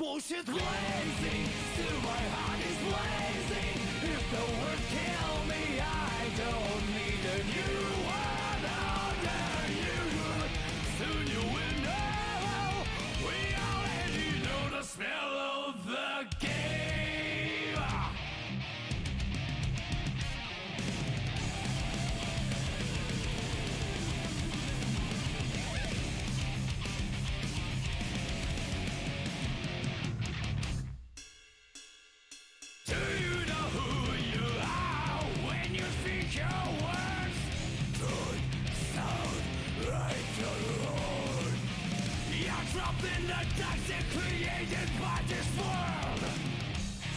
bullshit blazing, still my heart is blazing. If the words kill me, I don't need a new one. How dare you? Soon you will know. We already know the smell of the game. Do you know who you are when you speak your words? Don't sound like your own. You're trapped in the toxic created by this world.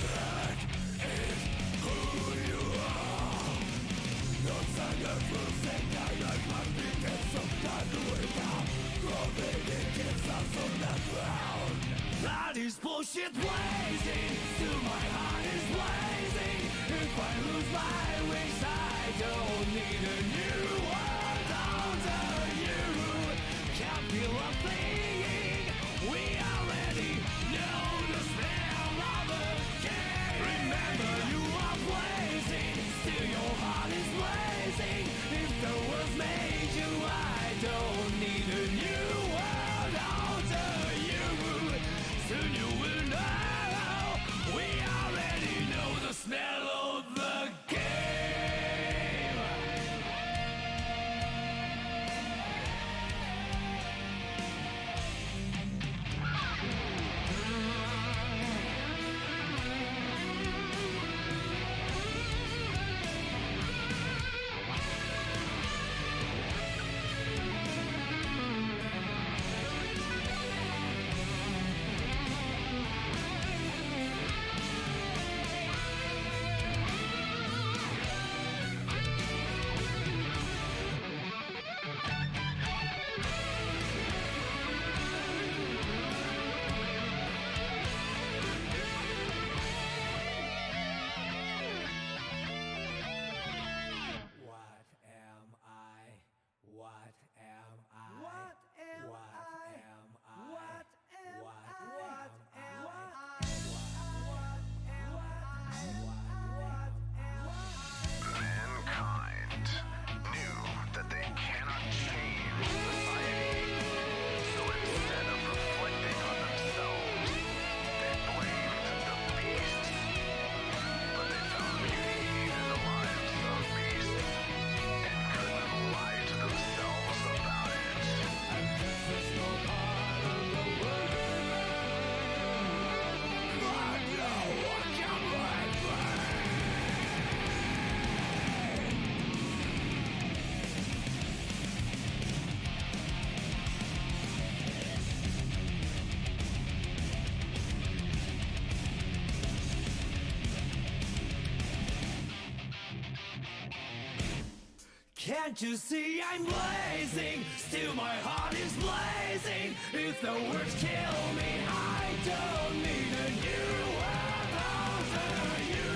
That is who you are. No sign will say that I must be get some time to wake up. Crawling in kisses on the ground. That is bullshit blazing. Still my heart is blazing. If I lose my wings, I don't need a new world. Under you can't feel a thing. We already know the smell of the game. Remember you are blazing. Still your heart is blazing. If the world made you, I don't need a new world. Under you soon you will know. We already know the smell of the game. What am I? What am I? What am What I? am I? What am What I? am What am I? Mankind knew that they cannot change society. So instead of reflecting on themselves, they blamed the beasts. But they found beauty in the lives of beasts and couldn't lie to themselves about it. And this is no part of the world. God, no one can break me. Can't you see I'm blazing? Still my heart is blazing. If the words kill me, I don't need a new world. Under you,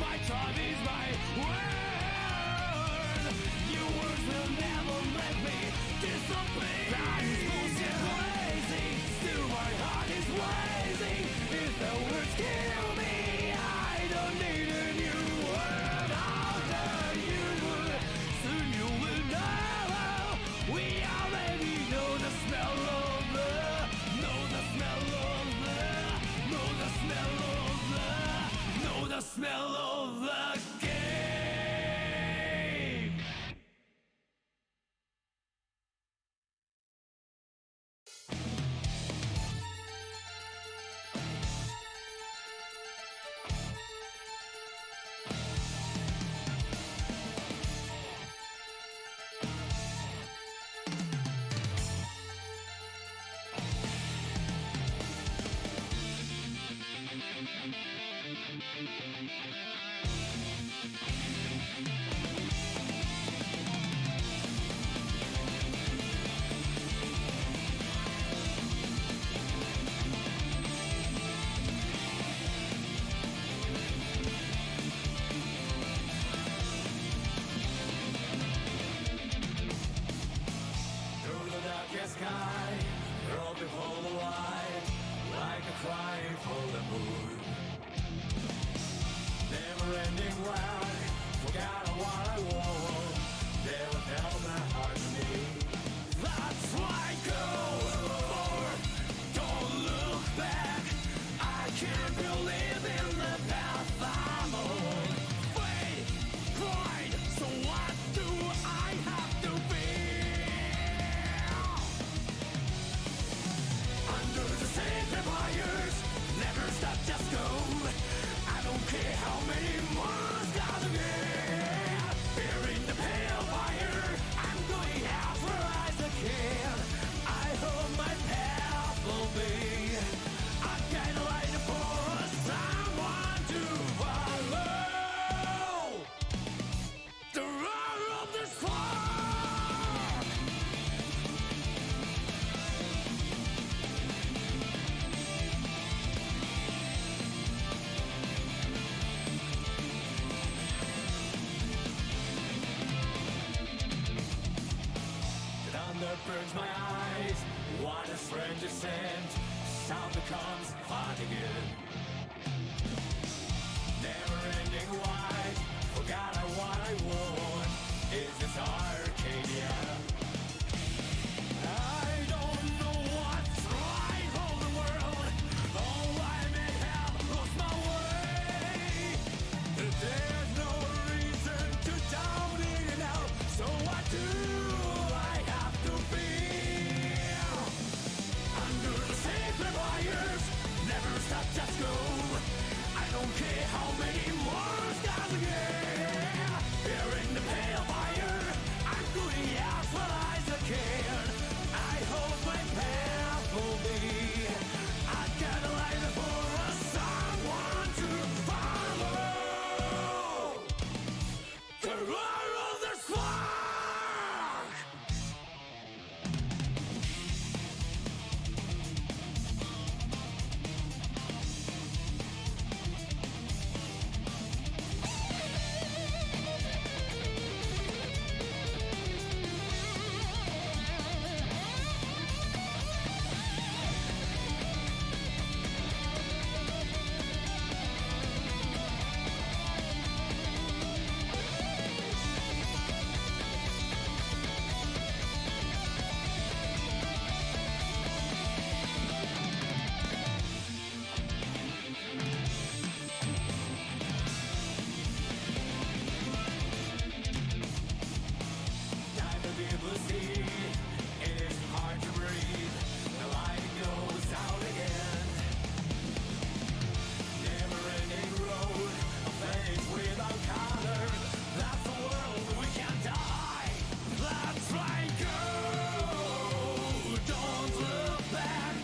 my tribe is my word. Your words will never let me disappear. That is bullshit blazing. Still my heart is blazing. If the words kill me, I don't need a new world. Under you. Soon you will know. We already know the smell of the, know the smell of the burns my eyes. What a strange descent. Sound becomes hard again. Never ending wide. Forgot what I want. Is this Arcadia? I don't know what's right for the world. Oh, I may have lost my way. There's no reason to doubt it now. So what do I have to feel? Under the sacred wires, never stop, just go. I don't care how many more stars again. Here in the pale fire, I'm going out for eyes again. I hope my path will be. I got a light for a someone to follow. The roar of the spark. Time to be able to see. It is hard to breathe. The light goes out again. Never-ending road, a face without color. That's the world we can't die. Let's try go. Don't look back.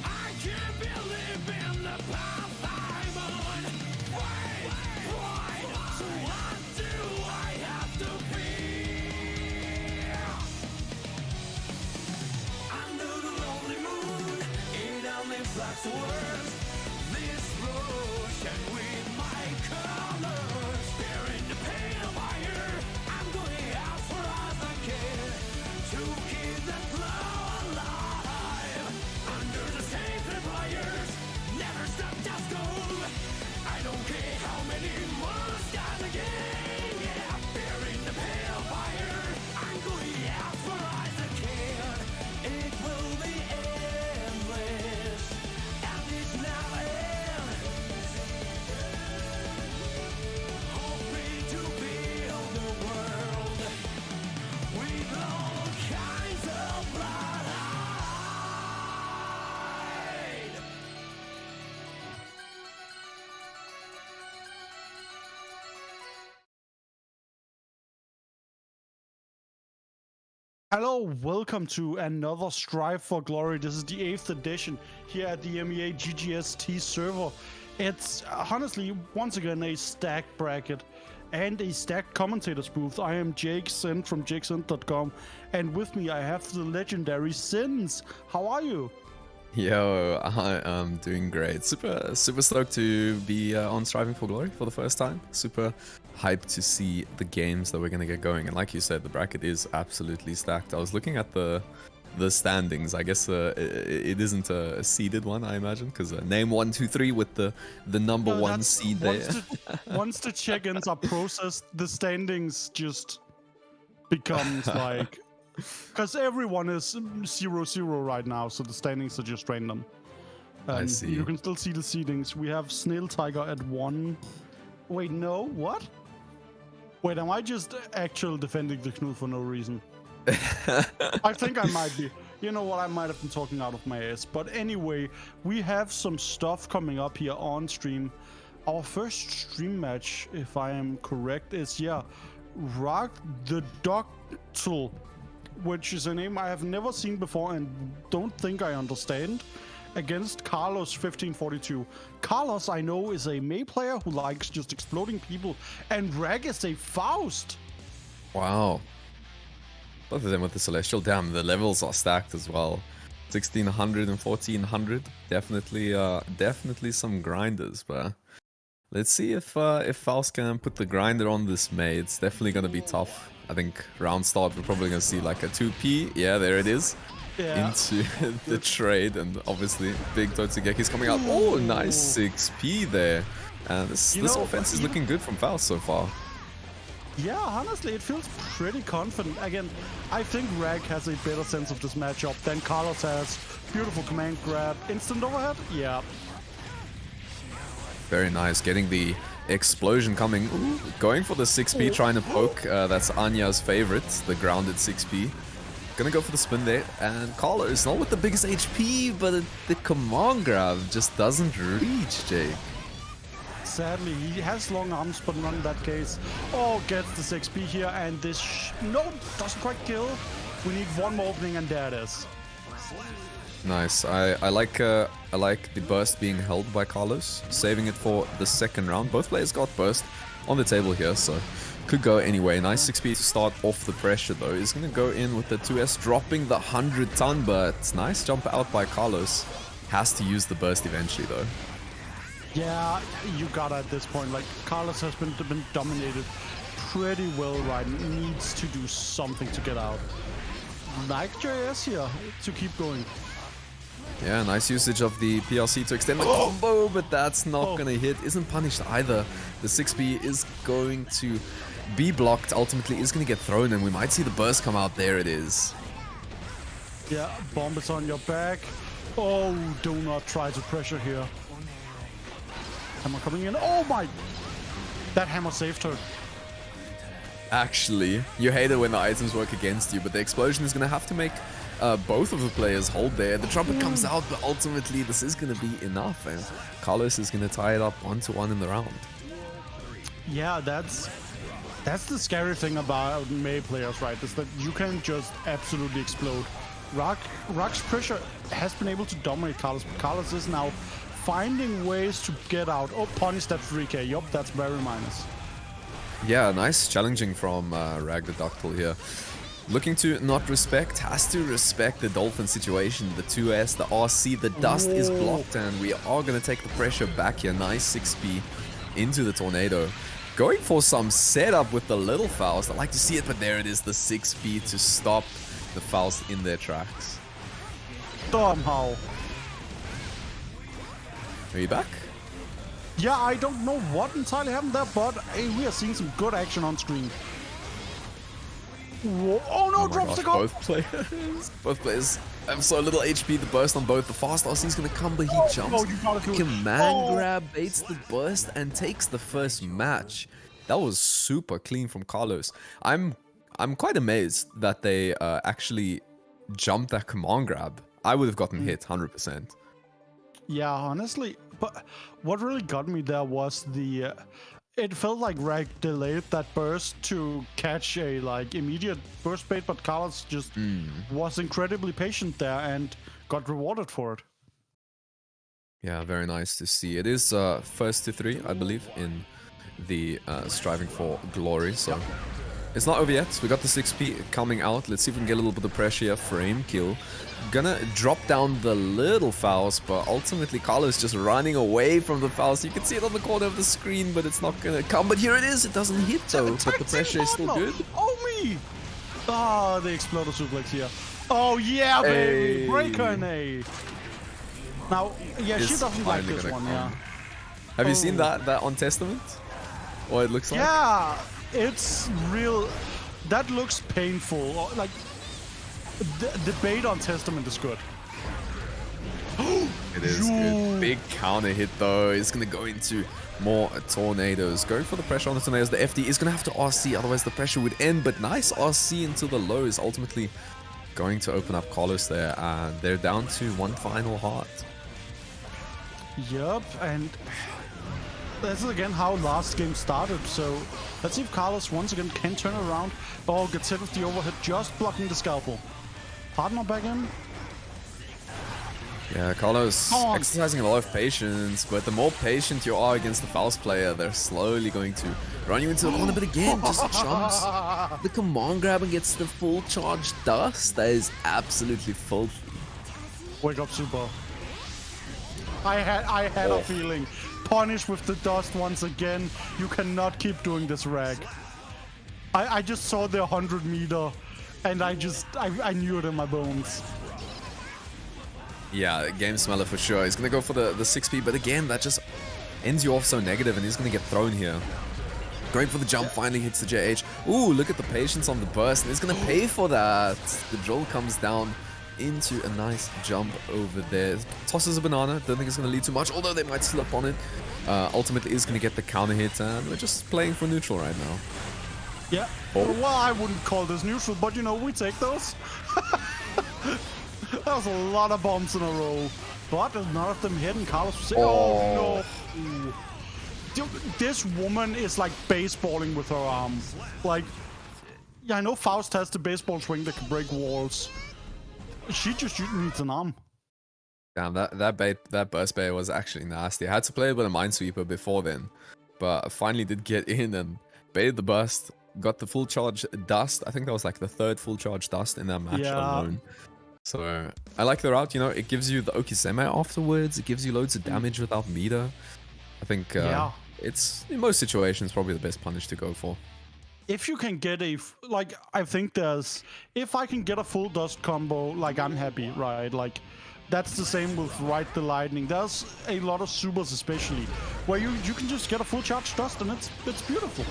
I can't believe in the path I'm on. Wait, why? So what do I have to feel? Under the lonely moon, it only flags the words. This ocean with my colors. Here in the pale fire, I'm going out for as I can to keep the glow alive. Under the sacred wires, never stop, just go. I don't care how many more stars again. Yeah, here in the pale fire, I'm going out for as I can. It will be endless, and it's now end. Hoping to build the world with all kinds of blood. Hello, welcome to another Strive for Glory. This is the 8th edition here at the MEA GGST server. It's honestly, once again, a stacked bracket and a stacked commentators booth. I am Jake Sint from jakesint.com, and with me I have the legendary Sins. How are you? Yo, I am doing great. Super stoked to be on Striving for Glory for the first time. Super hyped to see the games that we're gonna get going. And like you said, the bracket is absolutely stacked. I was looking at the standings. I guess it isn't a seeded one, I imagine, because name 1, 2, 3 with the number No, one that's- seed there. Once the check-ins are processed, the standings just becomes like, because everyone is 0-0 right now, so the standings are just random. I see. You can still see the seedings. We have Snail Tiger at 1. Wait, no, what? Wait, am I just actually defending the Knud for no reason? I think I might be. You know what? I might have been talking out of my ass. But anyway, we have some stuff coming up here on stream. Our first stream match, if I am correct, is, Rock the Doctle, which is a name I have never seen before and don't think I understand, against Carlos 1542. Carlos, I know, is a Mei player who likes just exploding people, and Rag is a Faust. Wow. Both of them with the Celestial. Damn, the levels are stacked as well. 1600 and 1400. Definitely some grinders, but Let's see if Faust can put the grinder on this May. It's definitely gonna be tough. I think round start we're probably gonna see like a 2P. Yeah, there it is. Yeah. Into the trade, and obviously big Totsugeki's coming out. Oh, nice 6P there. And this offense is looking good from Faust so far. Yeah, honestly, it feels pretty confident. Again, I think Rag has a better sense of this matchup than Carlos has. Beautiful command grab, instant overhead. Yeah. Very nice, getting the explosion coming. Ooh, going for the 6P, trying to poke. That's Anya's favorite, the grounded 6P. Gonna go for the spin there, and Carlos, not with the biggest HP, but the command grab just doesn't reach, Jake. Sadly, he has long arms, but not in that case. Oh, gets the 6P here, and this... no, doesn't quite kill. We need one more opening, and there it is. Nice. I like the burst being held by Carlos, saving it for the second round. Both players got burst on the table here, so could go anyway. Nice 6P to start off the pressure though. He's gonna go in with the 2S, dropping the 100-ton, but nice jump out by Carlos. Has to use the burst eventually though. Yeah, you gotta at this point. Like, Carlos has been dominated pretty well right now. Needs to do something to get out. Like JS here to keep going. Yeah, nice usage of the PLC to extend the combo, but that's not gonna hit. Isn't punished either. The 6B is going to be blocked. Ultimately, is gonna get thrown, and we might see the burst come out. There it is. Yeah, bomb is on your back. Oh, do not try to pressure here. Hammer coming in. Oh my! That hammer saved her. Actually, you hate it when the items work against you, but the explosion is gonna have to make both of the players hold there. The trumpet comes out, but ultimately this is gonna be enough, and Carlos is gonna tie it up 1-1 in the round. Yeah, that's the scary thing about Mei players, right? Is that you can just absolutely explode. Rock's pressure has been able to dominate Carlos, but Carlos is now finding ways to get out. Oh, punish that 3K. Yup, that's very minus. Yeah, nice challenging from Rag the Ductile here. Looking to not respect, has to respect the Dolphin situation. The 2S, the RC, the dust is blocked, and we are going to take the pressure back here. Nice 6P into the Tornado. Going for some setup with the little Faust. I like to see it, but there it is, the 6P to stop the Faust in their tracks. Somehow. Are you back? Yeah, I don't know what entirely happened there, but hey, we are seeing some good action on screen. Whoa. Oh no, drops the goal! Both players have so little HP. The burst on both. The fast RC is going to come, but he jumps. You gotta do it. Command grab baits the burst and takes the first match. That was super clean from Carlos. I'm quite amazed that they actually jumped that command grab. I would have gotten hit 100%. Yeah, honestly, but what really got me there was the... it felt like Rag delayed that burst to catch a immediate burst bait, but Carlos just was incredibly patient there and got rewarded for it. Yeah, very nice to see. It is first to 3, I believe, in the Striving for Glory, so it's not over yet. We got the 6P coming out. Let's see if we can get a little bit of pressure here. Frame kill. Gonna drop down the little Faust, but ultimately Carlos just running away from the Faust. You can see it on the corner of the screen, but it's not gonna come. But here it is. It doesn't hit though, but the pressure is still good. Oh me! Ah, the exploder suplex here. Oh yeah, baby! Hey. Break her A. Now, yeah, she It's doesn't like finally this gonna one, come. yeah. Have you seen that on Testament? What it looks like? Yeah, it's real. That looks painful. Like, the bait on Testament is good. It is good. Big counter hit though. It's gonna go into more tornadoes. Going for the pressure on the tornadoes. The FD is gonna have to RC, otherwise the pressure would end. But nice RC into the low is ultimately going to open up Carlos there, and they're down to one final heart. Yup, and this is again how last game started. So let's see if Carlos once again can turn around. Oh, gets hit with the overhead, just blocking the scalpel. Partner back in. Yeah, Carlos Come on. exercising a lot of patience, but the more patient you are against the Faust player, they're slowly going to run you into the corner. But again, just jumps the command grab and gets the full charge dust. That is absolutely filthy. Wake up, Super. I had Oh. a feeling. Punish with the dust once again. You cannot keep doing this, Rag. I just saw the 100 meter, and I knew it in my bones. Yeah, game smeller for sure. He's gonna go for the 6p, but again, that just ends you off so negative, and he's gonna get thrown here. Going for the jump, finally hits the JH. Ooh, look at the patience on the burst, and he's gonna pay for that. The drill comes down into a nice jump over there. Tosses a banana, don't think it's gonna lead too much, although they might slip on it. Ultimately is gonna get the counter hit, and we're just playing for neutral right now. Yeah. Oh. Well, I wouldn't call this neutral, but you know, we take those. That was a lot of bombs in a row. But none of them hitting Carlos. Oh no. Dude, this woman is like baseballing with her arm. Like, yeah, I know Faust has the baseball swing that can break walls. She just needs an arm. Damn, that burst bait was actually nasty. I had to play a bit of Minesweeper before then, but I finally did get in and baited the burst. Got the full charge dust. I think that was like the 3rd full charge dust in that match alone. So I like the route. You know, it gives you the Okizeme afterwards. It gives you loads of damage without meter. I think it's in most situations probably the best punish to go for. If you can get I think if I can get a full dust combo, like, I'm happy, right? Like, that's the same with Ride the Lightning. There's a lot of supers, especially, where you can just get a full charge dust, and it's beautiful.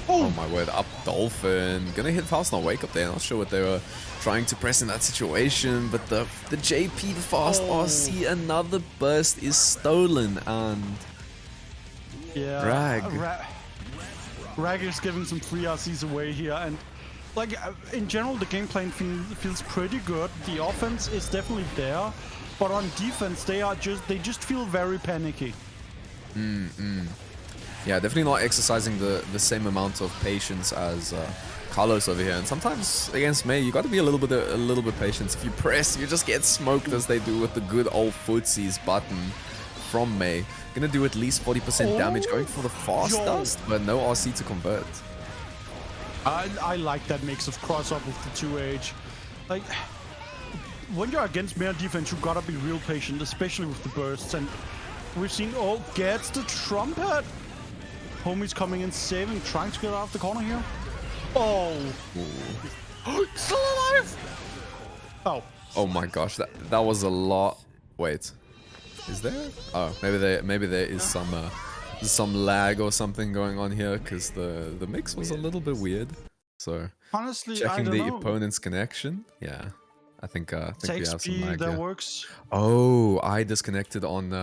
Oh my word, up Dolphin. Gonna hit Faust on Wake Up there. Not sure what they were trying to press in that situation, but the JP, the fast RC, another burst is stolen, and Yeah. Rag. Rag is giving some free RCs away here, and like, in general, the game plan feels pretty good. The offense is definitely there, but on defense, they just feel very panicky. Yeah, definitely not exercising the same amount of patience as Carlos over here. And sometimes against Mei, you got to be a little bit patient. If you press, you just get smoked, as they do with the good old footsies button from Mei. Gonna do at least 40% damage, going for the fast dust, but no RC to convert. I like that mix of cross-up with the 2H. Like, when you're against Mei defense, you gotta be real patient, especially with the bursts. And we've seen, gets the trumpet. Homie's coming in, saving, trying to get out of the corner here. Oh, still alive! Oh. Oh my gosh, that was a lot. Wait, is there? Oh, maybe there is some lag or something going on here, because the mix was a little bit weird. So Honestly, I checking don't the know. opponent's connection. Yeah, I think we have some XP, lag that here. works. Oh, I disconnected on.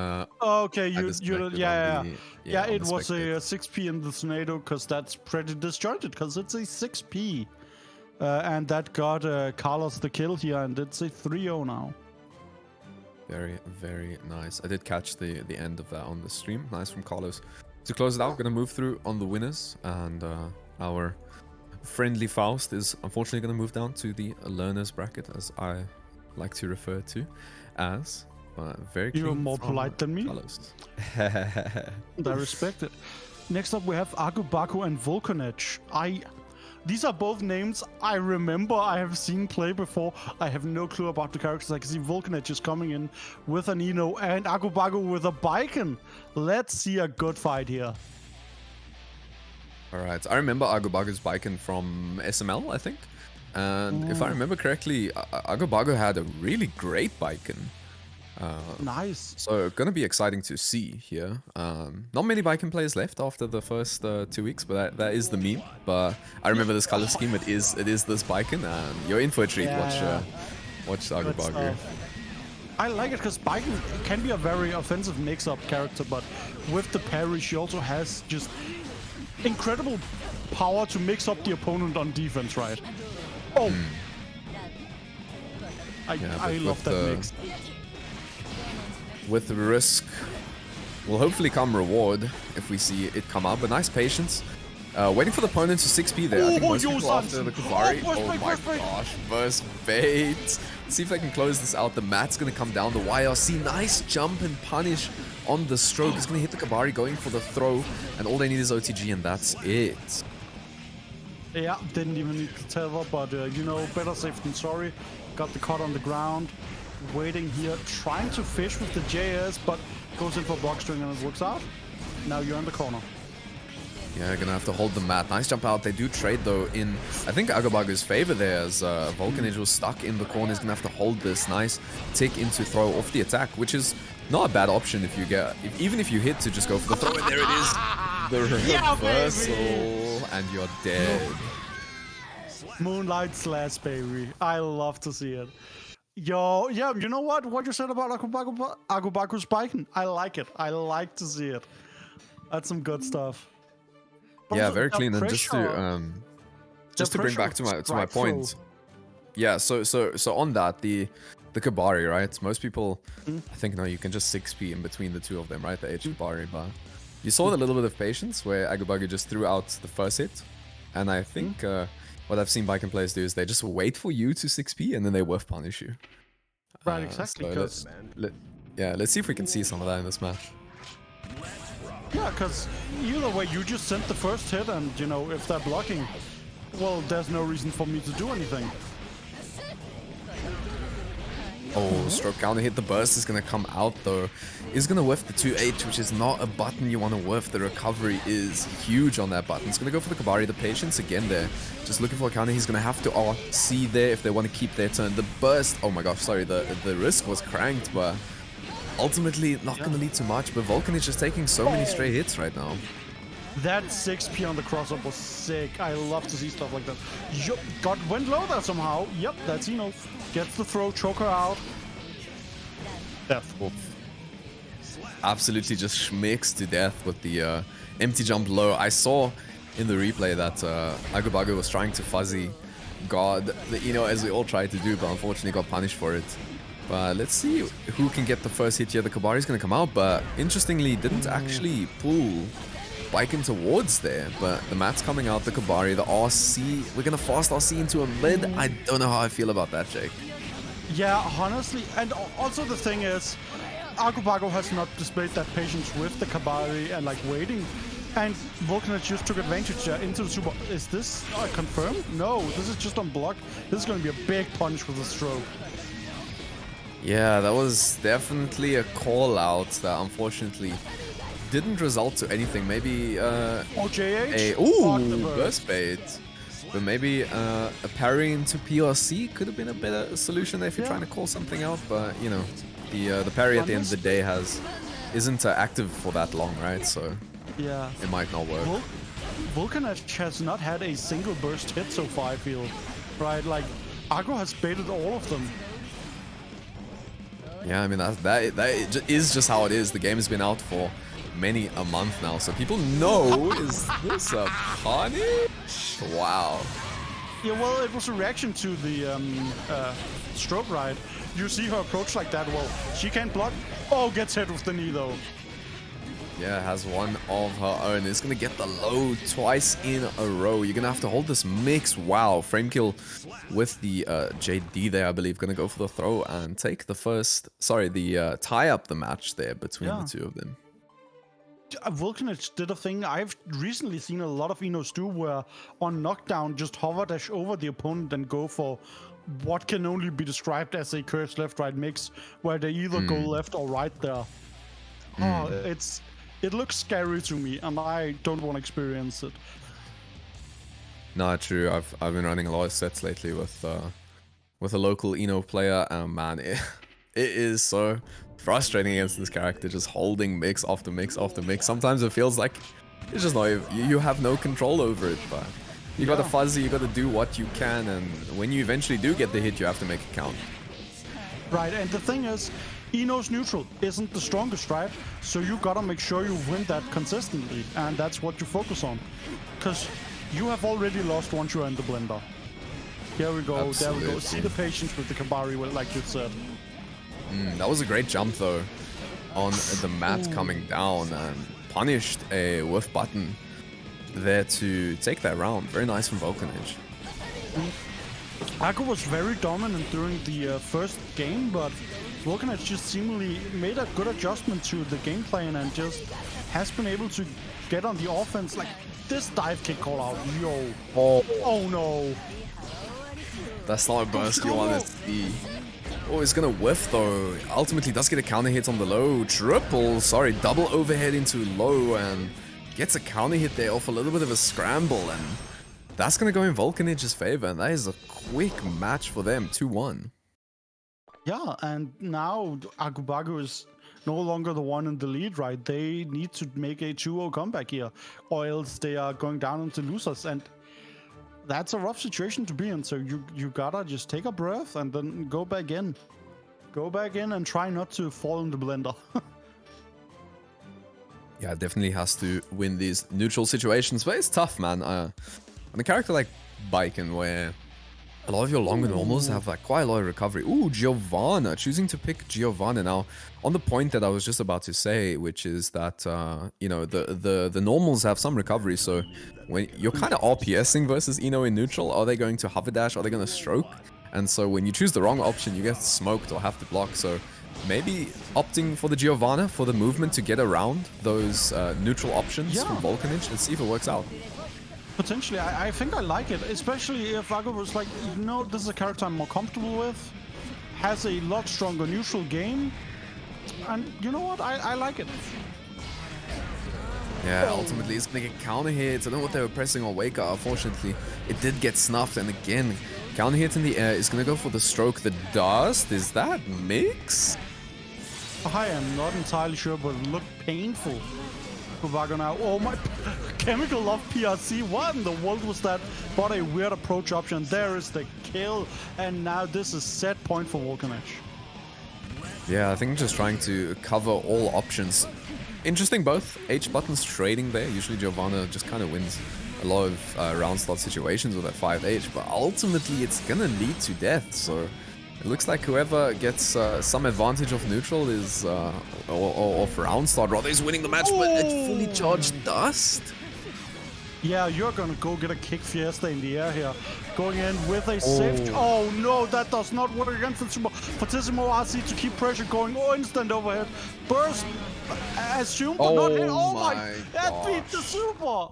Okay, I you disconnected yeah, on yeah. on It the was a spectator. 6p in the tornado, because that's pretty disjointed, because it's a 6p. And that got Carlos the kill here, and it's a 3-0 now. Very, very nice. I did catch the end of that on the stream. Nice from Carlos. To close it out, gonna move through on the winners, and our friendly Faust is unfortunately gonna move down to the learners bracket, as I like to refer to as. Very You're clean more from polite than me. Carlos. And I respect it. Next up, we have Agubaku and Volkanech. These are both names I remember I have seen play before. I have no clue about the characters. I can see Volkanech is coming in with an Eno and Agubaku with a Baiken. Let's see a good fight here. Alright, I remember Agubagu's Baiken from SML, I think. And if I remember correctly, Agubagu had a really great Baiken. Nice. So gonna be exciting to see here. Not many Baiken players left after the first 2 weeks, but that is the meme. But I remember this color scheme. It is this Baiken, and you're in for a treat. Yeah. Watch Good Agubagu. stuff. I like it because Baiken can be a very offensive mix-up character, but with the parry, she also has just incredible power to mix up the opponent on defense, right? Oh! I but love with that the- mix. With the risk will hopefully come reward if we see it come out. But nice patience. Waiting for the opponent to 6p there. I think most people after the Kubari. Oh my gosh, burst bait. Let's see if they can close this out. The mat's gonna come down. The YRC, nice jump and punish on the stroke. It's gonna hit the Kabari going for the throw, and all they need is OTG, and that's it. Yeah, didn't even need to tether, but you know, better safe than sorry. Got the cut on the ground. waiting here, trying to fish with the JS, but goes in for block string and it works out. Now you're in the corner. Yeah, gonna have to hold the mat. Nice jump out. They do trade though in, I think, Agobago's favor there, as Volcanage was stuck in the corner. He's gonna have to hold this nice tick into throw off the attack, which is not a bad option if you get, even if you hit to just go for the throw. And there it is, the Yeah, reversal, and you're dead. Moonlight Slash, baby. I love to see it. Yo, yeah, you know what? What you said about Agobago spiking? I like it. I like to see it. That's some good stuff. But Yeah, also, very the clean. And pressure- just to bring pressure back to my strike point. throw. Yeah, so on that, the Kabari, right? Most people, I think, no, you can just 6p in between the two of them, right? The H Kabari, but you saw the little bit of patience where Agobago just threw out the first hit, and I think what I've seen Baiken players do is they just wait for you to 6p and then they whiff punish you. Right, exactly. So 'Cause- let's see if we can see some of that in this match. yeah, because either way, you just sent the first hit, and you know, if they're blocking, well, there's no reason for me to do anything. Oh, stroke counter hit. The burst is going to come out though. He's going to whiff the 2H, which is not a button you want to whiff. The recovery is huge on that button. He's going to go for the Kabari. The patience again there. Just looking for a counter. He's going to have to RC there if they want to keep their turn. The burst, oh my gosh, sorry. The risk was cranked, but ultimately not going to lead to much. But Vulcan is just taking so many stray hits right now. That 6p on the crossup was sick. I love to see stuff like that. Yup, went low there somehow. Yep, that's Eno. Gets the throw, choker out. Death. Absolutely just schmicks to death with the empty jump low. I saw in the replay that Agobago was trying to fuzzy God, as we all tried to do, but unfortunately got punished for it. But let's see who can get the first hit here. The Kabari's going to come out, but interestingly didn't actually pull Baiken towards there. But the mat's coming out, the Kabari, the RC. We're going to fast RC into a mid. I don't know how I feel about that, Jake. Yeah, honestly, and also the thing is, Agobago has not displayed that patience with the Kabari and like waiting, and Volcanage just took advantage there into the super. Is this confirmed? No, this is just on block. This is going to be a big punch with a stroke. Yeah, that was definitely a call out that unfortunately didn't result to anything. Maybe OJH? ooh, Fuck the burst. burst bait. But maybe a parry into PRC could have been a better solution if you're Yeah. trying to call something out. But you know, the parry at the end of the day isn't active for that long, right? So Yeah. it might not work. Volcanage has not had a single burst hit so far, I feel. Right? Like, Ago has baited all of them. Yeah, I mean that is just how it is. The game has been out for many a month now, so people know, is this a punish? Wow. Yeah, well, it was a reaction to the stroke ride. You see her approach like that, well, she can't block. Oh, gets hit with the knee, though. Yeah, has one of her own. It's gonna get the low twice in a row. You're gonna have to hold this mix. Wow, frame kill with the JD there, I believe. Gonna go for the throw and take the tie up the match there between the two of them. Volcanage did a thing I've recently seen a lot of Enos do, where on knockdown, just hover dash over the opponent and go for what can only be described as a cursed left-right mix, where they either go left or right there. Oh, it looks scary to me, and I don't want to experience it. No, true. I've been running a lot of sets lately with a local Eno player, and man, it is so frustrating against this character, just holding mix after mix after mix. Sometimes it feels like it's just not you have no control over it, but you got to fuzzy, you got to do what you can, and when you eventually do get the hit, you have to make it count. Right, and the thing is, Enos neutral isn't the strongest, right? So you gotta make sure you win that consistently, and that's what you focus on. Because you have already lost once you're in the blender. Here we go, there we go. Absolutely. See the patience with the Kabari, like you said. That was a great jump though, on the mat coming down, and punished a whiff button there to take that round. Very nice from Volcanage. Ago was very dominant during the first game, but Volcanage just seemingly made a good adjustment to the game plan and just has been able to get on the offense. Like this dive kick call out, yo. Oh no. That's not a burst you want to see. Oh, he's gonna whiff though. Ultimately does get a counter hit on the low. Double overhead into low and gets a counter hit there off a little bit of a scramble, and that's gonna go in Volcanage's favor, and that is a quick match for them, 2-1. Yeah, and now Agubagu is no longer the one in the lead, right? They need to make a 2-0 comeback here, or else they are going down into losers, and that's a rough situation to be in. So you gotta just take a breath and then go back in. Go back in and try not to fall in the blender. Yeah, definitely has to win these neutral situations, but it's tough, man. On a character like Baiken, where a lot of your longer normals have like quite a lot of recovery. Ooh, Giovanna, choosing to pick Giovanna. Now, on the point that I was just about to say, which is that, you know, the normals have some recovery, so when you're kind of RPSing versus Ino in neutral, are they going to hover dash, are they going to stroke? And so when you choose the wrong option, you get smoked or have to block, so maybe opting for the Giovanna for the movement to get around those neutral options from Volcanage. Let's see if it works out. Potentially, I think I like it, especially if Ago was like, you know, this is a character I'm more comfortable with, has a lot stronger neutral game, and you know what, I like it. Yeah, ultimately it's gonna get counter hits. I don't know what they were pressing on Wake Up. Unfortunately, it did get snuffed, and again, counter hit in the air is gonna go for the stroke. The dust, is that mix? I am not entirely sure, but it looked painful. Agubagu now. Oh my, Chemical Love PRC, what in the world was that? What a weird approach option. There is the kill, and now this is set point for Volcanage. Yeah, I think just trying to cover all options. Interesting both H buttons trading there. Usually Giovanna just kind of wins a lot of round slot situations with that 5H, but ultimately it's gonna lead to death, so it looks like whoever gets some advantage of neutral is, or of round slot rather, is winning the match, but it fully charged dust. Yeah, you're gonna go get a kick Fiesta in the air here. Going in with a safe. Oh no, that does not work against Fortissimo. Fortissimo RC to keep pressure going. Oh, instant overhead. Burst. Assume, but not hit. Oh my. That beat the super.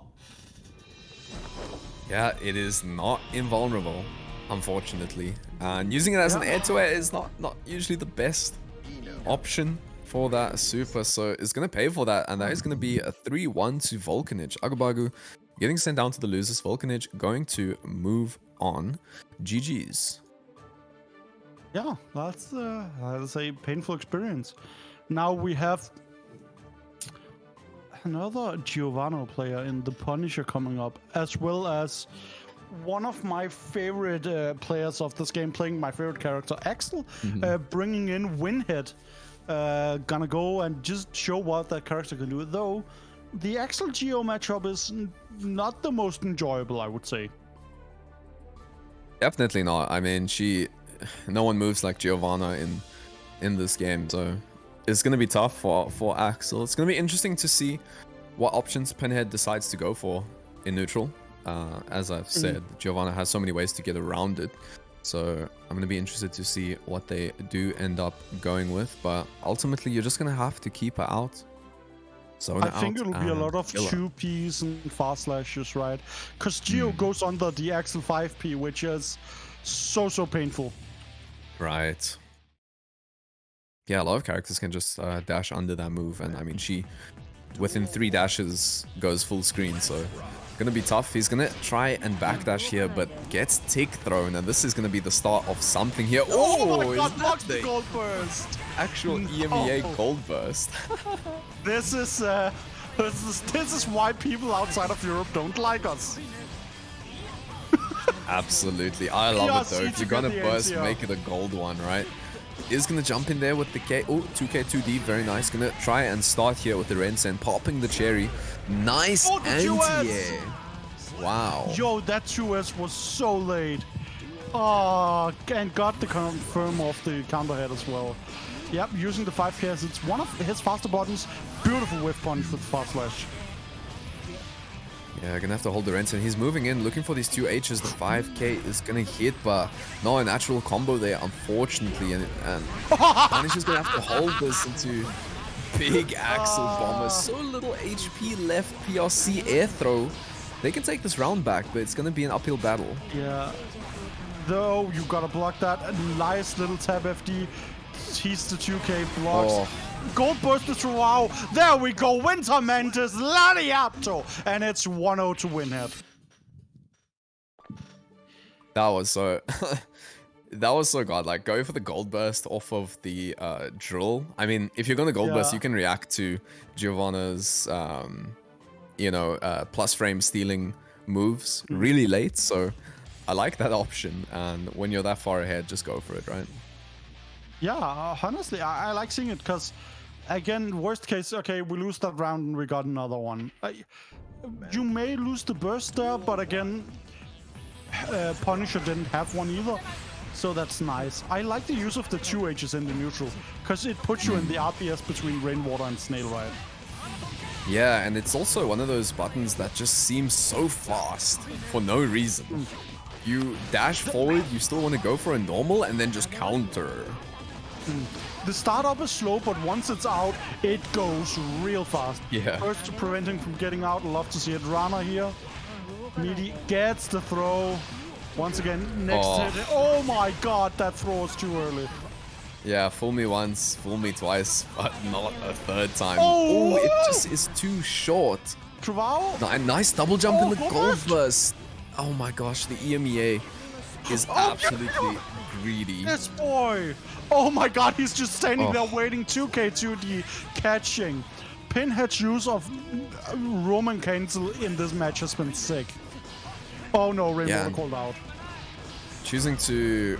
Yeah, it is not invulnerable, unfortunately. And using it as an air-to-air is not usually the best option for that super, so it's going to pay for that, and that is going to be a 3-1 to Volcanage. Agubagu getting sent down to the losers. Volcanage going to move on. GG's. Yeah, that's a painful experience. Now we have another Giovanna player in the Punisher coming up, as well as one of my favorite players of this game, playing my favorite character, Axel, bringing in Winhead. Gonna go and just show what that character can do. Though, the Axel Geo matchup is not the most enjoyable, I would say. Definitely not. I mean, no one moves like Giovanna in this game, so it's gonna be tough for Axel. It's gonna be interesting to see what options Pinhead decides to go for in neutral. As I've said, Giovanna has so many ways to get around it, so I'm gonna be interested to see what they do end up going with. But ultimately, you're just gonna have to keep her out. I think it'll be a lot of 2Ps and fast slashes, right? Because Geo goes under the Axel 5P, which is so painful. Right. Yeah, a lot of characters can just dash under that move, and I mean, she within 3 dashes goes full screen, so gonna be tough. He's gonna try and backdash here, but gets tick thrown, and this is gonna be the start of something here. Oh my god, blocks the gold burst! Actual EMEA gold burst. This is why people outside of Europe don't like us. Absolutely, I love it though. If you're gonna burst, make it a gold one, right? Is gonna jump in there with the K. Oh, 2K2D, very nice. Gonna try and start here with the Rensen, popping the cherry. Nice anti-air. Wow. Yo, that 2S was so late. Oh, and got the confirm off the counter head as well. Yep, using the 5Ks. It's one of his faster buttons. Beautiful whiff punch with fast slash. Yeah, gonna have to hold the Rensen. He's moving in, looking for these 2 H's. The 5K is gonna hit, but no, a natural combo there, unfortunately. And Punish is gonna have to hold this into big Axel Bomber. So little HP left. PRC air throw. They can take this round back, but it's gonna be an uphill battle. Yeah. Though, you gotta block that. A nice little tab FD. He's the 2K blocks. Oh. Gold burst to Wow. There we go. Winter Mantis, Lariato. And it's 1-0 to Winhead. That was so... that was so god. Like, go for the gold burst off of the drill. I mean, if you're gonna gold burst, Yeah. you can react to Giovanna's, plus frame stealing moves really late. So I like that option. And when you're that far ahead, just go for it, right? Yeah, honestly, I like seeing it because, again, worst case, okay, we lose that round and we got another one. You may lose the burst there, but again, Punisher didn't have one either, so that's nice. I like the use of the 2Hs in the neutral because it puts you in the RPS between Rainwater and Snail Ride. Yeah, and it's also one of those buttons that just seems so fast for no reason. You dash forward, you still want to go for a normal and then just counter. The startup is slow, but once it's out, it goes real fast. Yeah. First to prevent him from getting out. Love to see it. Rana here. Needy gets the throw. Once again, next hit. Oh my god, that throw is too early. Yeah, fool me once, fool me twice, but not a third time. Oh, It just is too short. Travao? Nice double jump in the gold gold burst. burst. Oh my gosh, the EMEA is absolutely greedy. This boy! Oh my god, he's just standing Oh. there waiting 2K2D catching. Pinhead's use of Roman cancel in this match has been sick. Oh no, Rainwater Yeah. called out. Choosing to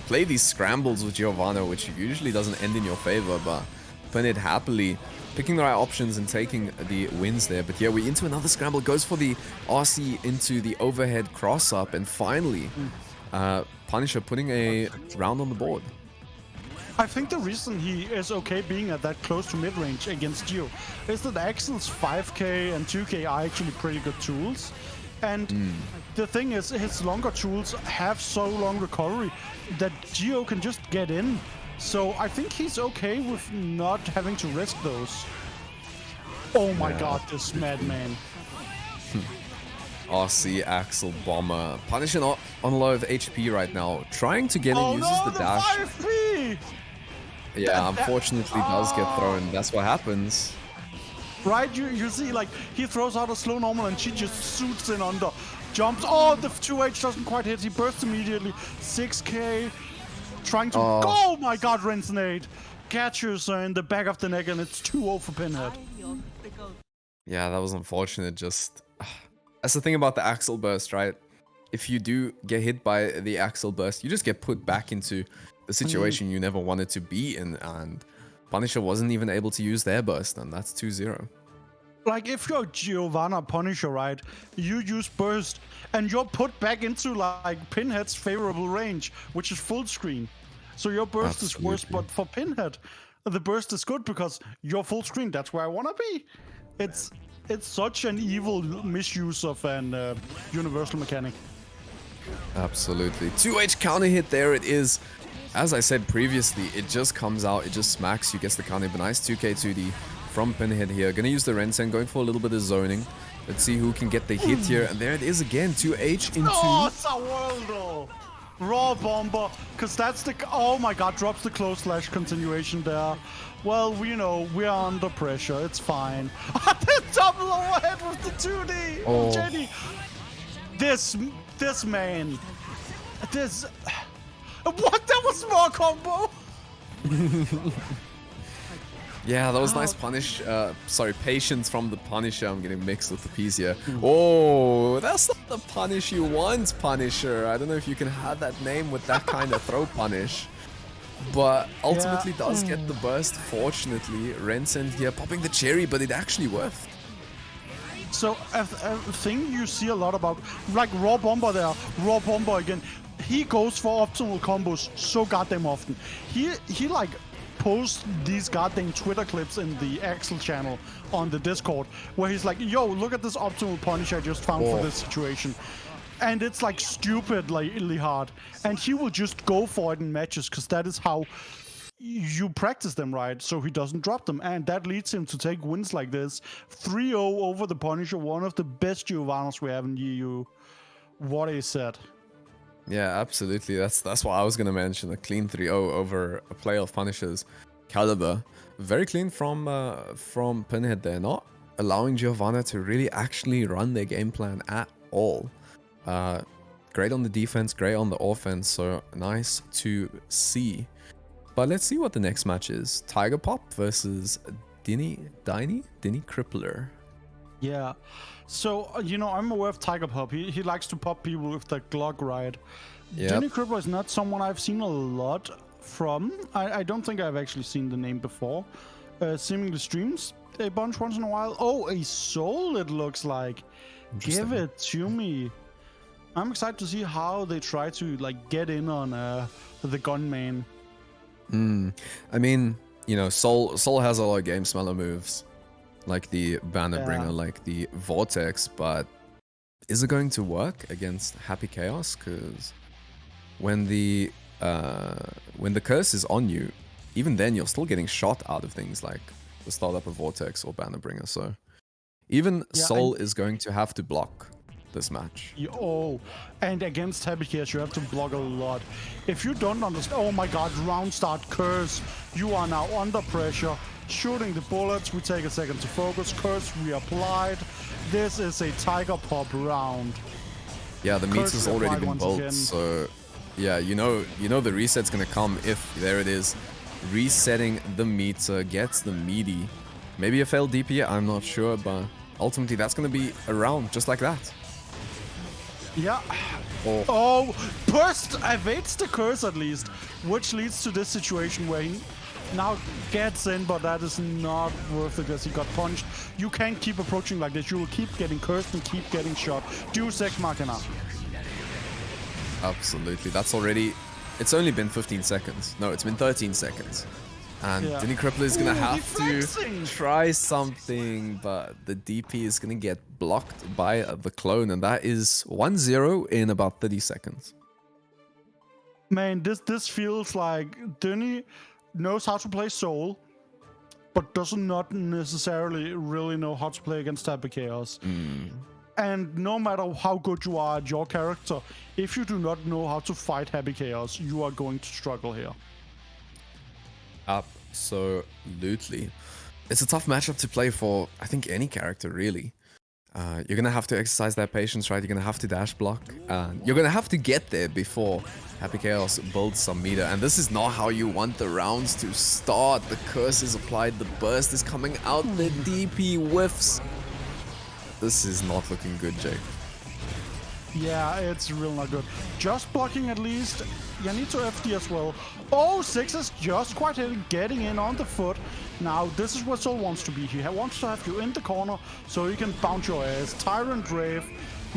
play these scrambles with Giovanna, which usually doesn't end in your favor, but playing it happily, picking the right options and taking the wins there. But yeah, we're into another scramble. Goes for the RC into the overhead cross up, and finally, Punisher putting a round on the board. I think the reason he is okay being at that close to mid-range against Gio is that Axel's 5K and 2K are actually pretty good tools. And the thing is, his longer tools have so long recovery that Gio can just get in. So I think he's okay with not having to risk those. Oh my god, this madman. RC Axel Bomber. Punisher on a lot of HP right now. Trying to get in, Oh uses no, the the dash. 5P! Yeah, unfortunately does get thrown. That's what happens. Right, you see, like, he throws out a slow normal and she just shoots in under. Jumps, oh, the 2H doesn't quite hit, he bursts immediately. 6K, trying to, oh my god, Rensenade. Catches her in the back of the neck and it's 2-0 for Pinhead. Yeah, that was unfortunate. Just that's the thing about the Axel burst, right? If you do get hit by the Axel burst, you just get put back into the situation you never wanted to be in, and Punisher wasn't even able to use their burst, and that's 2-0. Like, if you're Giovanna Punisher, right, you use burst and you're put back into, like, Pinhead's favorable range, which is full screen. So your burst is worse, Absolutely. but for Pinhead, the burst is good because you're full screen. That's where I want to be. It's such an evil misuse of an universal mechanic. Absolutely. 2H counter hit there it is. As I said previously, it just comes out, it just smacks you, gets the counter, but nice 2K2D from Pinhead here. Gonna use the Rensen, going for a little bit of zoning. Let's see who can get the hit here, and there it is again, 2H into... Oh, it's a world! Raw bomber, because that's the... Oh my god, drops the close slash continuation there. Well, we know, we are under pressure, it's fine. The double overhead with the 2D! Oh. Jenny! This man... This... What? That was more combo! Yeah, that was nice patience from the Punisher. I'm getting mixed with the P's here. Oh, that's not the punish you want, Punisher. I don't know if you can have that name with that kind of throw punish. But ultimately does get the burst, fortunately. Rensen here popping the cherry, but it actually worked. So, a thing you see a lot about, like Raw Bomber there, Raw Bomber again, he goes for optimal combos so goddamn often. He like posts these goddamn Twitter clips in the Axel channel on the Discord, where he's like, yo, look at this optimal punish I just found for this situation. And it's like stupidly hard. And he will just go for it in matches, because that is how you practice them, right? So he doesn't drop them. And that leads him to take wins like this. 3-0 over the Punisher, one of the best Giovannas we have in EU. What a set. Yeah, absolutely. That's what I was gonna mention. A clean 3-0 over a player of Punisher's caliber. Very clean from Pinhead there, not allowing Giovanna to really actually run their game plan at all. Great on the defense, great on the offense, so nice to see. But let's see what the next match is. Tiger Pop versus Dinny Crippler. Yeah. So, I'm aware of Tiger Pop. He likes to pop people with the Glock, right? Yep. Danny Crippler is not someone I've seen a lot from. I don't think I've actually seen the name before. Seemingly streams a bunch once in a while. Oh, a soul it looks like. Give it to me. I'm excited to see how they try to get in on the gunman. I mean, Soul has a lot of game smeller moves, like the Banner Bringer, like the Vortex, but is it going to work against Happy Chaos? Because when the curse is on you, even then you're still getting shot out of things like the Startup of Vortex or Banner Bringer. So even Soul is going to have to block this match. Oh, and against Happy Chaos you have to block a lot. If you don't understand, oh my god, round start curse, you are now under pressure, shooting the bullets, we take a second to focus, curse reapplied. This is a Tiger Pop round. Yeah, the meter's already been built, so yeah, you know the reset's gonna come if, there it is, resetting the meter, gets the meaty. Maybe a failed DP, I'm not sure, but ultimately that's gonna be a round just like that. Yeah. Oh, burst evades the curse at least, which leads to this situation where he now gets in, but that is not worth it because he got punched. You can't keep approaching like this. You will keep getting cursed and keep getting shot. Deus Ex Machina. Absolutely. That's already... It's only been 15 seconds. No, it's been 13 seconds. And Dinny Crippler is going to have to try something, but the DP is going to get blocked by the clone, and that is 1-0 in about 30 seconds. Man, this feels like Dinny knows how to play Soul, but does not necessarily really know how to play against Happy Chaos. And no matter how good you are at your character, if you do not know how to fight Happy Chaos, you are going to struggle here. Absolutely. It's a tough matchup to play for, I think, any character, really. You're going to have to exercise that patience, right? You're going to have to dash block. You're going to have to get there before Happy Chaos builds some meter. And this is not how you want the rounds to start. The curse is applied, the burst is coming out, the DP whiffs. This is not looking good, Jake. Yeah, it's real not good. Just blocking at least. You need to FD as well. Oh, 6 is just quite hitting, getting in on the foot. Now, this is where Soul wants to be. He wants to have you in the corner so he can bounce your ass. Tyrant Brave,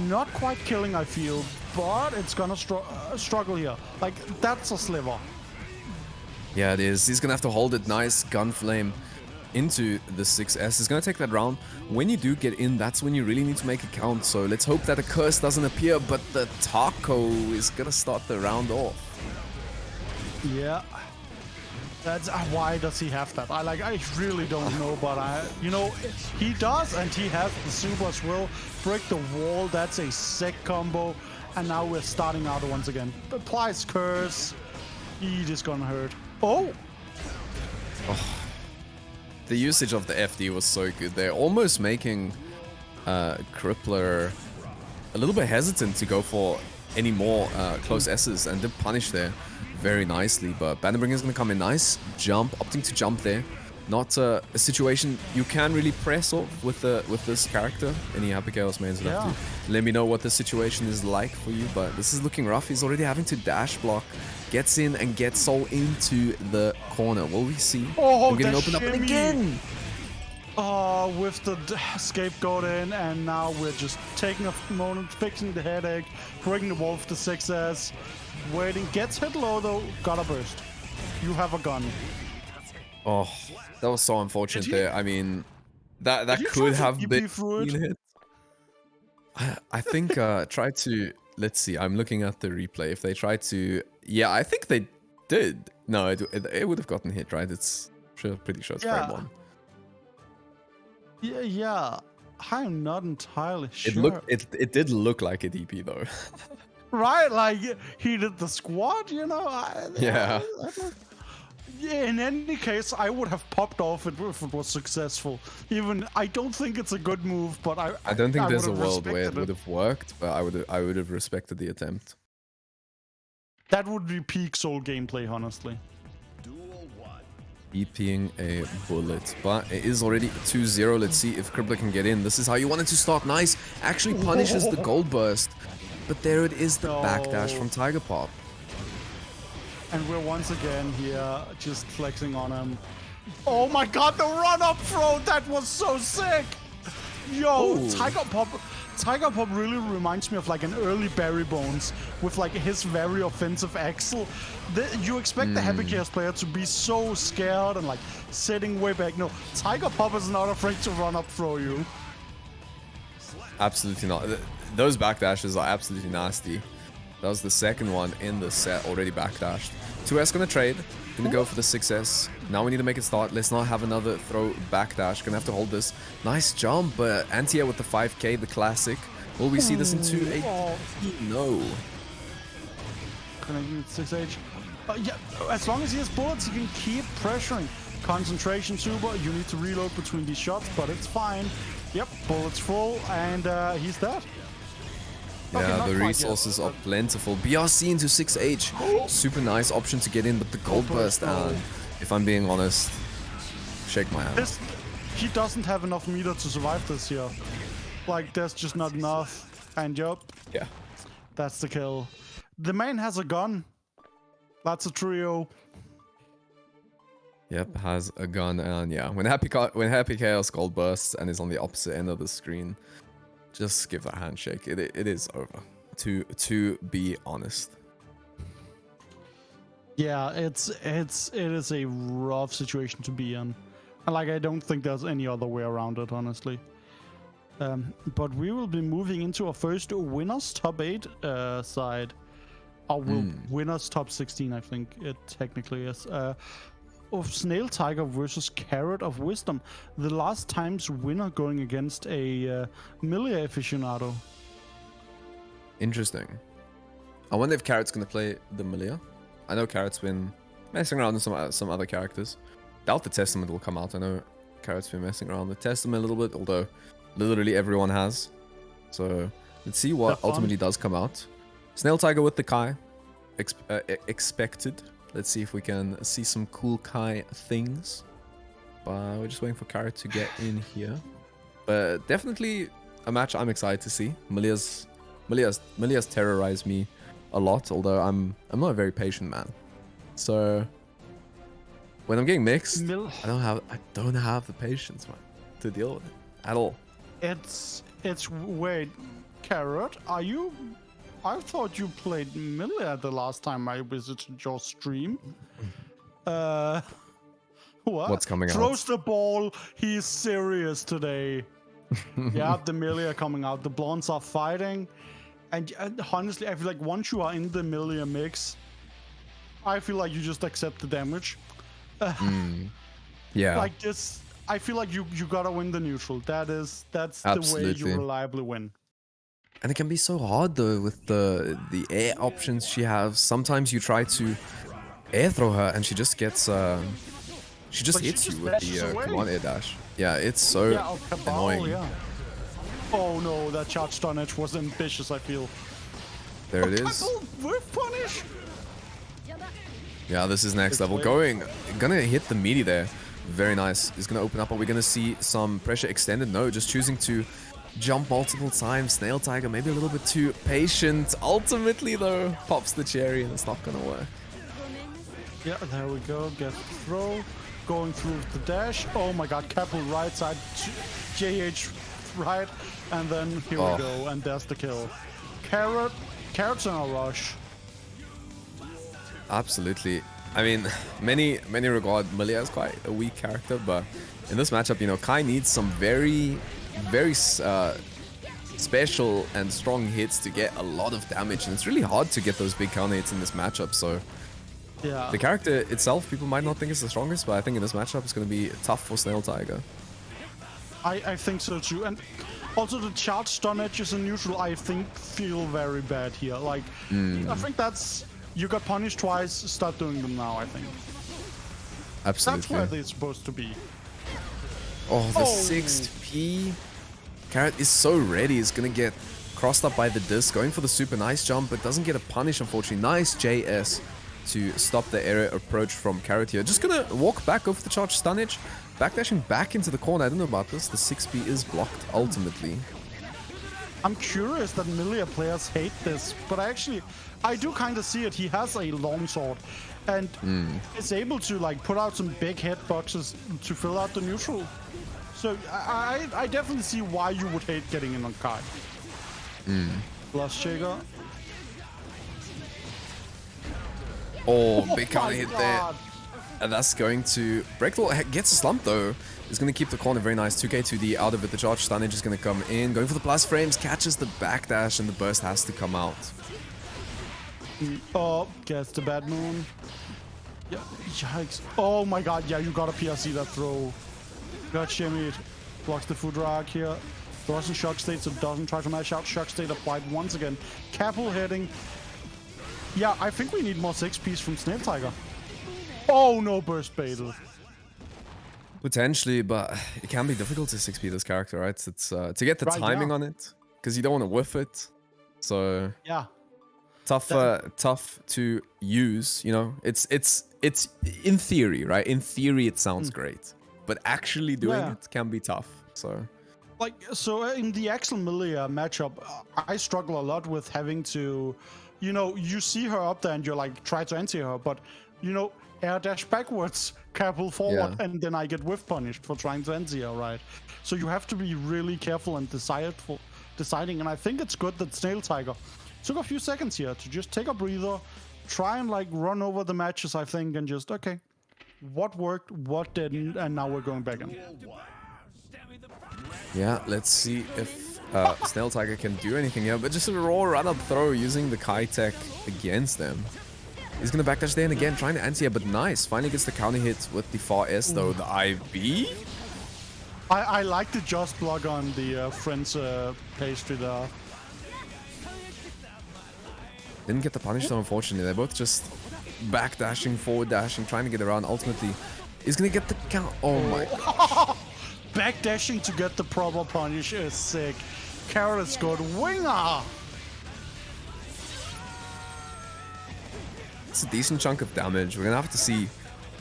not quite killing, I feel, but it's gonna struggle here. Like, that's a sliver. Yeah, it is. He's gonna have to hold it nice, Gunflame into the 6S. He's gonna take that round. When you do get in, that's when you really need to make it count. So let's hope that a curse doesn't appear, but the taco is gonna start the round off. Yeah. That's why does he have that? I really don't know, but he does, and he has the super as well. Break the wall, that's a sick combo. And now we're starting out once again. Applies curse. It is gonna hurt. Oh! The usage of the FD was so good there, almost making Crippler a little bit hesitant to go for any more close S's, and did punish there very nicely. But Bannerbringer is going to come in nice jump, opting to jump there. Not a situation you can really press off with this character. Any Happy Chaos mains will have to let me know what the situation is like for you, but this is looking rough. He's already having to dash block. Gets in and gets Soul into the corner. Will we see? Oh, I'm getting opened up again! Oh, with the scapegoat in, and now we're just taking a moment, fixing the headache, breaking the wall with the 6S, waiting, gets hit low though, gotta burst. You have a gun. Oh, that was so unfortunate there. I mean, that could have been hit. I think try to, let's see, I'm looking at the replay. If they tried to, yeah, I think they did. No, it would have gotten hit, right? It's pretty sure it's frame 1. Yeah, I'm not entirely sure. It did look like a DP though. Right? Like he did the squat, you know. Yeah. Yeah, in any case, I would have popped off if it was successful. Even I don't think it's a good move, but I don't think I there's a would've world where it respected would have worked, but I would have respected the attempt. That would be peak Soul gameplay, honestly. EPing a bullet, but it is already 2-0. Let's see if Crippler can get in. This is how you want it to start. Nice. Actually punishes the gold burst, but there it is, the backdash from Tiger Pop. And we're once again here, just flexing on him. Oh my god, the run-up throw! That was so sick! Yo, Ooh. Tiger Pop really reminds me of like an early Barry Bones with like his very offensive axle. You expect the Happy Chaos player to be so scared and like sitting way back. No, Tiger Pop is not afraid to run up throw you. Absolutely not. Those backdashes are absolutely nasty. That was the second one in the set, already backdashed. 2S gonna trade, gonna go for the 6S. Now we need to make it start. Let's not have another throw backdash. Gonna have to hold this. Nice jump, but anti-air with the 5k, the classic. Will we see this in 2-8? No. Gonna use 6H. Yeah, as long as he has bullets, he can keep pressuring. Concentration super, you need to reload between these shots, but it's fine. Yep, bullets full, and he's dead. Okay, Yeah, not the quite resources yet. are plentiful. BRC into 6H. Super nice option to get in, but the gold burst down. If I'm being honest, shake my hand. He doesn't have enough meter to survive this here. Like, there's just not enough. And yup, Yeah. that's the kill. The man has a gun. That's a trio. Yep, has a gun, and yeah, when Happy Chaos gold bursts and is on the opposite end of the screen, just give that handshake. It is over. To be honest. Yeah, it is a rough situation to be in. And like, I don't think there's any other way around it, honestly. But we will be moving into our first winners top 8 side. Or winners top 16, I think it technically is. Of Snail Tiger versus Carrot of Wisdom. The last time's winner going against a Melee aficionado. Interesting. I wonder if Carrot's gonna play the Melia. I know Carrot's been messing around with some other characters. Doubt the Testament will come out. I know Carrot's been messing around with Testament a little bit, although literally everyone has. So let's see what ultimately does come out. Snail Tiger with the Kai. Expected. Let's see if we can see some cool Kai things. But we're just waiting for Carrot to get in here. But definitely a match I'm excited to see. Melia's terrorized me a lot, although I'm not a very patient man. So when I'm getting mixed, I don't have the patience, man, to deal with it at all. It's wait, Carrot, are you? I thought you played Melee the last time I visited your stream. What? What's coming out? Throws the ball. He's serious today. Yeah, the Melee are coming out. The Blondes are fighting. And honestly, I feel like once you are in the Melee mix, I feel like you just accept the damage. Yeah. Like this, I feel like you gotta win the neutral. That's Absolutely. the way you reliably win. And it can be so hard though with the air options she has. Sometimes you try to air throw her and she just gets she just hits you with the command air dash. Yeah, it's so annoying. Yeah. Oh no, that charge stun edge was ambitious, I feel. There it is. With punish. Yeah, this is next level. Gonna hit the meaty there. Very nice. It's gonna open up. Are we gonna see some pressure extended? No, just choosing to jump multiple times. Snail Tiger maybe a little bit too patient. Ultimately though, pops the cherry and it's not gonna work. Yeah, there we go. Get the throw. Going through the dash. Oh my god, Keppel right side. JH right. And then here we go. And there's the kill. Carrot's in a rush. Absolutely. I mean, many regard Melia as quite a weak character, but in this matchup, you know, Kai needs some very special and strong hits to get a lot of damage, and it's really hard to get those big counter hits in this matchup. So Yeah. the character itself, people might not think it's the strongest, but I think in this matchup it's going to be tough for Snail Tiger. I think so too. And Also, the charge stun edges in neutral, I think, feel very bad here. Like, I think that's... You got punished twice, start doing them now, I think. Absolutely. That's where they're supposed to be. Oh, the Oh. 6P. Carrot is so ready. He's gonna get crossed up by the disc. Going for the super nice jump, but doesn't get a punish, unfortunately. Nice JS to stop the area approach from Carrot here. Just gonna walk back over the charge stunnage. Backdashing back into the corner. I don't know about this. The 6P is blocked ultimately. I'm curious that Milia players hate this, but I do kind of see it. He has a longsword, and is able to like put out some big hitboxes to fill out the neutral. So I definitely see why you would hate getting in on Kai. Plus Shaker. Oh, big counter my hit there. God. And that's going to break the wall. Gets a slump though. Is going to keep the corner very nice. 2K2D out of it. The charge stunnage is going to come in. Going for the plus frames. Catches the backdash and the burst has to come out. Oh, gets the bad moon. Yeah, yikes. Oh my god, yeah, you got a PRC that throw. Got shimmied. Blocks the food rock here. Throws in shock state, so doesn't try to mash out. Shock state applied once again. Capel heading. Yeah, I think we need more 6Ps from Snail Tiger. Oh no, burst baited. Potentially, but it can be difficult to 6P this character, right? It's to get the Right, timing yeah. on it, because you don't want to whiff it. So Yeah. tough to use. You know, it's in theory, right? In theory, it sounds great, but actually doing Yeah. it can be tough. So Like, so in the Axel Milia matchup, I struggle a lot with having to, you know, you see her up there and you're like, try to anti her, but, you know, air dash backwards, Capel forward, Yeah. and then I get whiff punished for trying to anti her, right? So you have to be really careful and deciding, and I think it's good that Snail Tiger took a few seconds here to just take a breather, try and like run over the matches, I think, and just, okay, what worked, what didn't, and now we're going back in. yeah, let's see if Snail Tiger can do anything here. But just a raw run-up throw using the Kai tech against them. He's gonna backdash there and again, trying to anti-air, but nice. Finally gets the counter hit with the far S though. The IB? I like the just block on the Friends pastry there. Didn't get the punish though, unfortunately. They're both just backdashing, forward dashing, trying to get around. Ultimately, he's gonna get the count. Oh my. Backdashing to get the proper punish is sick. Carrot is good. Winger! It's a decent chunk of damage. We're gonna have to see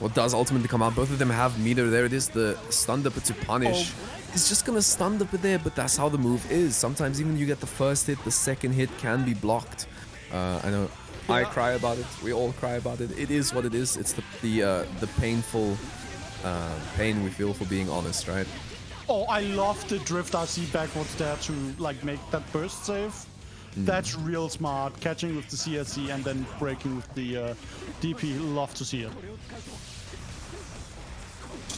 what does ultimately come out. Both of them have meter. There it is, the stun dipper to punish. He's just gonna stun dipper there, but that's how the move is. Sometimes even you get the first hit, the second hit can be blocked. I know I cry about it. We all cry about it. It is what it is. It's the painful pain we feel for being honest, right? Oh, I love the drift RC backwards there to like make that burst save. That's real smart. Catching with the CSC and then breaking with the DP. Love to see it.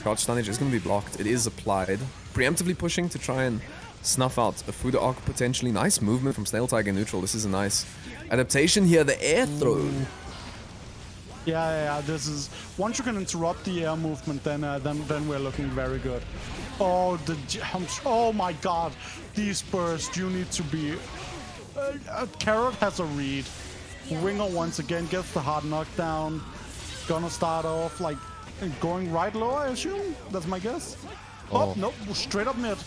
Crouch stunnage is going to be blocked. It is applied. Preemptively pushing to try and snuff out a Fuda Arc potentially. Nice movement from Snail Tiger neutral. This is a nice adaptation here. The air throw. Yeah. This is once you can interrupt the air movement, then we're looking very good. Oh, the jumps! Oh my God, these bursts! You need to be. Carrot has a read. Winger once again gets the hard knockdown. Gonna start off like going right low, I assume. That's my guess. Oh, nope, straight up mid.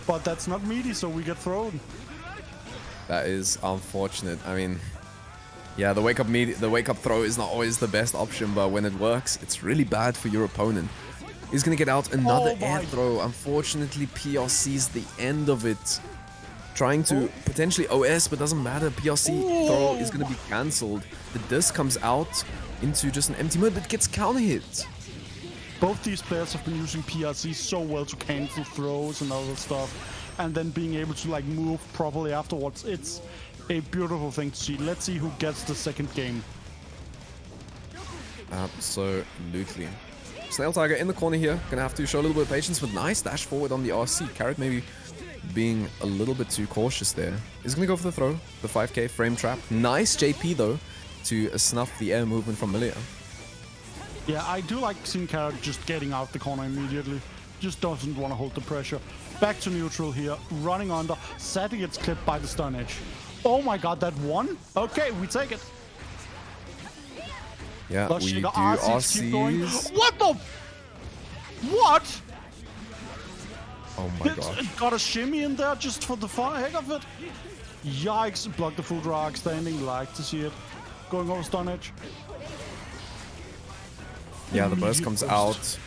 But that's not meaty, so we get thrown. That is unfortunate. I mean, yeah, the wake up throw is not always the best option, but when it works, it's really bad for your opponent. He's gonna get out another Oh air my- throw. Unfortunately, PRC's the end of it. Trying to potentially OS, but doesn't matter. PRC throw is gonna be cancelled. The disc comes out into just an empty mode, but gets counter hit. Both these players have been using PRC so well to cancel throws and other stuff, and then being able to like move properly afterwards. It's a beautiful thing to see. Let's see who gets the second game. Absolutely. Snail Tiger in the corner here. Gonna have to show a little bit of patience, but nice dash forward on the RC. Carrot maybe being a little bit too cautious there. He's gonna go for the throw, the 5k frame trap. Nice JP though to snuff the air movement from Milia. Yeah, I do like seeing Carrot just getting out the corner immediately. Just doesn't want to hold the pressure. Back to neutral here, running under. Sadly gets clipped by the stun edge. Oh my god, that one? Okay, we take it. Yeah, Plus we she do got RCs, keep going. RCs. What the? What? Oh my gosh. Got a shimmy in there just for the heck of it. Yikes, block the full drag, standing, like to see it. Going over stun edge. Yeah, the burst Immediate comes burst. out.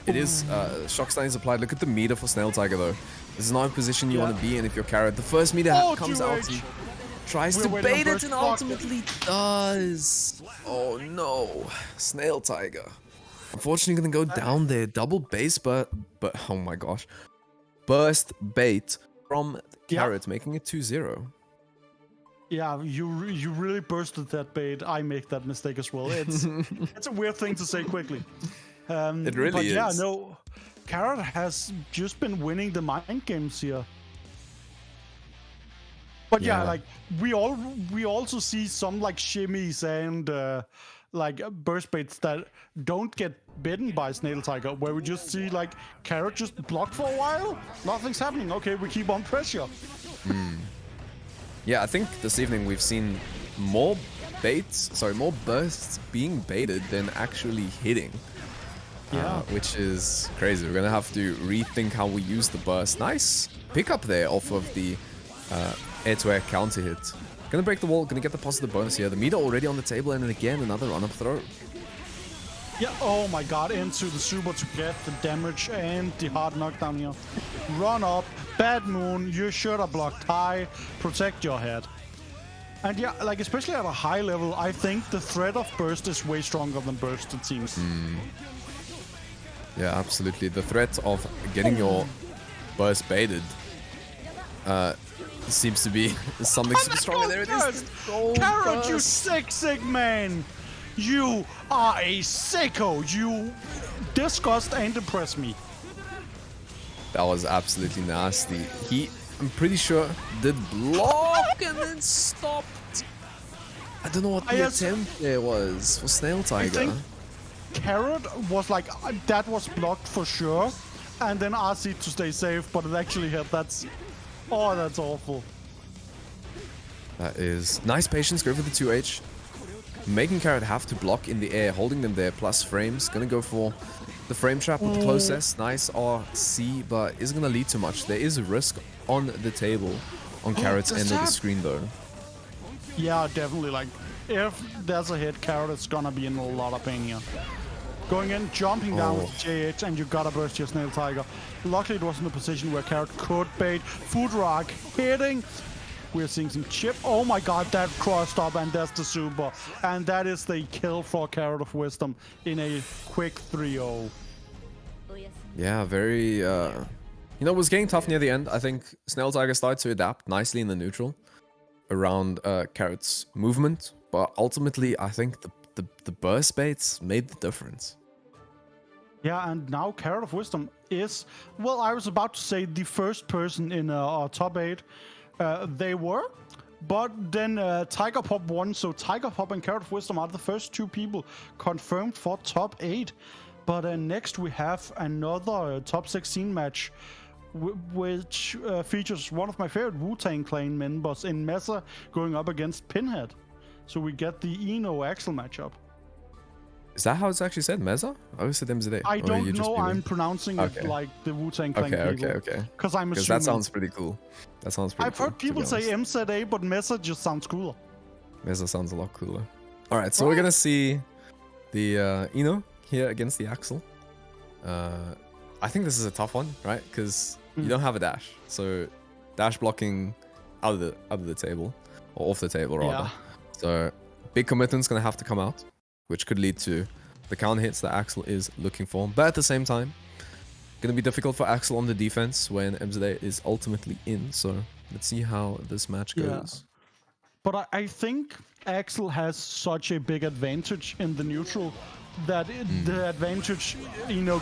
It is, shock stun is applied. Look at the meter for Snail Tiger though. This is not a position you Yeah. want to be in if you're carried. The first meter Oh, comes 2H. out and tries We're to waiting on bait it burst and block. ultimately does. Oh no, Snail Tiger. Unfortunately gonna go down there. Double base, but oh my gosh. Burst bait from Yeah. Carrot, making it 2-0. Yeah, you really bursted that bait. I make that mistake as well. It's it's a weird thing to say quickly. It really but yeah, is. no, Carrot has just been winning the mind games here. But yeah, Yeah. like we also see some like shimmies and like burst baits that don't get bitten by Snail Tiger, where we just see like Carrot just blocked for a while. Nothing's happening. Okay, we keep on pressure. Yeah, I think this evening we've seen more more bursts being baited than actually hitting. Yeah. Which is crazy. We're gonna have to rethink how we use the burst. Nice pickup there off of the air-to-air counter hit. Gonna break the wall, gonna get the positive bonus here. The meter already on the table, and then again another run-up throw. Yeah, oh my god, into the super to get the damage and the hard knockdown here. Run up, bad moon, you should have blocked high, protect your head. And yeah, like especially at a high level, I think the threat of burst is way stronger than burst, it seems. Yeah, absolutely. The threat of getting your burst baited seems to be something super strong. There it is. Gold Carrot, you burst. sick man! You are a sicko! You disgust and impress me. That was absolutely nasty. He, I'm pretty sure, did block and then stopped. I don't know what the Yes. attempt there was for Snail Tiger. think- Carrot was like, that was blocked for sure. And then RC to stay safe, but it actually hit. That's awful. That is nice patience. Go for the 2H. Making Carrot have to block in the air, holding them there, plus frames. Gonna go for the frame trap with the closest. Nice RC, but isn't gonna lead to much. There is a risk on the table on Carrot's the end of the zap. screen though. Yeah, definitely. Like, if there's a hit, Carrot is gonna be in a lot of pain here. Going in, jumping down with JH, and you gotta burst your Snail Tiger. Luckily, it was in a position where Carrot could bait. Food Rock hitting. We're seeing some chip. Oh my god, that crossed up, and that's the super. And that is the kill for Carrot of Wisdom in a quick 3-0. Yeah, very, you know, it was getting tough near the end. I think Snail Tiger started to adapt nicely in the neutral around Carrot's movement, but ultimately, I think the burst baits made the difference. Yeah, and now Carrot of Wisdom is, well, I was about to say the first person in our top 8. They were, but then Tiger Pop won, so Tiger Pop and Carrot of Wisdom are the first 2 people confirmed for top 8. But next we have another top 16 match, which features one of my favorite Wu-Tang Clan members in Mesa going up against Pinhead. So we get the Eno Axel matchup. Is that how it's actually said, Meza? I always said MZA. I Or don't you just know, be I'm weird? pronouncing Okay. it like the Wu-Tang Clan Okay, people. okay. Because I'm Because assuming. that sounds pretty cool. That sounds pretty I've cool. heard people say MZA, but Mesa just sounds cooler. Meza sounds a lot cooler. Alright, so we're gonna see the Eno here against the Axel. I think this is a tough one, right? Because you don't have a dash. So dash blocking out of the table. Or off the table rather. Yeah. So big commitment's gonna have to come out, which could lead to the counter hits that Axel is looking for. But at the same time, gonna be difficult for Axel on the defense when MZA is ultimately in. So let's see how this match Yeah. goes. But I think Axel has such a big advantage in the neutral that the advantage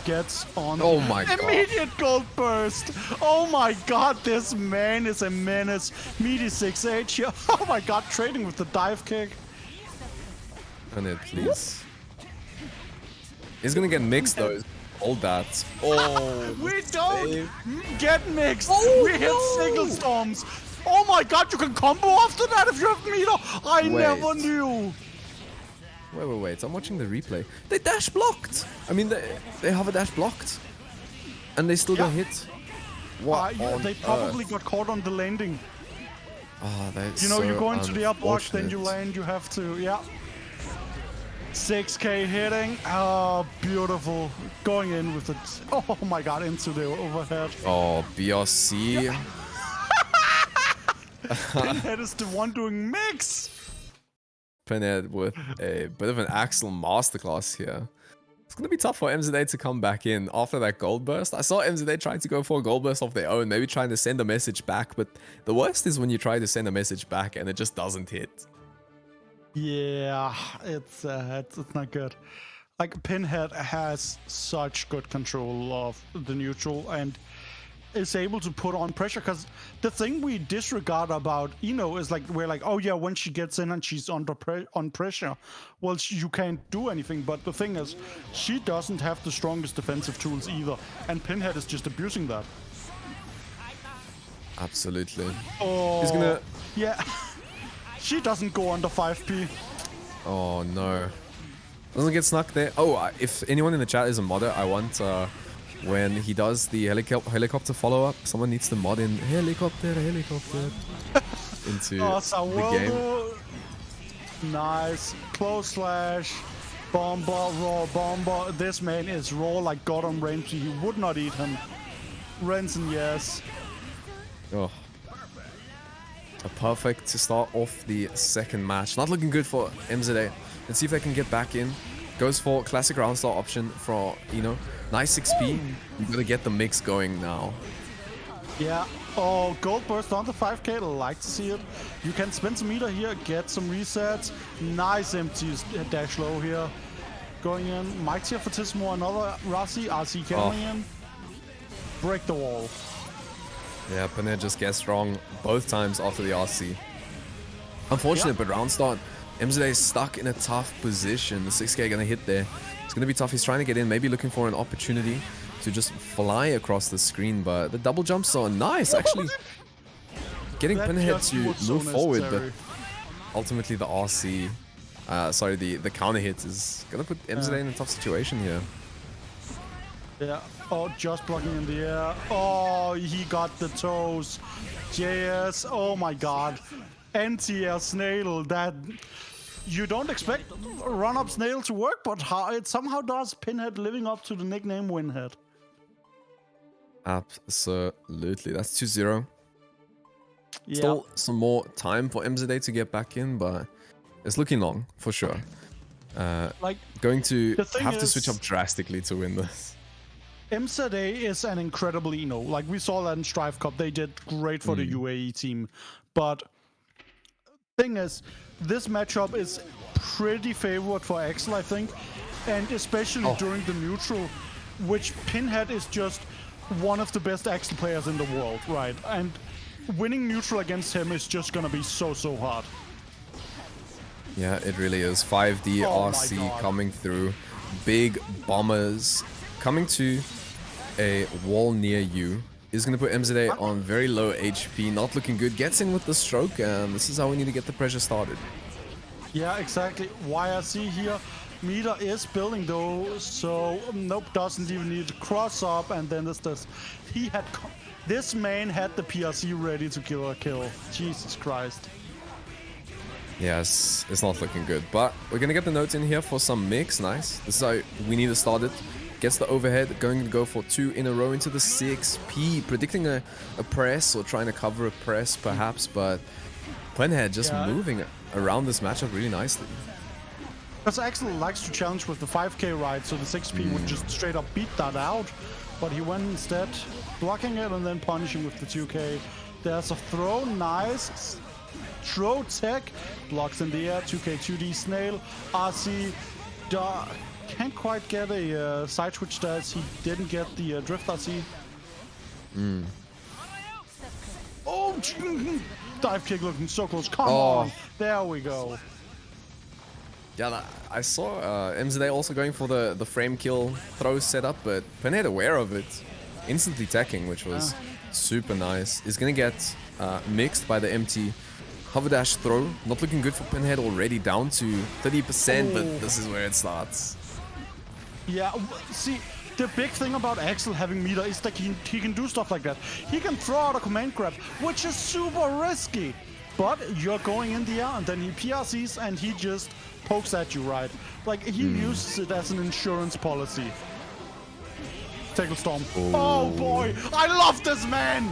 gets on Oh my god. immediate gold burst. Oh my god, this man is a menace. Meaty 6H here. Oh my god, trading with the dive kick. And it please. He's gonna get mixed though. Hold that. Oh, We don't save. get mixed. Oh, We hit no. single storms. Oh my god, you can combo after that if you have meter. I Wait. never knew. Wait. I'm watching the replay. They dash blocked. I mean, they have a dash blocked. And they still got Yeah. hit. What Yeah, on they probably earth? got caught on the landing. Oh, that's You know, so you go into the up block, then you unfortunate. land, you have to, yeah. 6k hitting. Oh, beautiful. Going in with it. Oh my god, into the overhead. Oh, BRC. Pinhead is the one doing mix. Pinhead with a bit of an Axel masterclass here. It's gonna be tough for MZA to come back in after that gold burst. I saw MZA trying to go for a gold burst of their own, maybe trying to send a message back, but the worst is when you try to send a message back and it just doesn't hit. Yeah, it's not good. Like Pinhead has such good control of the neutral and is able to put on pressure, because the thing we disregard about Ino is like we're like, oh yeah, when she gets in and she's under on pressure, well you can't do anything. But the thing is, she doesn't have the strongest defensive tools either, and Pinhead is just abusing that. Absolutely. Oh, He's gonna... yeah. She doesn't go under 5p. Oh no. Doesn't get snuck there. Oh, if anyone in the chat is a modder, I want when he does the helicopter follow-up, someone needs to mod in helicopter into Oh, the game. Sawildo. Nice. Close slash. Bomber, raw bomber. This man is raw like Gordon Ramsay. He would not eat him. Renson, yes. Oh. A perfect to start off the second match. Not looking good for MZA. Let's see if they can get back in. Goes for classic round start option for, you know, nice XP. You gotta get the mix going now. Yeah. Oh, gold burst on the 5k. Like to see it. You can spend some meter here, get some resets. Nice empty dash low here. Going in. Mighty Fortissimo, another Rossi. RC coming in. Break the wall. Yeah, Pinhead just gets wrong both times after the RC. Unfortunate, but round start. MZA is stuck in a tough position. The 6k gonna hit there. It's gonna be tough. He's trying to get in, maybe looking for an opportunity to just fly across the screen, but the double jumps are nice, actually. Getting That Pinhead just to was so move forward, but necessary. ultimately the RC, sorry, the counter hit is gonna put MZA in a tough situation here. Yeah. Oh, just blocking in the air. Oh, he got the toes. JS. Oh my god. Anti-air snail. That you don't expect run-up snail to work, but how it somehow does. Pinhead living up to the nickname Winhead. Absolutely. That's 2-0. Yeah. Still some more time for MZA to get back in, but it's looking long for sure. Like Going to The thing have to switch is- up drastically to win this. MZA is an incredible Eno. Like we saw that in Strive Cup, they did great for the UAE team. But thing is, this matchup is pretty favored for Axel, I think, and especially during the neutral, which Pinhead is just one of the best Axel players in the world, right? And winning neutral against him is just gonna be so hard. Yeah, it really is. 5D Oh my RC God. coming through. Big bombers coming to a wall near you. Is going to put MZA on very low HP. Not looking good. Gets in with the stroke, and this is how we need to get the pressure started. Yeah, exactly. YRC here. Meter is building though, so nope, doesn't even need to cross up, and then this. This man had the PRC ready to kill a kill. Jesus Christ. Yes, it's not looking good, but we're going to get the notes in here for some mix. Nice. This is how we need to start it. Gets the overhead, going to go for 2 in a row into the 6P, predicting a press or trying to cover a press perhaps, but Pinhead just Yeah. moving around this matchup really nicely. Because Axel likes to challenge with the 5k ride, so the 6p would just straight up beat that out. But he went instead blocking it and then punishing with the 2k. There's a throw, nice. Throw tech, blocks in the air, 2k 2D snail. RC can't quite get a side switch dash. He didn't get the drift RC. Oh, dive kick looking so close. Come Oh. on. There we go. Yeah, I saw MZA also going for the frame kill throw setup, but Pinhead aware of it, instantly teching, which was super nice. Is gonna get mixed by the empty hover dash throw. Not looking good for Pinhead, already down to 30%, but this is where it starts. Yeah, see, the big thing about Axel having meter is that he can do stuff like that. He can throw out a command grab, which is super risky. But you're going in the air, and then he PRCs, and he just pokes at you, right? Like, he uses it as an insurance policy. Tackle Storm. Oh boy, I love this man!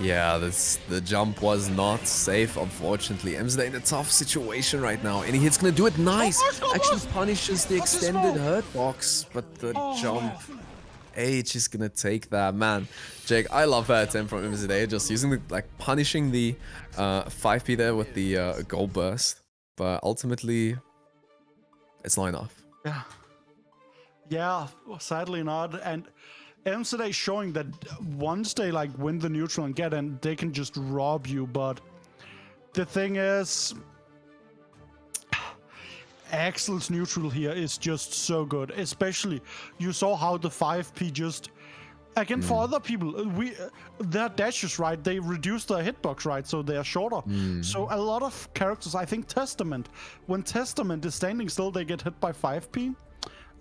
Yeah, the jump was not safe, unfortunately. MZA in a tough situation right now, and he's gonna do it nice. Actually punishes the extended hurt box, but the jump. H is gonna take that, man. Jake, I love that attempt from MZA, just using the, like, punishing the 5p there with the gold burst, but ultimately, it's not enough. Yeah. Yeah, sadly not. And MZA showing that once they like win the neutral and get in, they can just rob you. But the thing is, Axel's neutral here is just so good. Especially, you saw how the 5p just, again, for other people, their dashes, right, they reduce their hitbox, right, so they are shorter. So a lot of characters, I think Testament, when Testament is standing still, they get hit by 5p.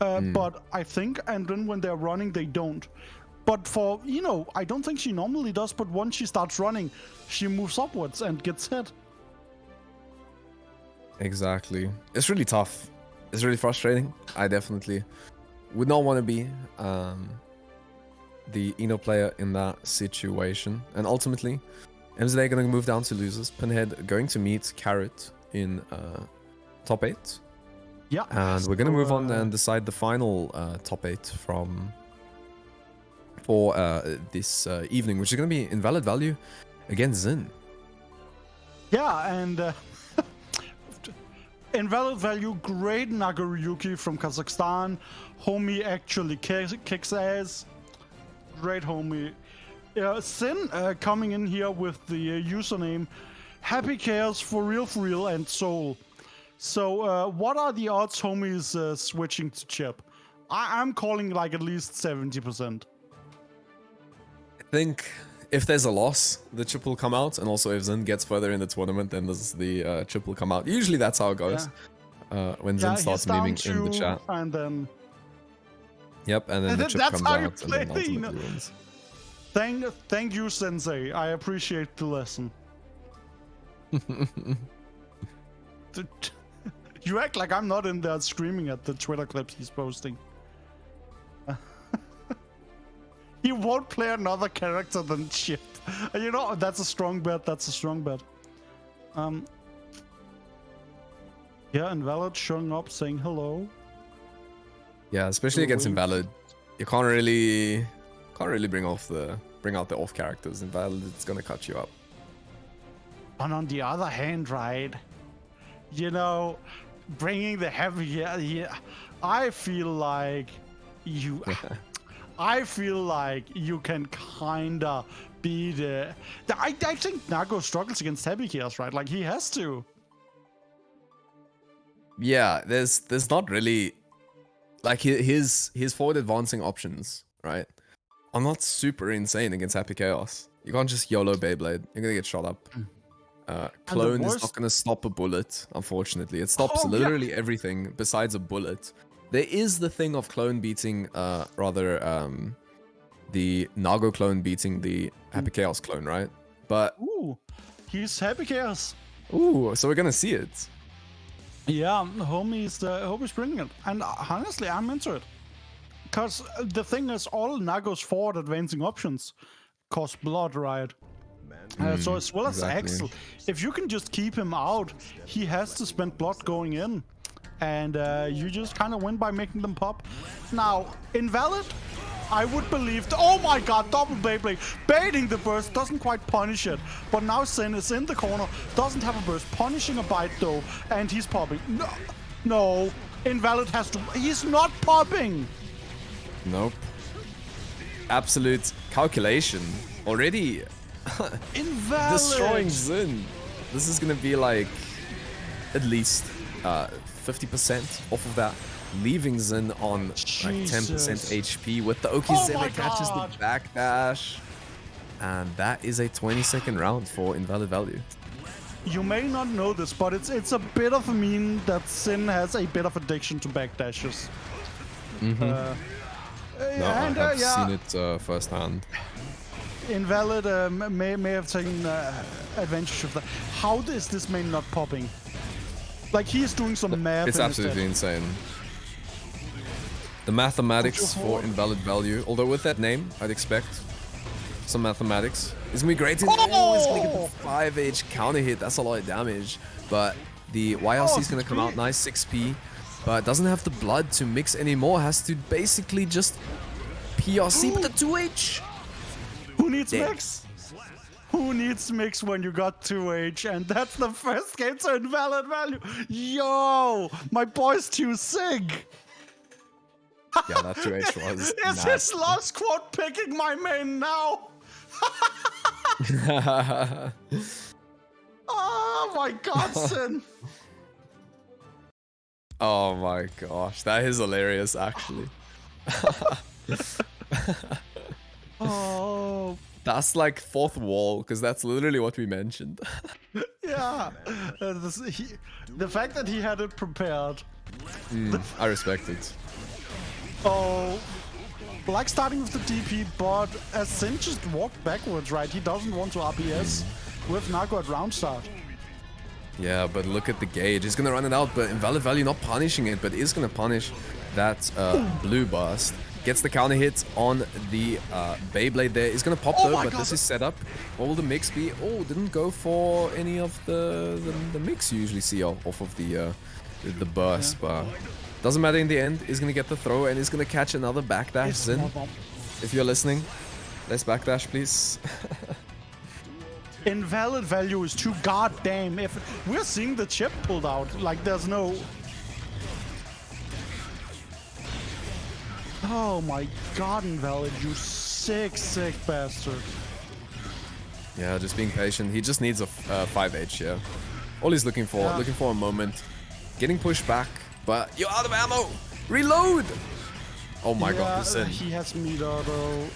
But I think, and then when they're running, they don't. But for, you know, I don't think she normally does, but once she starts running, she moves upwards and gets hit. Exactly. It's really tough. It's really frustrating. I definitely would not want to be the Eno player in that situation. And ultimately, MZA going to move down to losers. Pinhead going to meet Carrot in top 8. Yeah. And we're going to move on and decide the final top 8 for this evening, which is going to be Invalid Value against Zin. Yeah, and Invalid Value, great Nagoriyuki from Kazakhstan. Homie actually kicks ass. Great homie. Sin coming in here with the username Happy Chaos for real, and Soul. So, what are the odds homies switching to Chip? I'm calling like at least 70%. I think if there's a loss, the chip will come out, and also if Zin gets further in the tournament, then the chip will come out. Usually that's how it goes. When Zin starts memeing in the chat. And then... Yep, and then the chip that's comes how you out, and play, then ultimately you know? wins. Thank you, Sensei. I appreciate the lesson. You act like I'm not in there screaming at the Twitter clips he's posting. He won't play another character than Chip. You know, that's a strong bet. That's a strong bet. Yeah, Invalid showing up saying hello. Yeah, especially against Invalid, you can't really bring out the off characters. Invalid, it's gonna cut you up. And on the other hand, right, you know, bringing the heavy, yeah, I feel like you can kinda be the I think Nago struggles against heavy chaos, right? Like he has to. Yeah, there's not really, like, his forward advancing options, right, are not super insane against Happy Chaos. You can't just YOLO Beyblade. You're gonna get shot up. Clone is not gonna stop a bullet, unfortunately. It stops literally everything besides a bullet. There is the thing of Clone beating, the Nago clone beating the Happy Chaos clone, right? But... Ooh, he's Happy Chaos. Ooh, so we're gonna see it. Yeah, homie's bringing it. And honestly, I'm into it. Because the thing is, all Nago's forward advancing options cost blood, right? So as well as Axel, if you can just keep him out, he has to spend blood going in. And you just kind of win by making them pop. Now, Invalid, I would believe... Oh my god, double Beyblade. Baiting the burst doesn't quite punish it. But now Sin is in the corner, doesn't have a burst. Punishing a bite though, and he's popping. No. Invalid has to... He's not popping! Nope. Absolute calculation. Already... Invalid! Destroying Zin. This is gonna be like... at least 50% off of that, leaving Xin on like 10% Jesus. HP with the Oki Oh Zilla my catches God. the backdash. And that is a 20-second round for Invalid Value. You may not know this, but it's a bit of a meme that Sin has a bit of addiction to backdashes. No, I have seen it firsthand. Invalid may have taken advantage of that. How is this main not popping? Like, he is doing some math. It's in his absolutely head. insane. The mathematics for Invalid Value, although with that name, I'd expect some mathematics. It's gonna be great. Oh, it's gonna get the 5H counter hit. That's a lot of damage. But the YLC is gonna come out nice 6p, but doesn't have the blood to mix anymore. Has to basically just PRC with the 2H. Who needs Dead. mix? Who needs mix when you got 2H? And that's the first game to Invalid Value. Yo, my boy's too sick. Yeah, that 2H was Is nasty. his love squad picking my main now? Oh my god, Sin. Oh my gosh, that is hilarious actually. Oh, That's like fourth wall, because that's literally what we mentioned. yeah. The fact that he had it prepared. I respect it. Oh, like starting with the DP, but as Sin just walked backwards, right? He doesn't want to RBS with Nago at round start. Yeah, but look at the gauge. He's gonna run it out, but Invalid Value not punishing it, but is gonna punish that blue burst. Gets the counter hit on the Beyblade there. Is gonna pop Oh though, my but God. this is set up. What will the mix be? Oh, didn't go for any of the mix you usually see off of the burst, but doesn't matter in the end. He's gonna get the throw and he's gonna catch another backdash. It's Xin, small bomb. if you're listening, let's backdash, please. Invalid Value is too goddamn. If we're seeing the chip pulled out, like there's no. Oh my god, Invalid, you sick bastard. Yeah, just being patient. He just needs a 5H, yeah. All he's looking for, Yeah. looking for a moment. Getting pushed back, but you're out of ammo! Reload! Oh my god, this Sin. He has meter though.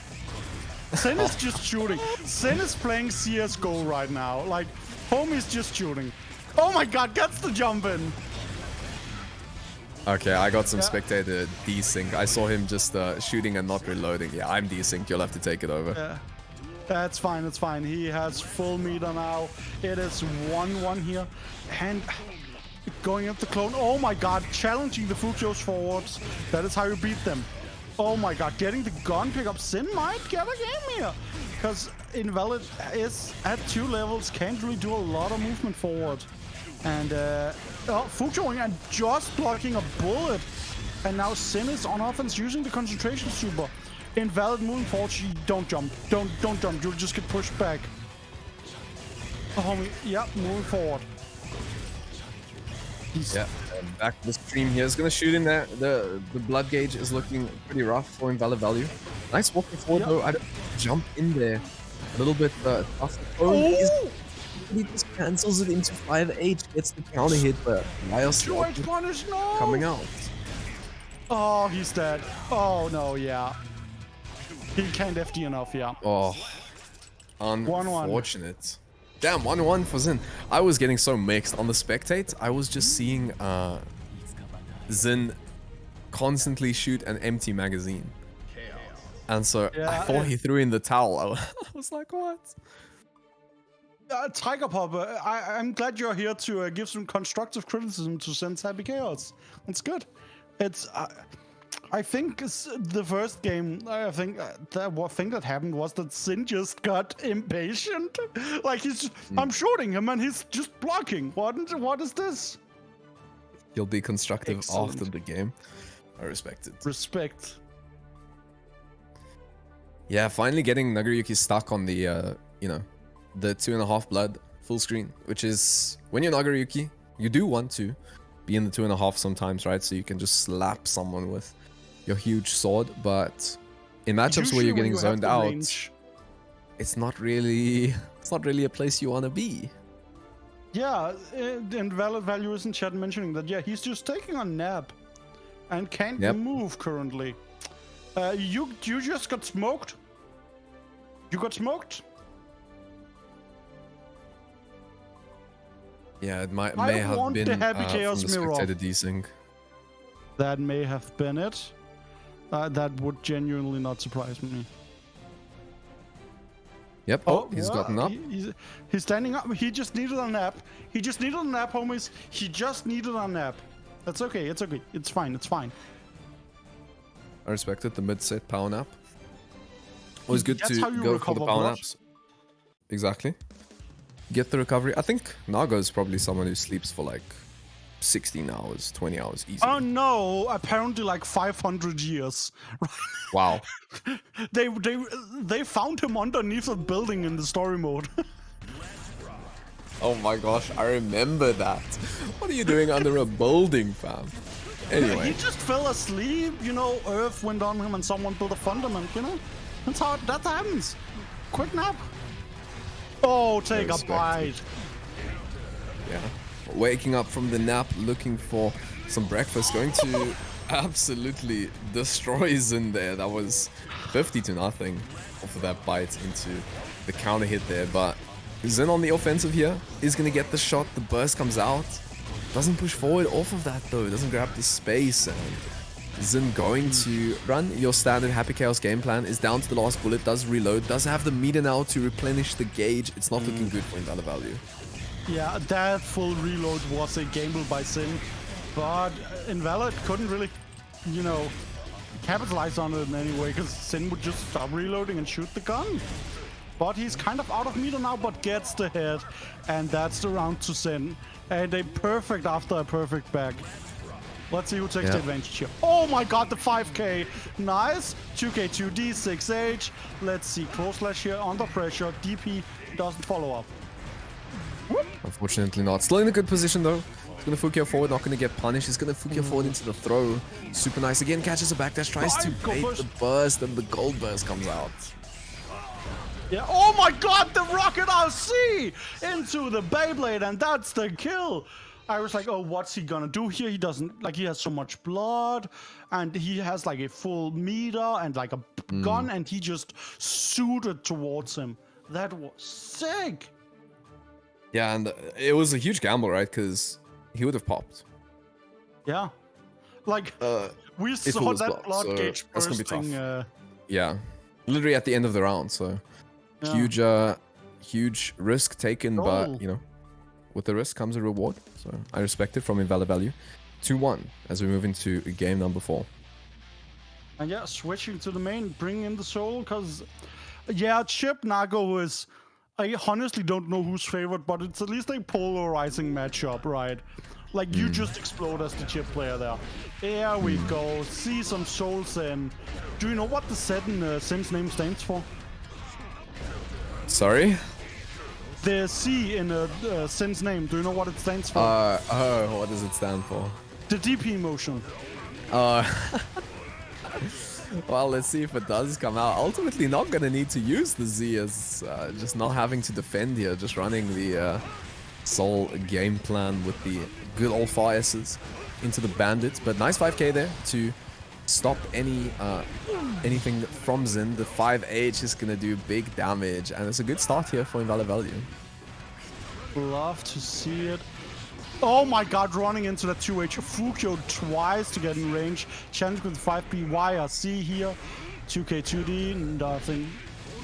Sin is just shooting. Sin is playing CSGO right now. Like, homie's just shooting. Oh my god, gets the jump in. Okay, I got some spectator desync. I saw him just shooting and not reloading. Yeah, I'm desynced. You'll have to take it over. Yeah. That's fine, it's fine. He has full meter now. It is 1-1 here. And going at the clone. Oh my god, challenging the Fukios forwards. That is how you beat them. Oh my god, getting the gun pickup. Sin might get a game here. Because Invalid is at 2 levels, can't really do a lot of movement forward. And Fukio and just blocking a bullet. And now Sin is on offense using the concentration super. Invalid moving forward, don't jump. Don't jump, you'll just get pushed back. Oh, homie, yeah, moving forward. Yeah, and back to the stream here. Is gonna shoot in there. The blood gauge is looking pretty rough for Invalid Value. Nice walking forward though. I don't jump in there. A little bit tough. Oh! He just cancels it into 5H, gets the counter hit, but Miles 2H punish, no! coming out. Oh, he's dead. Oh, no, yeah. He can't FD enough, yeah. Oh, 1-1. unfortunate. Damn, 1-1 for Xin. I was getting so mixed. On the spectate, I was just seeing Xin constantly shoot an empty magazine. And so I Yeah, thought he threw in the towel. I was like, what? Tiger Pop, I'm glad you're here to give some constructive criticism to Sin's Happy Chaos. It's good. It's, I think it's the first game. I think the thing that happened was that Sin just got impatient. Like he's, just, I'm shooting him and he's just blocking. What is this? He'll be constructive Excellent. after the game. I respect it. Respect. Yeah, finally getting Nagoriyuki stuck on the, you know, the 2.5 blood full screen, which is when you're Nagoriyuki, you do want to be in the 2.5 sometimes, right? So you can just slap someone with your huge sword, but in matchups where Usually you're getting when you have zoned the out, range. it's not really a place you want to be. Yeah, Invalid Value is in chat mentioning that, yeah, he's just taking a nap and can't Yep. move currently. You just got smoked. You got smoked? Yeah, it may I have want the been Happy from Chaos the mirror. spectator desync. That may have been it. That would genuinely not surprise me. Yep. Oh, he's well, gotten up. He's standing up. He just needed a nap. He just needed a nap, homies. He just needed a nap. That's okay. It's okay. It's fine. It's fine. I respected the mid-set power nap. Always good That's to how you go for the recover power blood. naps. Exactly. Get the recovery. I think Naga is probably someone who sleeps for like 16 hours, 20 hours easily. Oh no! Apparently, like 500 years. Wow. They found him underneath a building in the story mode. Oh my gosh, I remember that. What are you doing under a building, fam? He Anyway, just fell asleep. You know, Earth went on him, and someone built a fundament. You know, that's how that happens. Quick nap. Oh, take a respect. bite. yeah. Waking up from the nap, looking for some breakfast, going to absolutely destroy Zin there. That was 50-0 off of that bite into the counter hit there. But Zin on the offensive here is going to get the shot. The burst comes out. Doesn't push forward off of that though. Doesn't grab the space. And Zin going to run your standard Happy Chaos game plan. Is down to the last bullet. Does reload. Does have the meter now to replenish the gauge. It's not looking good for Invalid Value. Yeah, that full reload was a gamble by Sin, but Invalid couldn't really, you know, capitalize on it in any way because Sin would just stop reloading and shoot the gun. But he's kind of out of meter now, but gets the hit, and that's the round to Sin. And a perfect after a perfect back. Let's see who takes the advantage here. Oh my god, the 5k. Nice. 2k, 2d, 6h. Let's see. Close slash here, under pressure. DP doesn't follow up. Unfortunately not. Still in a good position though. He's gonna Fukio forward, not gonna get punished. He's gonna Fukio forward into the throw. Super nice. Again, catches a backdash, tries to Go bait first. the burst, and the gold burst comes out. Yeah. Oh my god, the Rocket RC into the Beyblade, and that's the kill. I was like, oh, what's he gonna do here? He doesn't, like, he has so much blood, and he has like a full meter and like a gun, and he just suited towards him. That was sick. Yeah, and it was a huge gamble, right? Because he would have popped. Yeah. Like, we it saw was that blocked, blood so gauge that's gonna be bursting. Yeah, literally at the end of the round. So Yeah. huge risk taken, Goal. but you know, with the risk comes a reward. So I respect it from Invalid Value. 2-1 as we move into game number 4. And yeah, switching to the main, bringing in the soul, because, yeah, Chip Nago is, I honestly don't know who's favorite, but it's at least a polarizing matchup, right? Like, you just explode as the Chip player there. There we go. See some souls in. Do you know what the set in Sin's name stands for? Sorry. The C in Sin's name, do you know what it stands for? What does it stand for? The DP motion. Well, let's see if it does come out. Ultimately, not gonna need to use the Z as just not having to defend here, just running the Soul game plan with the good old fires's into the bandits. But nice 5k there to stop anything from Zin. The 5H is gonna do big damage, and it's a good start here for Invalid Value. Love to see it. Oh my god, running into that 2H. Fukio twice to get in range. Challenge with 5B YRC here. 2K 2D, nothing.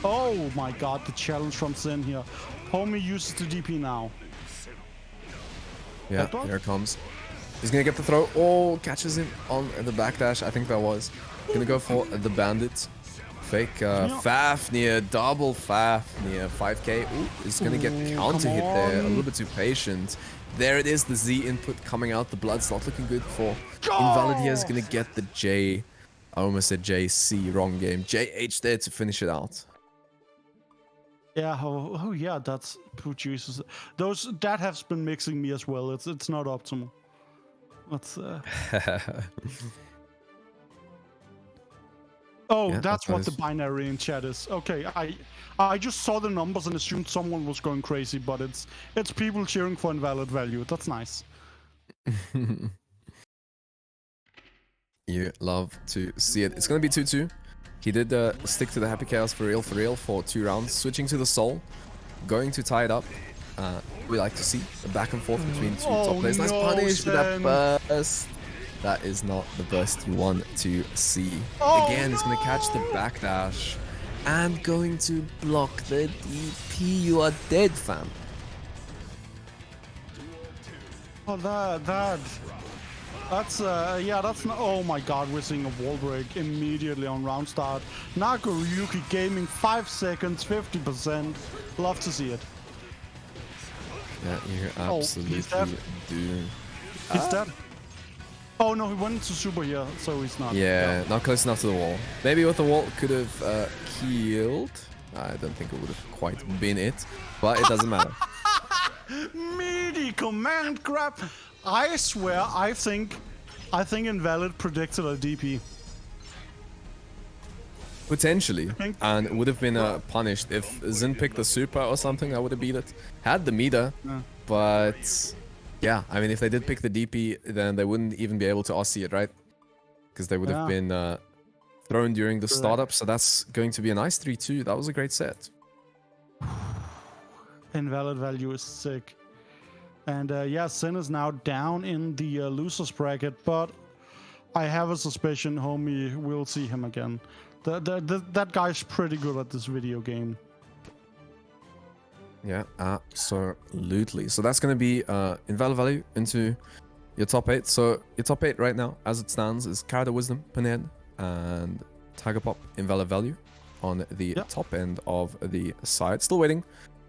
Oh my god, the challenge from Sin here. Homie uses the DP now. Yeah, Backdoor? here it comes. He's gonna get the throw. Oh, catches him on the backdash. I think that was. Gonna go for the bandit. Fake Fafnir, double Fafnir, 5k. Ooh, is gonna get counter hit there. A little bit too patient. There it is, the Z input coming out. The blood's not looking good for Invalid here. Is gonna get the J. I almost said JC, wrong game. JH there to finish it out. Yeah, oh yeah, that's producers. Those that has been mixing me as well. It's not optimal. That's Oh, Yeah, that's that what the is- binary in chat is. Okay, I just saw the numbers and assumed someone was going crazy, but it's people cheering for invalid value. That's nice. You love to see it. It's gonna be 2-2. He did stick to the Happy Chaos for real for 2 rounds. Switching to the Soul, going to tie it up. We like to see the back and forth between 2 top Oh, players. Nice no, punish with that Sen. burst. That is not the burst you want to see. Oh, Again, he's gonna catch the backdash and going to block the DP. You are dead, fam. Oh, that's yeah, that's not. Oh my God, we're seeing a wall break immediately on round start. Nago Ryuki gaming 5 seconds, 50%. Love to see it. Yeah, you Oh, absolutely he's dead. do. He's dead. Oh no, he went into super here, so he's not. Yeah, not close enough to the wall. Maybe with the wall could have killed. I don't think it would have quite been it, but it doesn't matter. Meaty command grab. I swear, I think Invalid predicted a DP. Potentially, think- and it would have been punished if Zin picked the super or something. I would have beat it. Had the meter, Yeah. but yeah, I mean, if they did pick the DP, then they wouldn't even be able to RC it, right? Because they would have Yeah. been thrown during the startup. So that's going to be a nice 3-2. That was a great set. Invalid value is sick. And yeah, Sin is now down in the losers bracket, but I have a suspicion homie will see him again. That guy's pretty good at this video game. Yeah, absolutely. So that's going to be invalid value into your top 8. So your top 8 right now, as it stands, is Carrot of Wisdom, Pinhead, and Tiger Pop invalid value on the Yep. top end of the side. Still waiting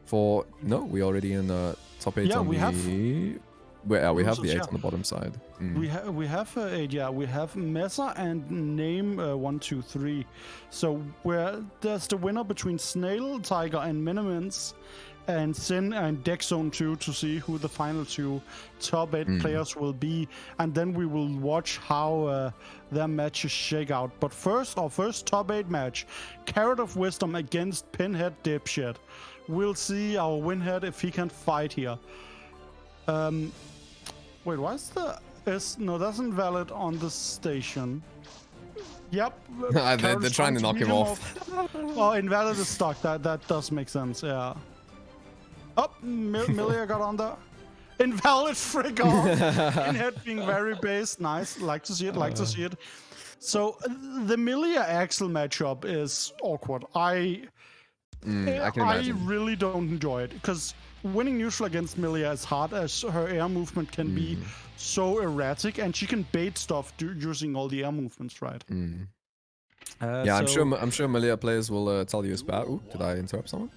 for... No, we're already in top 8 Yeah, on we the... have- we have the Losers, 8 yeah. on the bottom side. We have 8, yeah. We have Mesa and Name 1, 2, 3. So there's the winner between Snail, Tiger, and Minimins, and Sin and Deck Zone 2 to see who the final 2 top 8 players will be, and then we will watch how their matches shake out. But first, our first top 8 match, Carrot of Wisdom against Pinhead Dipshit. We'll see our Winhead if he can fight here. Wait, why is no, that's invalid on the station. Yep. They're Carrot's trying to to knock beat him off. Oh, invalid is stuck. That does make sense. Yeah. Oh, Milia got on there. Invalid frick off. Pinhead being very base. Nice. Like to see it. Like to see it. So the Milia Axel matchup is awkward. I can imagine. really don't enjoy it because winning neutral against Milia, as hard as her air movement can be, so erratic, and she can bait stuff using all the air movements, right? Yeah, I'm sure Malia players will tell you about... Ooh, did I interrupt someone?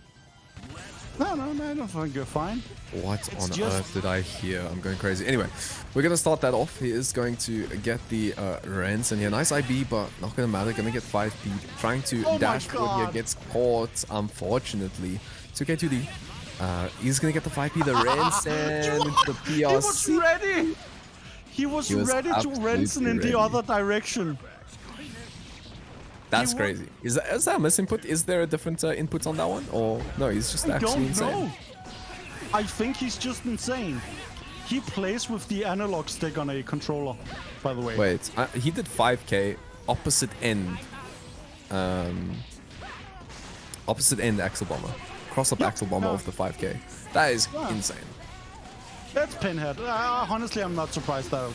No, I don't think you're fine. What on just- earth did I hear? I'm going crazy. Anyway, we're going to start that off. He is going to get the Rents, and yeah, nice IB, but not going to matter. Going to get 5 feet. Trying to Oh my dash forward here, God. gets caught, unfortunately. 2k2D. He's going to get the 5p, the Rents, and into the He was PRC. ready. He was ready to absolutely Renson in ready. the other direction. That's He crazy. Is that a misinput? Is there a different input on that one? Or no, he's just I actually don't insane. know. I think he's just insane. He plays with the analog stick on a controller, by the way. Wait, he did 5k opposite end. Opposite end Axel Bomber. Cross up Axel Bomber yeah. of the 5k. That is Yeah. insane. It's Pinhead. Honestly, I'm not surprised though.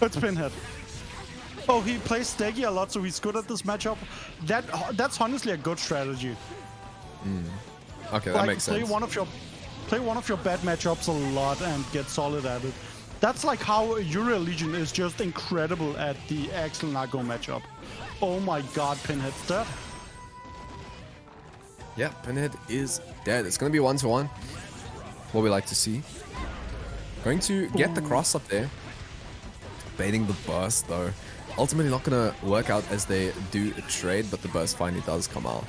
It's Pinhead. Oh, he plays Steggy a lot, so he's good at this matchup. That's honestly a good strategy. Okay, that makes play sense. one of your bad matchups a lot and get solid at it. That's like how Uriel Legion is just incredible at the Axel Nago matchup. Oh my God, Pinhead's dead. Yeah, Pinhead is dead. It's going to be 1-1. What we like to see. Going to get the cross up there. Baiting the burst though. Ultimately not going to work out as they do trade, but the burst finally does come out.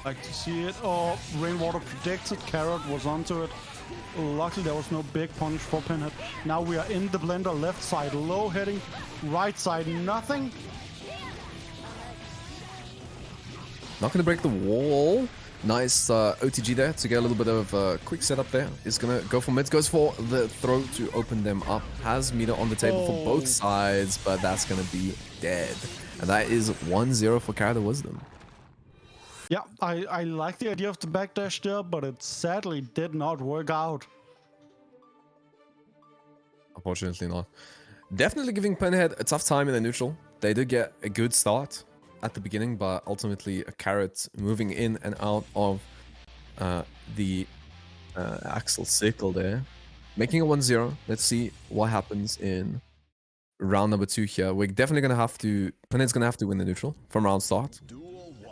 Like to see it. Oh, Rainwater predicted. Carrot was onto it. Luckily, there was no big punish for Pinhead. Now we are in the blender. Left side low hitting. Right side nothing. Not gonna break the wall. Nice OTG there to get a little bit of quick setup there. Is gonna go for mid, goes for the throw to open them up. Has meter on the table for both sides, but that's gonna be dead. And that is 1-0 for Carrot of Wisdom. Yeah, I like the idea of the backdash there, but it sadly did not work out. Unfortunately not. Definitely giving Pinhead a tough time in the neutral. They did get a good start at the beginning, but ultimately a Carrot moving in and out of the Axel circle there. Making a 1-0. Let's see what happens in round number 2 here. We're definitely going to have to... Pinhead's going to have to win the neutral from round start.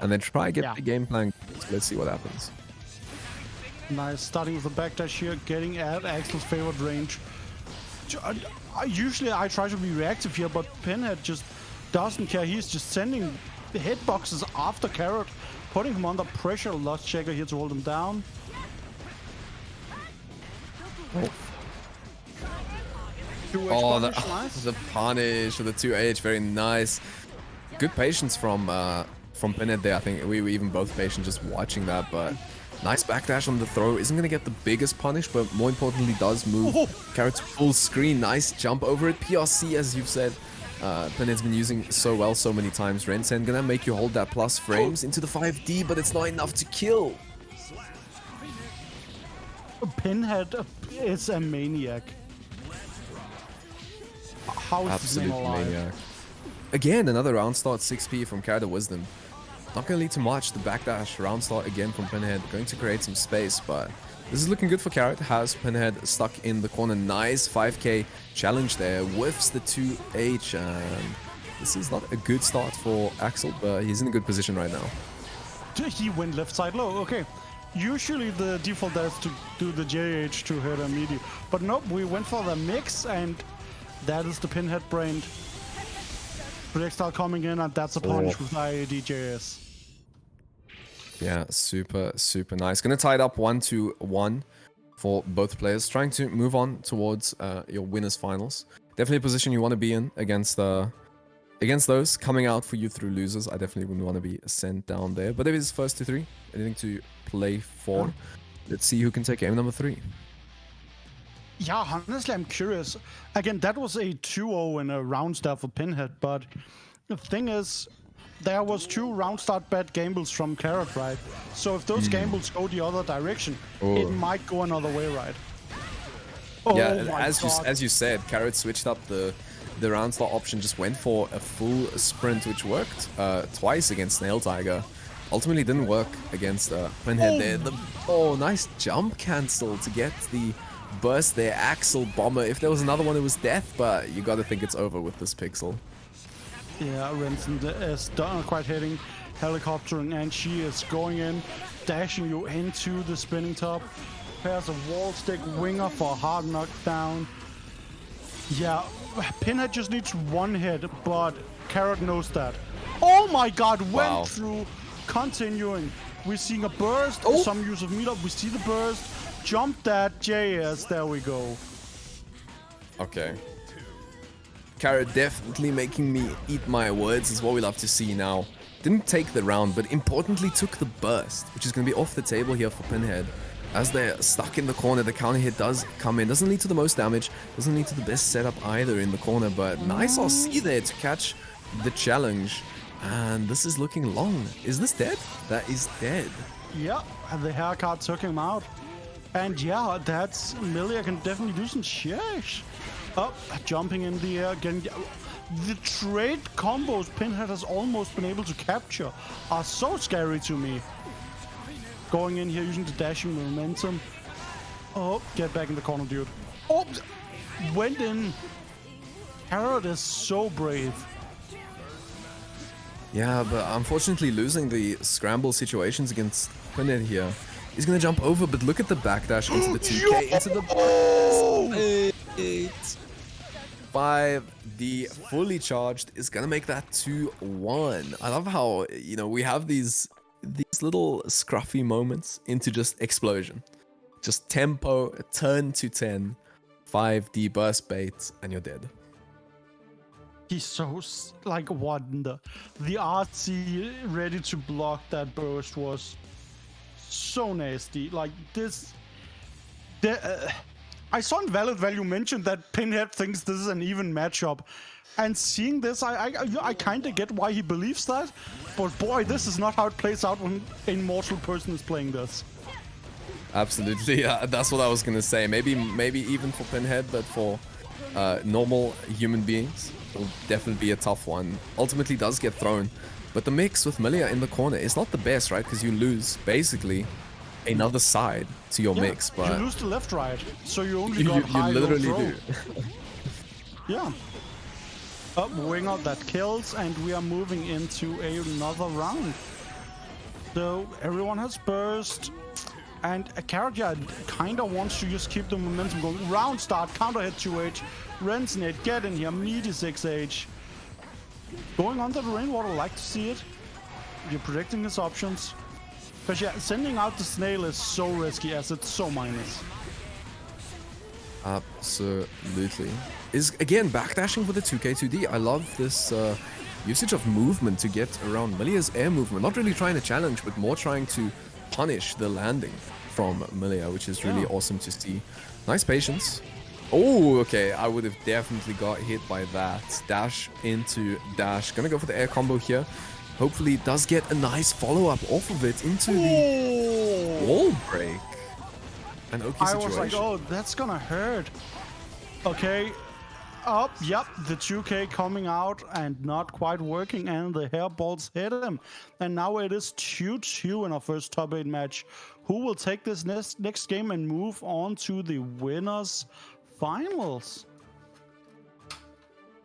And then try get the game plan. So let's see what happens. Nice, starting with the backdash here, getting at Axel's favorite range. Usually I try to be reactive here, but Pinhead just doesn't care. He's just sending the hitboxes after Carrot, putting him under pressure. Lost Checker here to hold him down. Oh, the punish with the 2H, very nice. Good patience from Pinhead there. I think we were even both patient just watching that, but nice backdash on the throw. Isn't going to get the biggest punish, but more importantly does move Carrot's full screen. Nice jump over it. PRC, as you've said, Pinhead's been using so well so many times. Rensen going to make you hold that plus frames into the 5D, but it's not enough to kill. Pinhead is a maniac. How is this thing Absolute alive? maniac. Again, another round start 6p from Carrot of Wisdom. Not going to lead to much. The backdash round start again from Pinhead. Going to create some space, but this is looking good for Carrot. Has Pinhead stuck in the corner. Nice 5k challenge there. Whiffs the 2H. And this is not a good start for Axel, but he's in a good position right now. He went left side low. Okay. Usually the default is to do the JH to hit immediately. But nope, we went for the mix, and that is the Pinhead brain. Projectile coming in, and that's a punish with IADJS. Yeah, super, super nice. Gonna tie it up 1-1 for both players. Trying to move on towards your winners finals. Definitely a position you want to be in against those coming out for you through losers. I definitely wouldn't want to be sent down there. But it is first to 3. Anything to play for. Let's see who can take game number 3. Yeah, honestly, I'm curious. Again, that was a 2-0 in a round start for Pinhead, but the thing is, there was 2 round start bad gambles from Carrot, right? So if those gambles go the other direction, it might go another way, right? Oh, Yeah, my God. as you said, Carrot switched up the round start option, just went for a full sprint, which worked twice against Snail Tiger. Ultimately didn't work against Pinhead there. Nice jump cancel to get the burst there. Axel Bomber. If there was another one, it was death, but you gotta think it's over with this Pixel. Yeah, Rensen is not quite hitting, helicoptering, and she is going in, dashing you into the spinning top. Pairs a wall stick winger for a hard knockdown. Yeah, Pinhead just needs one hit, but Carrot knows that. Oh my God, went through, continuing. We're seeing a burst, some use of meetup, we see the burst, jump that, JS, there we go. Okay. Carrot definitely making me eat my words is what we love to see now. Didn't take the round, but importantly took the burst, which is going to be off the table here for Pinhead. As they're stuck in the corner, the counter hit does come in. Doesn't lead to the most damage, doesn't lead to the best setup either in the corner, but nice RC there to catch the challenge. And this is looking long. Is this dead? That is dead. Yeah, and the haircut took him out. And yeah, that's Milia can definitely do some shit. Oh, jumping in the air, getting the trade combos Pinhead has almost been able to capture are so scary to me. Going in here using the dashing momentum. Oh, get back in the corner, dude. Oh, went in. Carrot is so brave. Yeah, but unfortunately losing the scramble situations against Pinhead here. He's gonna jump over, but look at the backdash into the 2K, into the 5D fully charged is gonna make that 2-1. I love how, you know, we have these little scruffy moments into just explosion. Just tempo, turn to 10, 5D burst bait, and you're dead. He's so like what in the RC ready to block that burst was so nasty. Like this, I saw in Valid Value mentioned that Pinhead thinks this is an even matchup, and seeing this, I kind of get why he believes that. But boy, this is not how it plays out when an immortal person is playing this. Absolutely, yeah, that's what I was gonna say. Maybe even for Pinhead, but for normal human beings, it'll definitely be a tough one. Ultimately does get thrown, but the mix with Milia in the corner is not the best, right? Because you lose basically another side to your Yeah, mix, but you lose the left right, so you only you got high low literally throw. do. Yeah. Up winger that kills, and we are moving into another round. So everyone has burst, and a character kind of wants to just keep the momentum going. Round start, counter hit 2H, Rensnate, get in here, meaty 6H. Going under the rainwater, like to see it. You're predicting his options. Because yeah, sending out the snail is so risky as it's so minus. Absolutely. Is again backdashing for the 2K2D. I love this usage of movement to get around Milia's air movement. Not really trying to challenge, but more trying to punish the landing from Milia, which is really awesome to see. Nice patience. Oh, okay. I would have definitely got hit by that. Dash into dash. Gonna go for the air combo here. Hopefully does get a nice follow-up off of it into the wall break. An okay I situation. was like, oh, that's gonna hurt. Okay. Up, yep, the 2K coming out and not quite working, and the hairballs hit him. And now it is 2-2 in our first top 8 match. Who will take this next game and move on to the winners finals?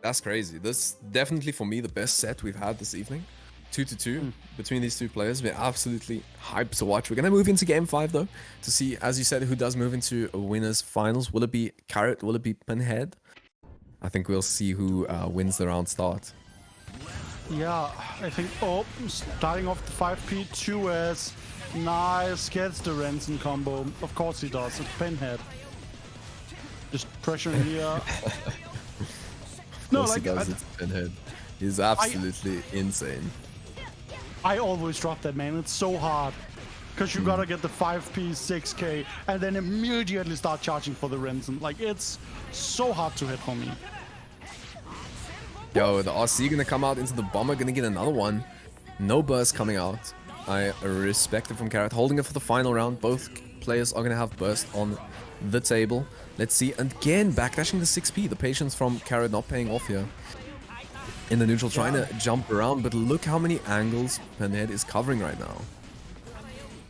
That's crazy. This definitely for me the best set we've had this evening. 2-2 between these two players. We're absolutely hyped to watch. We're gonna move into game 5 though to see, as you said, who does move into a winners finals. Will it be Carrot? Will it be Pinhead? I think we'll see who wins the round start. Yeah, I think, starting off the 5P, 2S. Nice, gets the Rensen combo. Of course he does, it's Pinhead. Just pressuring here. No, like he does, it's Pinhead. He's absolutely insane. I always drop that, man. It's so hard. Because you gotta get the 5P, 6K, and then immediately start charging for the Rensen. Like, it's so hard to hit for me. Yo, the RC gonna come out into the bomber, gonna get another one. No burst coming out. I respect it from Carrot. Holding it for the final round. Both players are gonna have burst on the table. Let's see. Again, backdashing the 6P. The patience from Carrot not paying off here. In the neutral, trying to jump around, but look how many angles Pinhead is covering right now.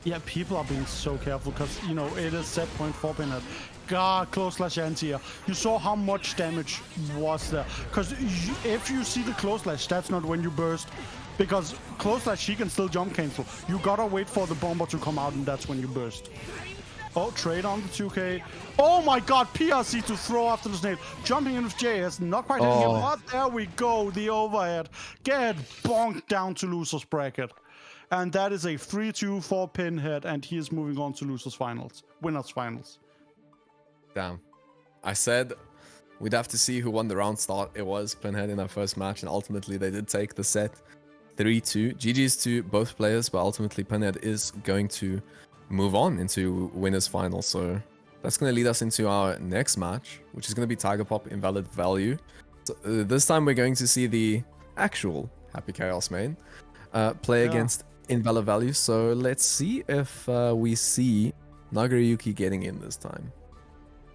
Yeah, people are being so careful because, you know, it is set point for Pinhead. God, close slash anti here. You saw how much damage was there. Because if you see the close slash, that's not when you burst. Because close slash, he can still jump cancel. You gotta wait for the bomber to come out, and that's when you burst. Oh, trade on the 2K. Oh my god, PRC to throw after the snake. Jumping in with JS, not quite hitting him. Oh, there we go, the overhead. Get bonked down to loser's bracket. And that is a 3-2 for Pinhead, and he is moving on to losers finals. Winners finals. Damn. I said we'd have to see who won the round start. It was Pinhead in our first match, and ultimately they did take the set 3-2. GG's to both players, but ultimately Pinhead is going to move on into winners final. So that's going to lead us into our next match, which is going to be Tiger Pop Invalid Value. So, this time we're going to see the actual Happy Chaos main play against Invalid Value. So let's see if we see Nagariyuki getting in this time.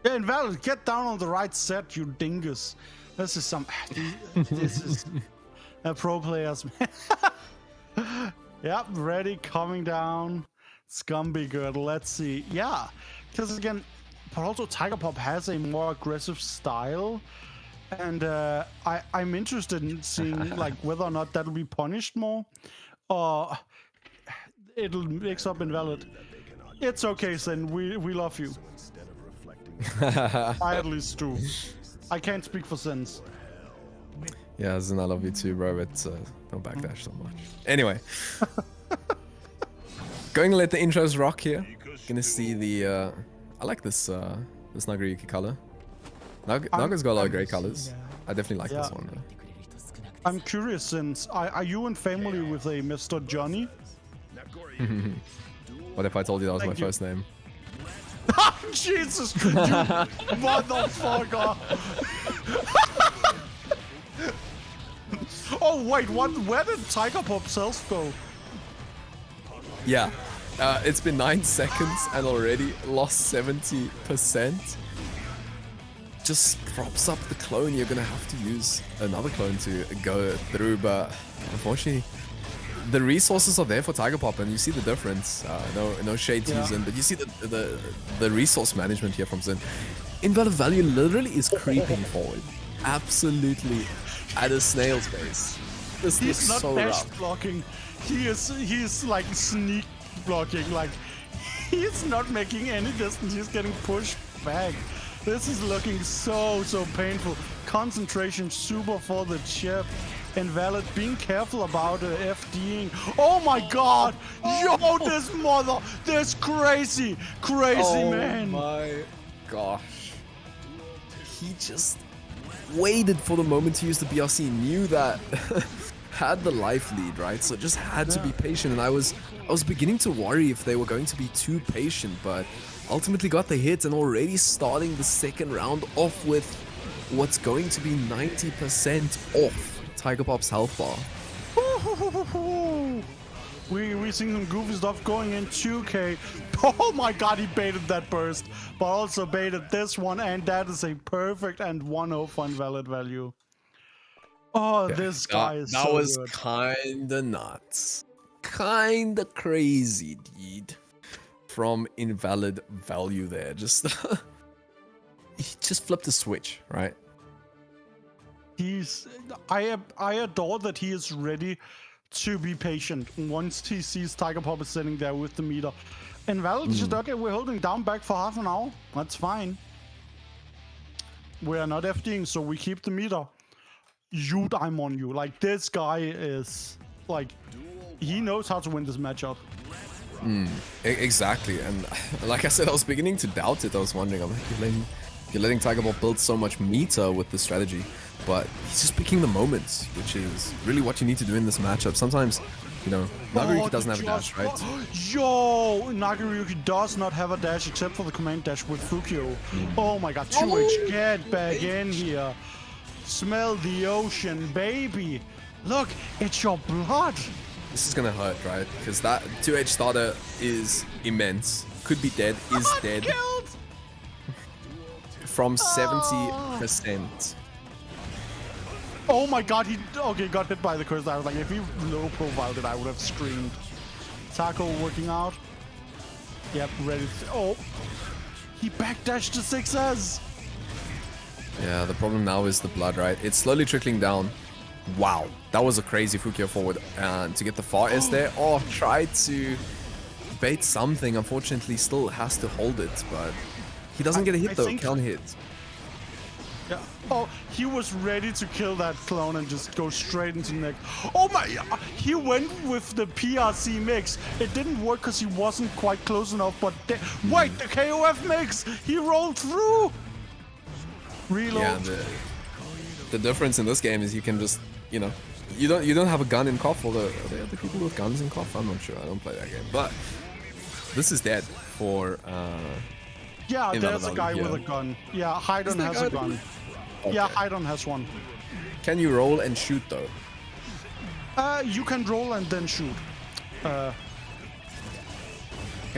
Yeah, Invalid, get down on the right set, you dingus. This is some... this is... pro players, man. Yep, ready, coming down. It's gonna be good. Let's see. Yeah, because again, but also Tiger Pop has a more aggressive style, and I'm interested in seeing like whether or not that'll be punished more, or it'll mix up Invalid. It's okay, Sin. We love you. I at least do. I can't speak for Sins. Yeah, Zen, I love you too, bro, but don't backdash so much. Anyway. Going to let the intros rock here. Gonna see the... I like this this Nagariyuki color. Naga's got a lot of great colors. I definitely like this one, though. I'm curious, since are you in family with a Mr. Johnny? What if I told you that was Thank my you. first name? Jesus, you motherfucker! Oh wait, what? Where did Tiger Pop self go? Yeah. It's been 9 seconds and already lost 70%. Just props up the clone. You're gonna have to use another clone to go through, but unfortunately, the resources are there for Tiger Pop, and you see the difference. No shade to Yeah. Zin, but you see the resource management here from Zin. Invalid Value literally is creeping forward, absolutely at a snail's pace. This He's looks not so dash rough. blocking. He's like sneak blocking. Like he's not making any distance. He's getting pushed back. This is looking so painful. Concentration super for the chip. Invalid, being careful about FDing. Oh my god! Yo, this crazy man. Oh my gosh. He just waited for the moment to use the BRC, knew that had the life lead, right? So just had to be patient, and I was beginning to worry if they were going to be too patient, but ultimately got the hit and already starting the second round off with what's going to be 90% off Tiger Pop's health bar. We seeing some goofy stuff going in 2K. Oh my god, he baited that burst, but also baited this one, and that is a perfect and 1-0 for Invalid Value. Oh, this guy is that so was good. kinda nuts. Kinda crazy, dude. From Invalid Value there. Just he just flipped the switch, right? I adore that he is ready to be patient once he sees Tiger Pop is sitting there with the meter. Invalid is just, okay, we're holding down back for half an hour. That's fine. We are not FDing, so we keep the meter. I'm on you. Like, this guy is, like, he knows how to win this matchup. Exactly, and like I said, I was beginning to doubt it. I was wondering, I'm like, you're letting Tiger Pop build so much meter with this strategy, but he's just picking the moments, which is really what you need to do in this matchup. Sometimes, you know, Nagoriyuki doesn't have a dash, right? Yo, Nagoriyuki does not have a dash except for the command dash with Fukio. Oh my god, 2H, get back in here. Smell the ocean, baby. Look, it's your blood. This is gonna hurt, right? Because that 2H starter is immense. Could be dead, is dead. Killed. From 70%. Oh my god, he got hit by the curse. I was like, if he low profiled it, I would have screamed. Taco working out. Yep, ready to, oh. He backdashed to 6S. Yeah, the problem now is the blood, right? It's slowly trickling down. Wow, that was a crazy Fukio forward. And to get the far S there, oh, tried to bait something. Unfortunately, still has to hold it, but he doesn't get a hit I though. think- Can't hit. Yeah. Oh, he was ready to kill that clone and just go straight into the neck. Oh my, he went with the PRC mix. It didn't work because he wasn't quite close enough, but wait, the KOF mix, he rolled through. Reload. Yeah, the difference in this game is you can just, you know, you don't have a gun in KOF, although are there other people with guns in KOF? I'm not sure. I don't play that game, but this is dead for. Yeah, Invalid there's a guy Value, with a yeah. gun. Yeah, Haidon there a has a guy? gun. Yeah, Haidon has one. Can you roll and shoot though? You can roll and then shoot. Can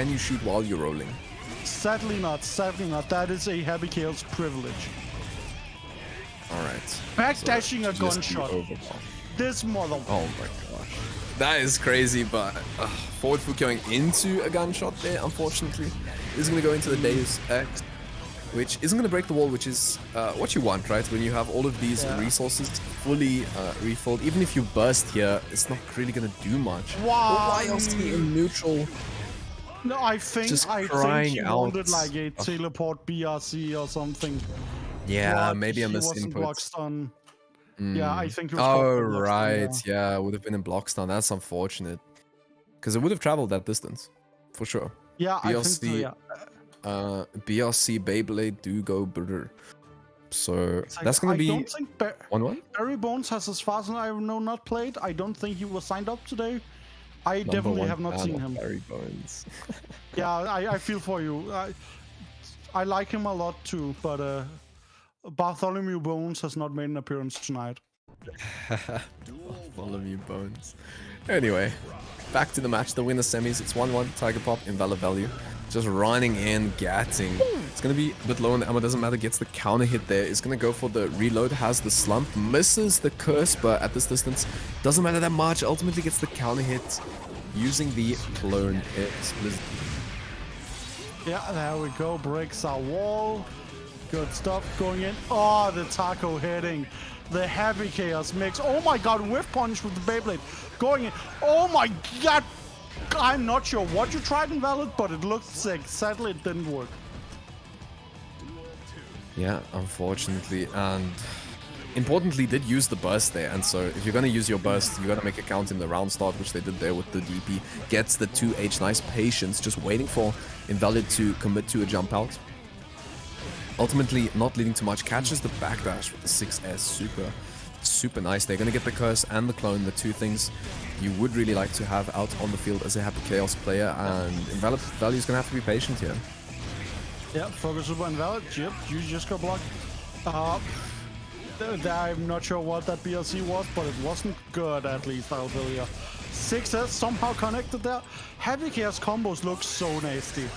you shoot while you're rolling? Sadly not, sadly not. That is a Happy Chaos privilege. All right. Backdashing a Just do gunshot. overpower. This mother. Oh my gosh. That is crazy, but forward foot going into a gunshot there, unfortunately, is going to go into the Deus Ex, which isn't going to break the wall, which is what you want, right? When you have all of these resources fully refilled, even if you burst here, it's not really going to do much. Wow. But YLC in neutral, No, I think Just he crying out. wanted like a teleport BRC or something. yeah, But maybe a he wasn't block misinput. stun. Yeah, I think he was Oh, caught for block stun, right, yeah, it would have been in block stun. That's unfortunate. Because it would have traveled that distance, for sure. Yeah, I think so, BRC, yeah. BRC Beyblade do go brr. So It's like, that's gonna I be don't think 1-1. Barry Bones has, as far as I know, not played. I don't think he was signed up today. I Number definitely one have not fan seen of him. Barry Bones. Yeah, I feel for you. I like him a lot too, but Bartholomew Bones has not made an appearance tonight. Bartholomew Bones. Anyway, back to the match. The winner semis. It's 1-1. Tiger Pop, Invalid Value. Just running in, gatting. It's going to be a bit low on the ammo. Doesn't matter. Gets the counter hit there. Is going to go for the reload. Has the slump. Misses the curse, but at this distance, doesn't matter that much. Ultimately gets the counter hit using the clone hit. Yeah, there we go. Breaks our wall. Good stuff going in. Oh, the taco hitting. The heavy chaos mix. Oh my god, whiff punch with the Beyblade. Going in. Oh my god. I'm not sure what you tried, Invalid, but it looks like sadly it didn't work. Yeah, unfortunately, and importantly did use the burst there, and so if you're gonna use your burst, you gotta make a count in the round start, which they did there with the DP. Gets the 2H, nice patience, just waiting for Invalid to commit to a jump out. Ultimately, not leading to much, catches the backdash with the 6S, super nice. They're gonna get the curse and the clone, the two things you would really like to have out on the field as a happy chaos player, and Invalid Value is gonna have to be patient here. Yeah, focus super Invalid. Yep, you just got blocked. I'm not sure what that BLC was, but it wasn't good, at least, I'll tell you. 6S somehow connected there. Heavy chaos combos look so nasty.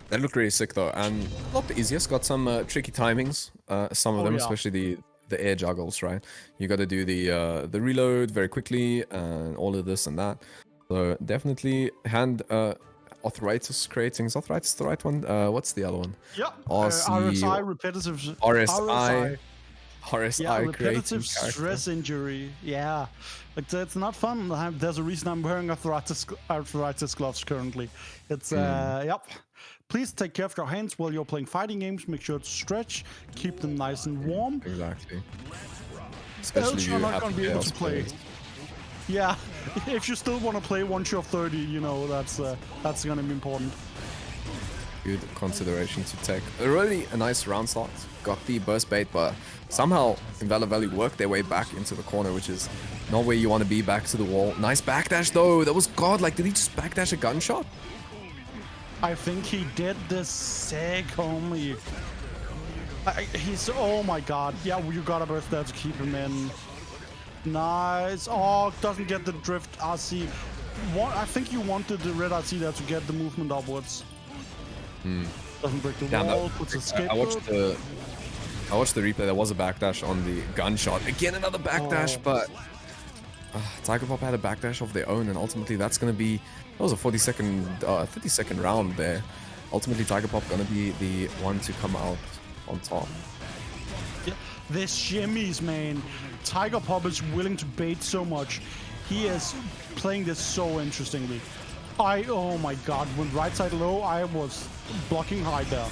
That looked really sick though, and not the easiest. Got some tricky timings. Some of them, yeah. especially the air juggles, right? You got to do the reload very quickly and all of this and that. So definitely hand arthritis creating. Is arthritis the right one? What's the other one? Yeah, RC RSI, repetitive... RSI. Yeah, RSI creating repetitive stress injury. Yeah, like it's not fun. There's a reason I'm wearing arthritis gloves currently. It's yep. Please take care of your hands while you're playing fighting games. Make sure to stretch, keep them nice and warm. Exactly. Especially Else you you're not have gonna be able chaos to play. players. Yeah, if you still want to play once you're 30, you know that's gonna be important. Good consideration to take. Really a nice round start. Got the burst bait, but somehow Invalid Valley worked their way back into the corner, which is not where you want to be. Back to the wall. Nice backdash though. That was godlike. Did he just backdash a gunshot? I think he did this sick, homie. He's... Oh my god. Yeah, you got a burst there to keep him in. Nice. Oh, doesn't get the drift RC. I think you wanted the red RC there to get the movement upwards. Doesn't break the wall, puts a skip. I watched the replay. There was a backdash on the gunshot. Again, another backdash, but Tiger Pop had a backdash of their own, and ultimately that's going to be... That was a 30-second round there. Ultimately, Tiger Pop going to be the one to come out on top. Yeah, this shimmies, man. Tiger Pop is willing to bait so much. He is playing this so interestingly. Oh my god, when right side low, I was blocking high there.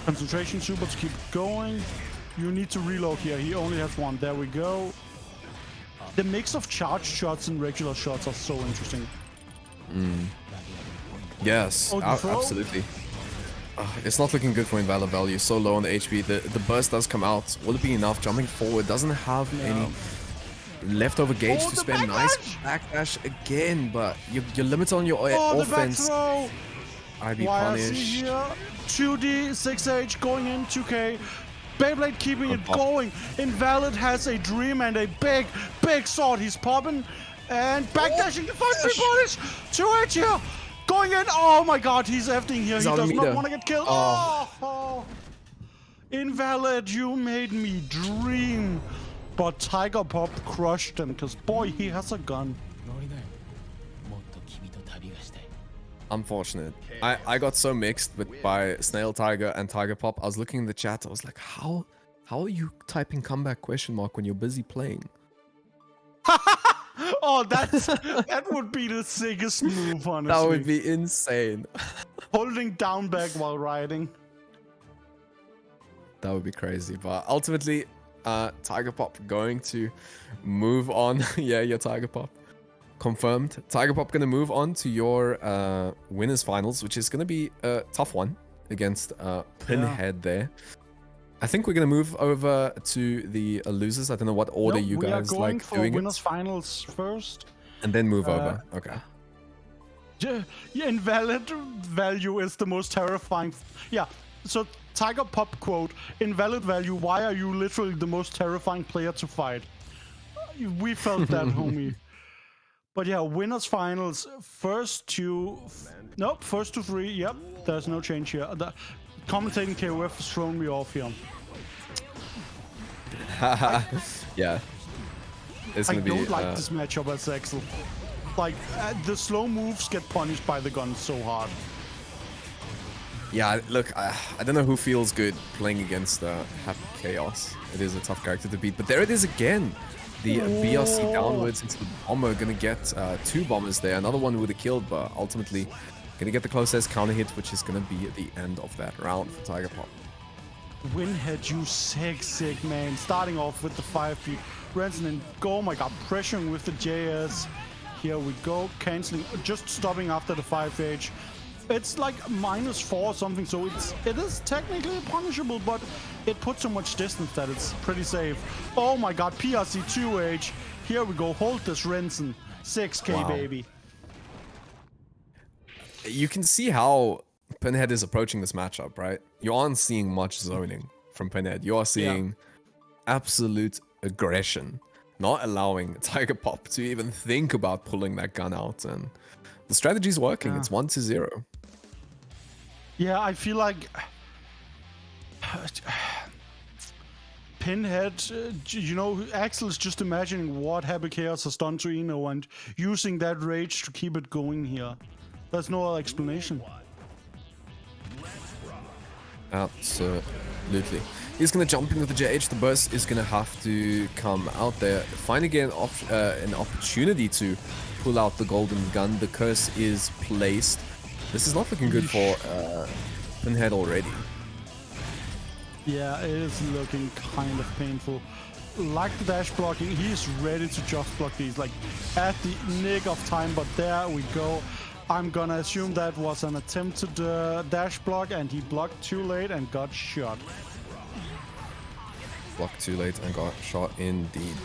Concentration super to keep going. You need to reload here. He only has one. There we go. The mix of charged shots and regular shots are so interesting. Yes, Oh, the throw? absolutely. It's not looking good for Invalid Value. So low on the HP. The burst does come out. Will it be enough? Jumping forward. Doesn't have any leftover gauge Oh, to the spend. Nice backdash again, but you're limited on your Oh, the back offense. throw! I'd be YRC punished. here. 2D, 6H going in, 2K. Beyblade keeping it going. Invalid has a dream and a big, big sword. He's popping and backdashing the first three bodies. 2H here. Going in. Oh my god, he's effing here. He out of does not meter. want to get killed. Oh. Oh. Invalid, you made me dream. But Tiger Pop crushed him because, boy, he has a gun. Unfortunate. I got so mixed by Snail Tiger and Tiger Pop. I was looking in the chat. I was like, how are you typing comeback question mark when you're busy playing? Oh, that would be the sickest move, honestly. That would be insane. Holding down back while riding. That would be crazy. But ultimately, Tiger Pop going to move on. Yeah, your Tiger Pop. Confirmed. Tiger Pop going to move on to your winners finals, which is going to be a tough one against Pinhead there. I think we're gonna move over to the losers. I don't know what order No, you we are guys going like for doing winners it, finals first. and then move over. Okay. Yeah, invalid value is the most terrifying. Yeah, so Tiger Pop quote, invalid value, why are you literally the most terrifying player to fight? We felt that, homie. But yeah, winners finals, first to three, yep, there's no change here. The commentating KOF has thrown me off here. Yeah. It's I gonna be. don't like this matchup as Axel. Like, the slow moves get punished by the gun so hard. Yeah, look, I don't know who feels good playing against Happy Chaos. It is a tough character to beat, but there it is again. The BRC downwards into the bomber, gonna get 2 bombers there. Another one would have killed, but ultimately gonna get the closest counter hit, which is gonna be at the end of that round for Tiger Pop. Winhead, you sick man. Starting off with the 5P. Renson and oh my god, pressuring with the JS. Here we go, canceling, just stopping after the 5H. It's like -4 or something, so it is technically punishable, but it puts so much distance that it's pretty safe. Oh my god, PRC 2H. Here we go, hold this Renson. 6k, Wow. baby. You can see how Pinhead is approaching this matchup, right? You aren't seeing much zoning from Pinhead. You are seeing absolute aggression, not allowing Tiger Pop to even think about pulling that gun out, and the strategy's working. It's 1-0. Yeah, I feel like Pinhead, you know, Axel is just imagining what Happy Chaos has done to Eno and using that rage to keep it going here. There's no other explanation. Absolutely. He's going to jump in with the JH. The burst is going to have to come out there. Finally get an opportunity to pull out the golden gun. The curse is placed. This is not looking good for Pinhead already. Yeah, it is looking kind of painful. Like the dash blocking, he's ready to just block these, like at the nick of time, but there we go. I'm gonna assume that was an attempted dash block, and he blocked too late and got shot. Blocked too late and got shot indeed.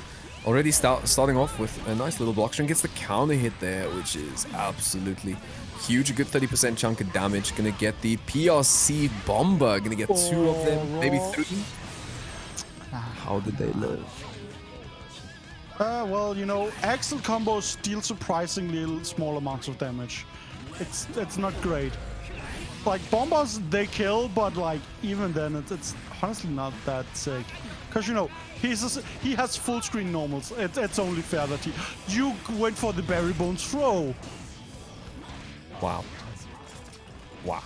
Already starting off with a nice little block string. Gets the counter hit there, which is absolutely huge. A good 30% chunk of damage. Gonna get the PRC bomber. Gonna get 2 of them, maybe 3. How did they live? Well, you know, Axel combos deal surprisingly small amounts of damage. It's not great. Like, bombers, they kill, but like, even then, it's honestly not that sick. Because, you know, he has full screen normals. It's only fair that you went for the Barry Bones throw. Wow. Wow.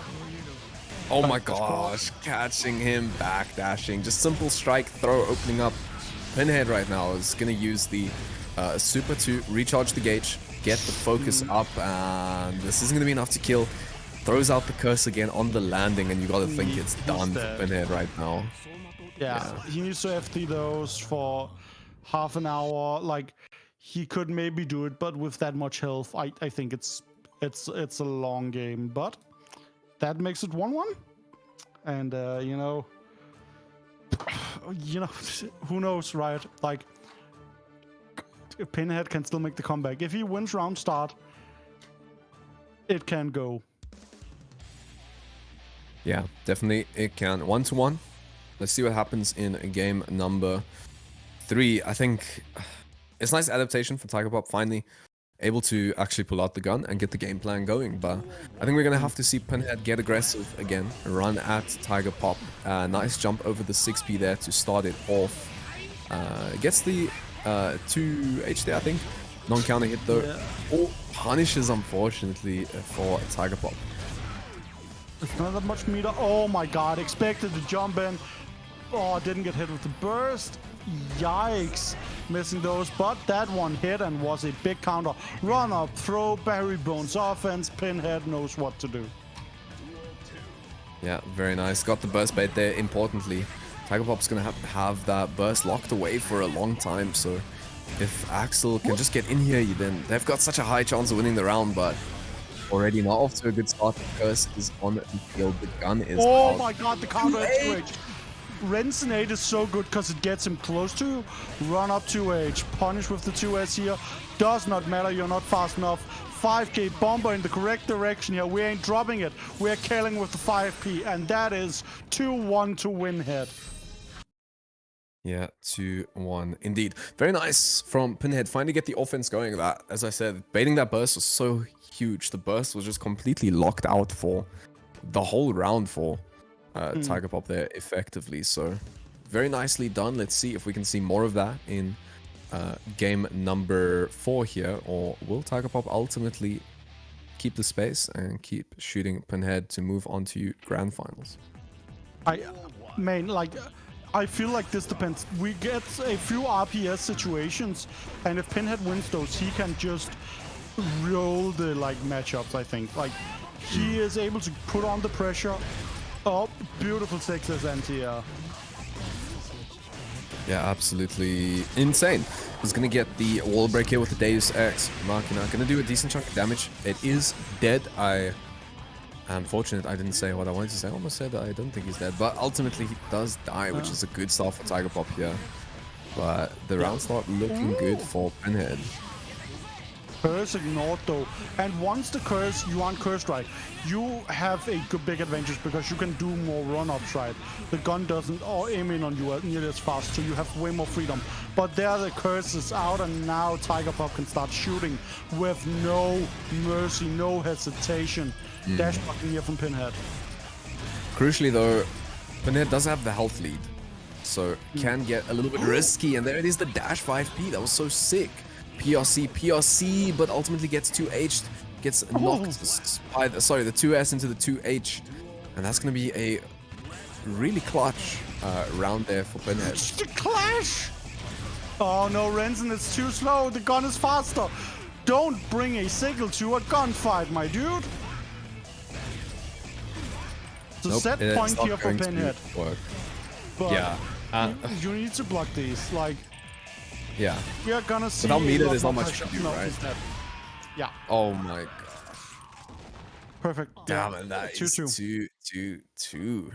Oh my gosh. Catching him, backdashing. Just simple strike, throw, opening up. Pinhead right now is going to use the super to recharge the gauge, get the focus up, and this isn't going to be enough to kill. Throws out the curse again on the landing, and you got to think it's done for Pinhead right now. Yeah, he needs to FT those for half an hour. Like, he could maybe do it, but with that much health, I think it's a long game. But that makes it 1-1, and you know, who knows, right? Like, Pinhead can still make the comeback if he wins round start. It can go. Yeah, definitely it can. 1-1. Let's see what happens in game number 3. I think it's nice adaptation for Tiger Pop, finally able to actually pull out the gun and get the game plan going. But I think we're going to have to see Pinhead get aggressive again, run at Tiger Pop. Nice jump over the 6P there to start it off. Gets the 2H there, I think. Non-counter hit though. Yeah. All punishes, unfortunately, for Tiger Pop. It's not that much meter. Oh my god, expected to jump in. Oh, didn't get hit with the burst. Yikes. Missing those, but that one hit and was a big counter. Run up, throw, Barry Bones offense. Pinhead knows what to do. Yeah, very nice. Got the burst bait there. Importantly, Tiger Pop's gonna have that burst locked away for a long time. So if Axel can just get in here, then they've got such a high chance of winning the round. But already not off to a good start. The curse is on the field. The gun is Oh out. my god, the counter hit switch. Ren's nade is so good because it gets him close to you. Run up 2H, punish with the 2S here. Does not matter, you're not fast enough. 5k bomber in the correct direction here. We ain't dropping it. We're killing with the 5p, and that is 2-1 to win head. Yeah, 2-1 indeed. Very nice from Pinhead. Finally get the offense going. That, as I said, baiting that burst was so huge. The burst was just completely locked out for the whole round for Tiger Pop there effectively. So very nicely done. Let's see if we can see more of that in game number 4 here, or will Tiger Pop ultimately keep the space and keep shooting Pinhead to move on to grand finals? I feel like this depends. We get a few RPS situations, and if Pinhead wins those, he can just roll the matchups. I think he is able to put on the pressure. Oh, beautiful 6S anti-air. Yeah, absolutely insane. He's gonna get the wall break here with the Deus Ex Machina. Gonna do a decent chunk of damage. It is dead. I'm fortunate I didn't say what I wanted to say. I almost said that I don't think he's dead, but ultimately he does die, which is a good start for Tiger Pop here. But the round's not looking good for Pinhead. Curse ignored though, and once the curse, you aren't cursed right, you have a big advantage because you can do more run-ups right. The gun doesn't aim in on you nearly as fast, so you have way more freedom. But there the curse is out, and now Tiger Pop can start shooting with no mercy, no hesitation. Dash blocking here from Pinhead. Crucially though, Pinhead does have the health lead, so can get a little bit risky, and there it is, the dash 5p. That was so sick. PRC, but ultimately gets 2H'd, gets knocked by the 2S into the 2H, and that's gonna be a really clutch round there for Pinhead. Just a clash! Oh no, Renzen, it's too slow. The gun is faster. Don't bring a sickle to a gunfight, my dude. It's a set point here for Pinhead. But yeah, you need to block these. Yeah. We are gonna see. Without meter, there's not much to do, right? Yeah. Oh my gosh. Perfect. Damn, Yeah. and that 2-2. is 2-2.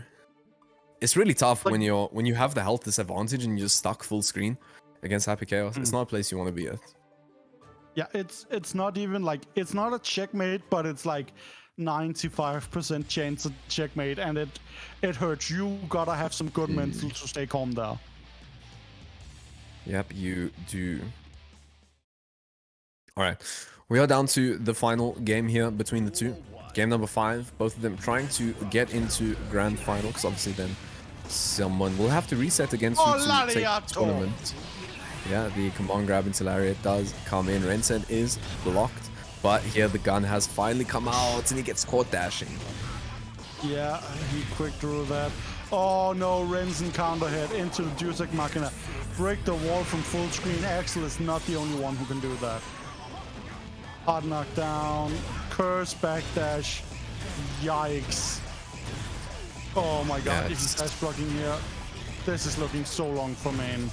It's really tough when you have the health disadvantage and you're stuck full screen against Happy Chaos. It's not a place you want to be at. Yeah, it's not even it's not a checkmate, but it's 95% chance of checkmate, and it hurts. You gotta have some good mental to stay calm there. Yep, you do. All right, we are down to the final game here between the two. Game number 5, both of them trying to get into grand final, because obviously then someone will have to reset against you to take the tournament. Yeah, the command grab into Lariat does come in. Rensen is blocked, but here the gun has finally come out and he gets caught dashing. Yeah, he quick drew that. Oh no, Rensen counter hit into the Deus Ex Machina. Break the wall from full screen. Axel is not the only one who can do that. Hard knockdown, curse, backdash. Yikes. Oh my god, he's dash blocking here. This is looking so long for main.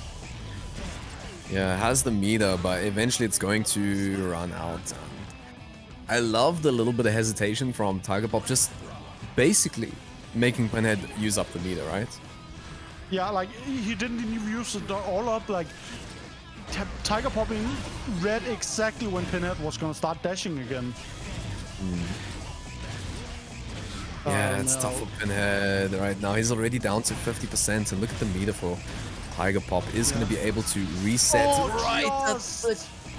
Yeah, it has the meter, but eventually it's going to run out. I love the little bit of hesitation from Tiger Pop, just basically making Pinhead use up the meter, right? Yeah, he didn't even use it all up. Tiger Popping read exactly when Pinhead was gonna start dashing again. Yeah, it's tough for Pinhead right now. He's already down to 50%, and look at the meter for Tiger Pop. Is going to be able to reset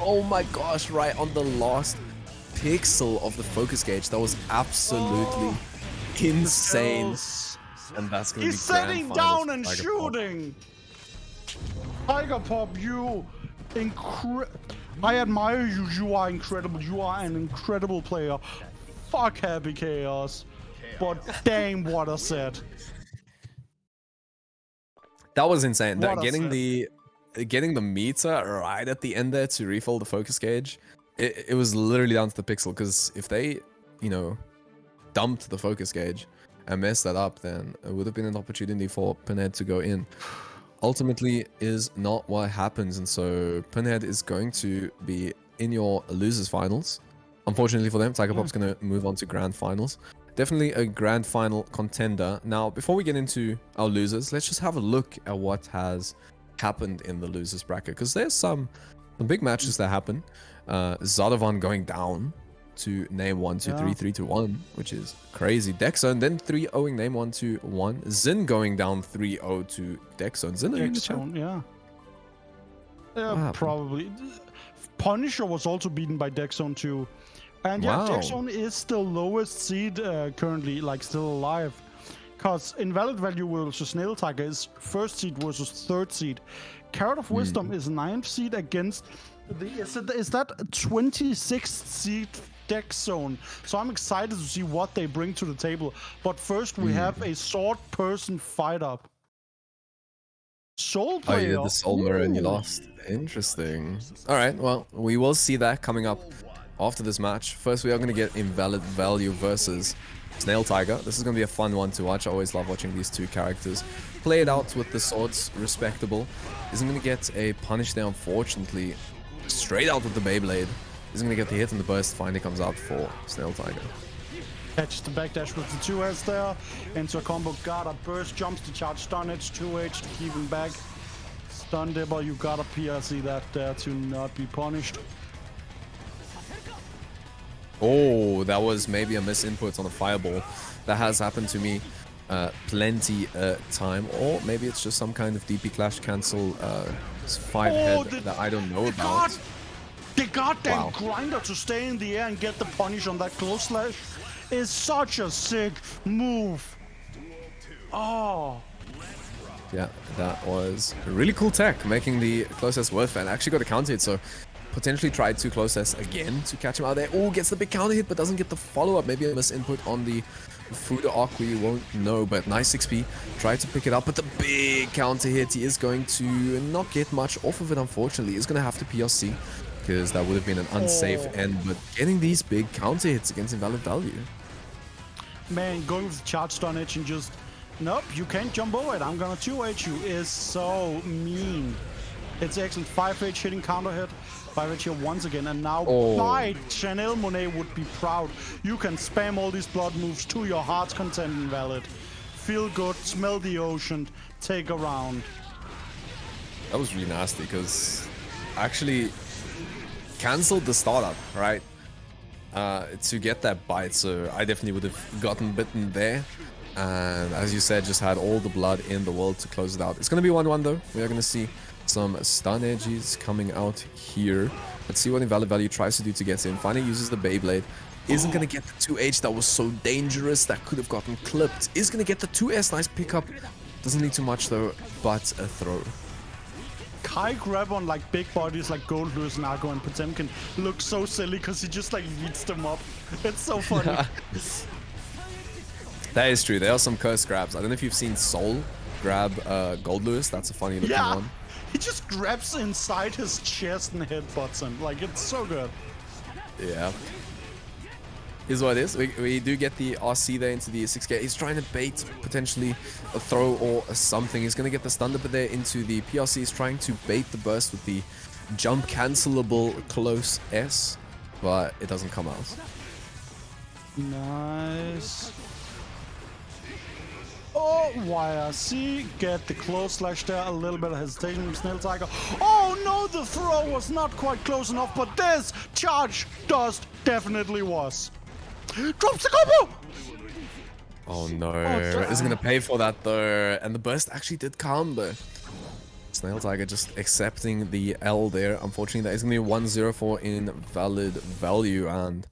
oh my gosh, right on the last pixel of the focus gauge. That was absolutely insane. And that's going to be He's setting down and Tiger shooting. Tiger Pop, I admire you. You are incredible. You are an incredible player. Fuck Happy Chaos. But damn, what a set. That was insane. What a Getting the meter right at the end there to refill the focus gauge, it was literally down to the pixel, because if they, dumped the focus gauge and messed that up, then it would have been an opportunity for Pinhead to go in. Ultimately is not what happens, and so Pinhead is going to be in your losers finals. Unfortunately for them, Tiger Pop's going to move on to grand finals. definitely a grand final contender. Now, before we get into our losers, let's just have a look at what has happened in the losers bracket, because there's some big matches that happen. Zadovan going down to name 1, 2, 3, 3 to 1, which is crazy. Dexon then 3-0ing name 1 to 1. Zin going down 3-0 to Dexon. Zin, are you in the chat? Dexon, yeah. What happened? Probably. Punisher was also beaten by Dexon too. And yeah, Wow. Dexon is still lowest seed currently, like still alive. Because Invalid Value versus Snail Tiger is first seed versus third seed. Carrot of Wisdom is 9th seed against the is that 26th seed Dexon. So I'm excited to see what they bring to the table. But first we have a sword person fight up. Soul Oh, player. you did the soul mirror and you Ooh. lost. Interesting. Alright, well, we will see that coming up after this match. First, we are going to get Invalid Value versus Snail Tiger. This is going to be a fun one to watch. I always love watching these two characters play it out with the swords. Respectable. Isn't going to get a punish there, unfortunately. Straight out with the Beyblade. Isn't going to get the hit, and the burst finally comes out for Snail Tiger. Catches the backdash with the 2S there. Into a combo, got a burst, jumps to charge stun edge, 2H to keep him back. Stun dibble, you got a PRC that there to not be punished. Oh, that was maybe a misinput on a fireball. That has happened to me plenty time. Or maybe it's just some kind of DP clash cancel 5 head that I don't know about. The goddamn Wow. grinder to stay in the air and get the punish on that close slash is such a sick move. Oh. Yeah, that was a really cool tech, making the close S worth it. And actually got a counter hit, so potentially tried to close S again to catch him out there. Oh, gets the big counter hit, but doesn't get the follow-up. Maybe a misinput on the Fuda arc, we won't know, but nice XP. Tried to pick it up, but the big counter hit, he is going to not get much off of it, unfortunately. He's going to have to PRC, because that would have been an unsafe end, but getting these big counter hits against Invalid Value. Man, going with the charge stun edge and just, nope, you can't jump over it. I'm gonna 2H you is so mean. It's excellent. 5H hitting counter hit. 5H here once again. And now by Chanel Monet would be proud. You can spam all these blood moves to your heart's content, Invalid. Feel good, smell the ocean, take a round. That was really nasty, because actually cancelled the startup, right? To get that bite, so I definitely would have gotten bitten there. And as you said, just had all the blood in the world to close it out. It's going to be 1-1 though. We are going to see some stun edges coming out here. Let's see what Invalid Value tries to do to get in. Finally uses the Beyblade. Isn't going to get the 2H that was so dangerous, that could have gotten clipped. Is going to get the 2S, nice pickup. Doesn't need too much though, but a throw. Kai grab on like big bodies like Gold Lewis, Nago, and Potemkin look so silly because he just like beats them up. It's so funny. That is true. There are some curse grabs. I don't know if you've seen Soul grab Gold Lewis. That's a funny looking Yeah, one. he just grabs inside his chest and headbutts him. Like, it's so good. Yeah. Is what it is. We do get the RC there into the 6K. He's trying to bait potentially a throw or something. He's going to get the stun dipper there into the PRC. He's trying to bait the burst with the jump cancelable close S, but it doesn't come out. Nice. Oh, YRC, get the close slash there, a little bit of hesitation from Snail Tiger. Oh no, the throw was not quite close enough, but this charge dust definitely was. Drops the combo! Oh no, damn. isn't going to pay for that though. And the burst actually did come, but Snail Tiger just accepting the L there. Unfortunately, that is going to be 1-0 for Invalid Value, and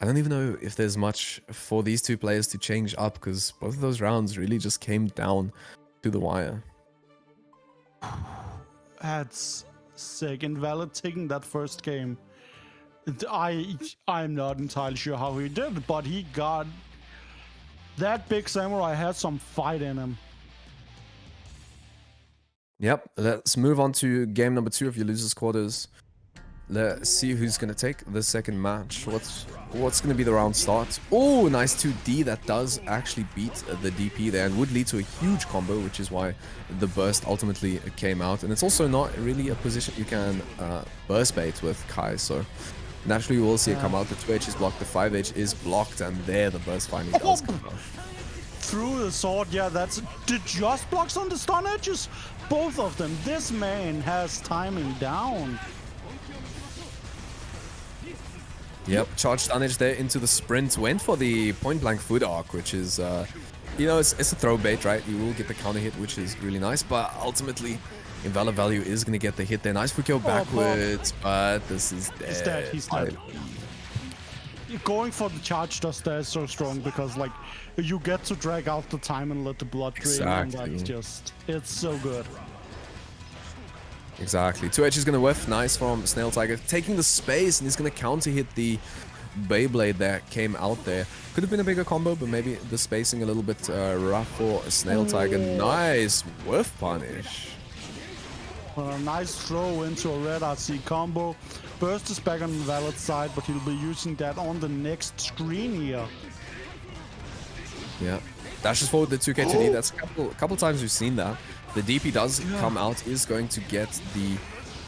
I don't even know if there's much for these two players to change up, because both of those rounds really just came down to the wire. That's sick. Invalid taking that first game. I'm not entirely sure how he did, but he got... That big samurai had some fight in him. Yep, let's move on to game number 2 of your losers quarters. Let's see who's going to take the second match. What's going to be the round start? Oh, nice 2D. That does actually beat the DP there and would lead to a huge combo, which is why the burst ultimately came out. And it's also not really a position you can burst bait with Kai, so Naturally, we will see it come out. The 2H is blocked, the 5H is blocked, and there the burst finally does come out. Through the sword, yeah, that's... Did just blocks on the stun edges? Both of them. This man has timing down. Yep, charged stun edge there into the sprint. Went for the point blank foot arc, which is, you know, it's a throw bait, right? You will get the counter hit, which is really nice, but ultimately, Invalid Value is going to get the hit there. Nice Fukyo backwards, but this is dead. He's dead, he's dead. Going for the charge dust there is so strong because, like, you get to drag out the time and let the blood drain, and that's just... It's so good. Exactly. 2H is going to whiff. Nice from Snail Tiger. Taking the space, and he's going to counter hit the Beyblade that came out there. Could have been a bigger combo, but maybe the spacing a little bit rough for Snail Tiger. Nice whiff punish. A nice throw into a red RC combo. Burst is back on the valid side, but he'll be using that on the next screen here. Yeah. Dashes forward the 2K to D. That's a couple times we've seen that. The DP does come out, is going to get the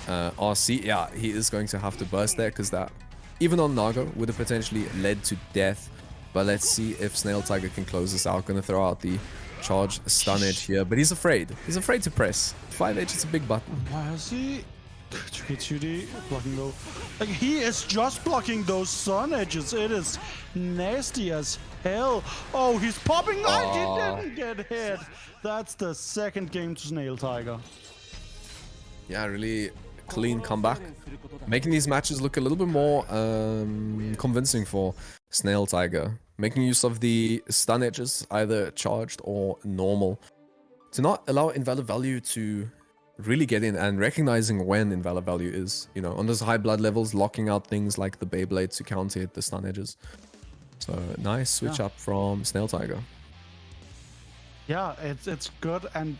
RC. Yeah, he is going to have to burst there because that, even on Nago, would have potentially led to death. But let's see if Snail Tiger can close this out. Gonna throw out the charge stun edge here, but he's afraid. He's afraid to press. 5H is a big button. Why is he? 2K2D blocking low. Like, he is just blocking those sun edges. It is nasty as hell. Oh, he's popping. No, he didn't get hit. That's the second game to Snail Tiger. Yeah, really clean comeback. Making these matches look a little bit more convincing for Snail Tiger. Making use of the stun edges, either charged or normal, to not allow Invalid Value to really get in, and recognizing when Invalid Value is, you know, on those high blood levels, locking out things like the Beyblade to counter hit the stun edges. So nice switch up from Snail Tiger. Yeah, it's good, and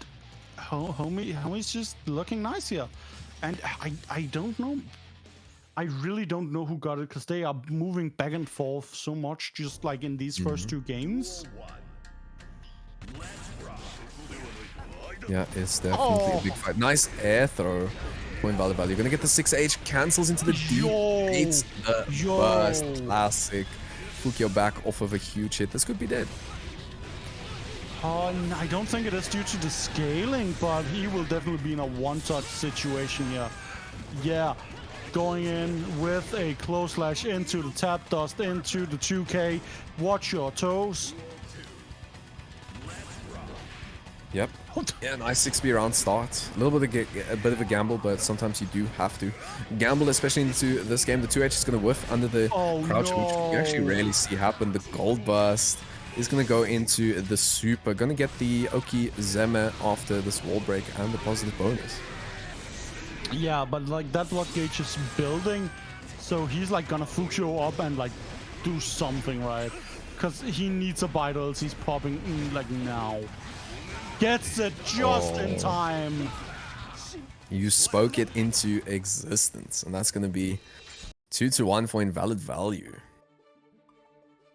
homie's just looking nice here. And I don't know. I really don't know who got it, because they are moving back and forth so much, just like in these first two games. Yeah, it's definitely a big fight. Nice air throw. Point Valid Value. You're gonna get the 6H, cancels into the D. It's the burst. Classic. Fukyo back off of a huge hit. This could be dead. I don't think it is due to the scaling, but he will definitely be in a one-touch situation here. Yeah, going in with a close slash into the tap dust, into the 2K. Watch your toes. Yep. Yeah, nice 6B round start. A little bit of a gamble, but sometimes you do have to gamble, especially into this game. The 2H is going to whiff under the crouch, which you actually rarely see happen. The gold burst is going to go into the super. Going to get the Oki Zeme after this wall break and the positive bonus. Yeah, but like that block gauge is building, so he's like gonna Fukyo up and like do something, right? Because he needs a bite, or else he's popping like now. Gets it just in time. You spoke it into existence, and that's going to be 2-1 for Invalid Value.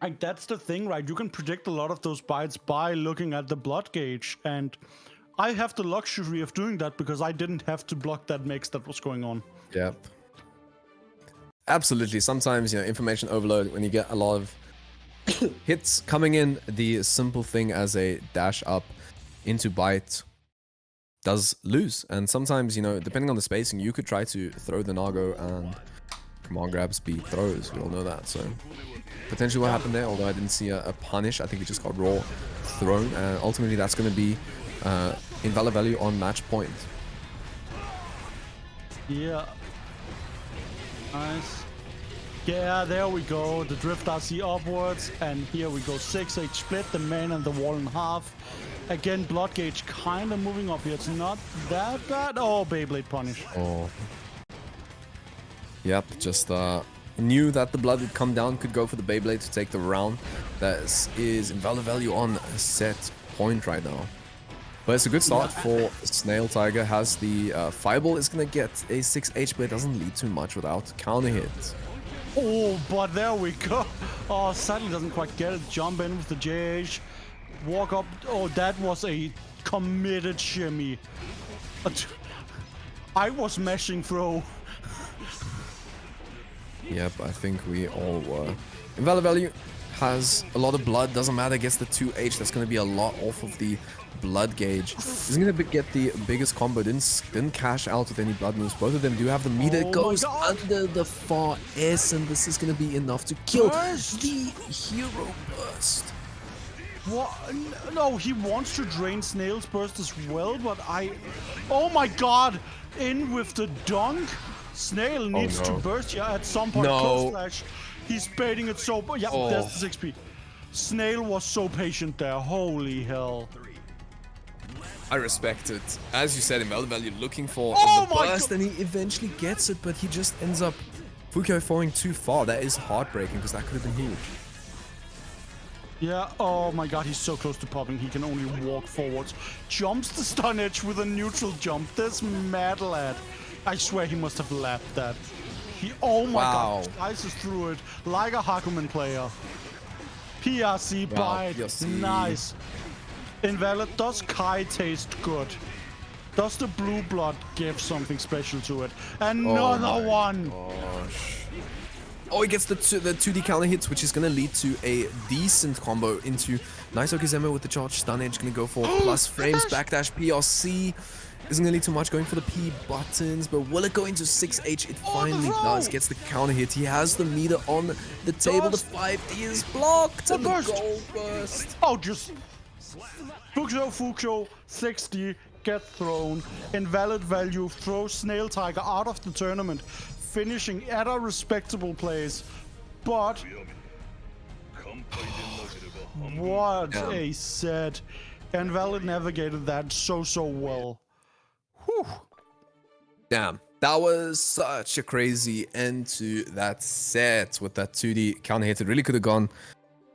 Like, that's the thing, right? You can predict a lot of those bites by looking at the blood gauge, and I have the luxury of doing that because I didn't have to block that mix that was going on. Yep. Absolutely. Sometimes, you know, information overload, when you get a lot of hits coming in, the simple thing as a dash up into bite does lose. And sometimes, you know, depending on the spacing, you could try to throw the Nago and command grabs beat throws. We all know that. So potentially what happened there, although I didn't see a punish, I think it just got raw thrown. And ultimately that's going to be Invalid Value on match point. Yeah. Nice. Yeah, there we go. The drift RC upwards, and here we go. 6H split the man and the wall in half. Again, blood gauge kind of moving up here. It's not that bad. Oh, Beyblade punish. Oh. Yep, just knew that the blood would come down, could go for the Beyblade to take the round. That is Invalid Value on a set point right now. But it's a good start for Snail Tiger. Has the Fireball is going to get a 6H, but it doesn't lead too much without counter hits. Oh, but there we go. Oh, sadly doesn't quite get it. Jump in with the JH. Walk up. Oh, that was a committed shimmy. I was meshing throw. Yep, I think we all were. Invalid value has a lot of blood, doesn't matter, gets the 2H, that's going to be a lot off of the blood gauge. He's going to get the biggest combo, didn't cash out with any blood moves. Both of them do have the meter, Oh my goes God. under the far S, and this is going to be enough to kill Burst. the hero burst. What? No, he wants to drain Snail's burst as well, but oh my god! In with the dunk. Snail needs to no. burst here at some point. No. Close slash. He's baiting it so. Yeah, Oh. that's the 6p. Snail was so patient there. Holy hell. I respect it. As you said, Invalid value looking for Oh the my burst, God. and he eventually gets it, but he just ends up Fukyo falling too far. That is heartbreaking because that could have been huge. Yeah, oh my god, he's so close to popping, he can only walk forwards. Jumps the stun edge with a neutral jump. This mad lad. I swear he must have lapped that. Oh my Wow. god, slices through it like a Hakumen player. PRC Wow, bite. PRC. Nice. Invalid, does Kai taste good? Does the blue blood give something special to it? Another one! Gosh. Oh, he gets the 2D counter hits, which is going to lead to a decent combo into nice Okizeme with the charge stun edge. Going to go for plus frames, backdash PRC. Isn't going to lead too much, going for the P buttons, but will it go into 6H? It finally does. Gets the counter hit. He has the meter on the table. The 5D is blocked, and the burst. gold burst. Oh, just Fukyo, 60, get thrown. Invalid value, throw Snail Tiger out of the tournament, finishing at a respectable place. But what Yeah. a set. Invalid navigated that so well. Whew. Damn, that was such a crazy end to that set with that 2D counter hit. It really could have gone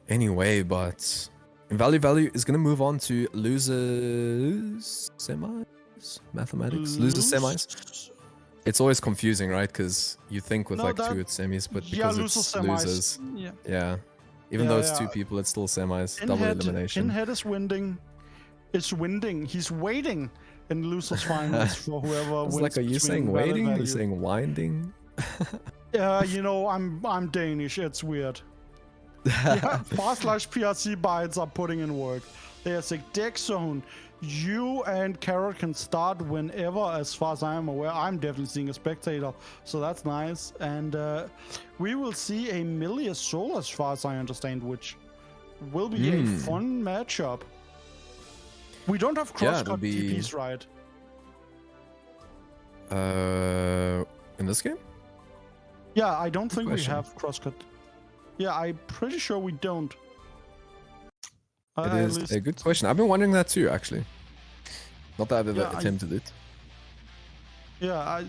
anyway, but Invalid value is going to move on to losers semis? Mathematics? Losers semis? It's always confusing, right? Because you think with No, like that- 2 it's semis, but Yeah, because loser it's semis. losers. Yeah. Yeah. Even Yeah, though it's yeah. 2 people, it's still semis. Double elimination. Inhead is winding. It's winding. He's waiting in losers finals for whoever I was wins. like, are you between saying Invalid waiting? Are you value. saying winding? You know, I'm Danish. It's weird. Yeah, /PRC bites are putting in work. There's a deck zone. You and Carrot can start whenever, as far as I am aware. I'm definitely seeing a spectator, so that's nice. And we will see a Milia Soul, as far as I understand, which will be a fun matchup. We don't have Yeah, cross-cut it'll be- DPs, right? In this game? Yeah, I don't think question. we have cross-cut. Yeah, I'm pretty sure we don't. It At is least- a good question. I've been wondering that too, actually. Not that I've ever Yeah, attempted it. Yeah,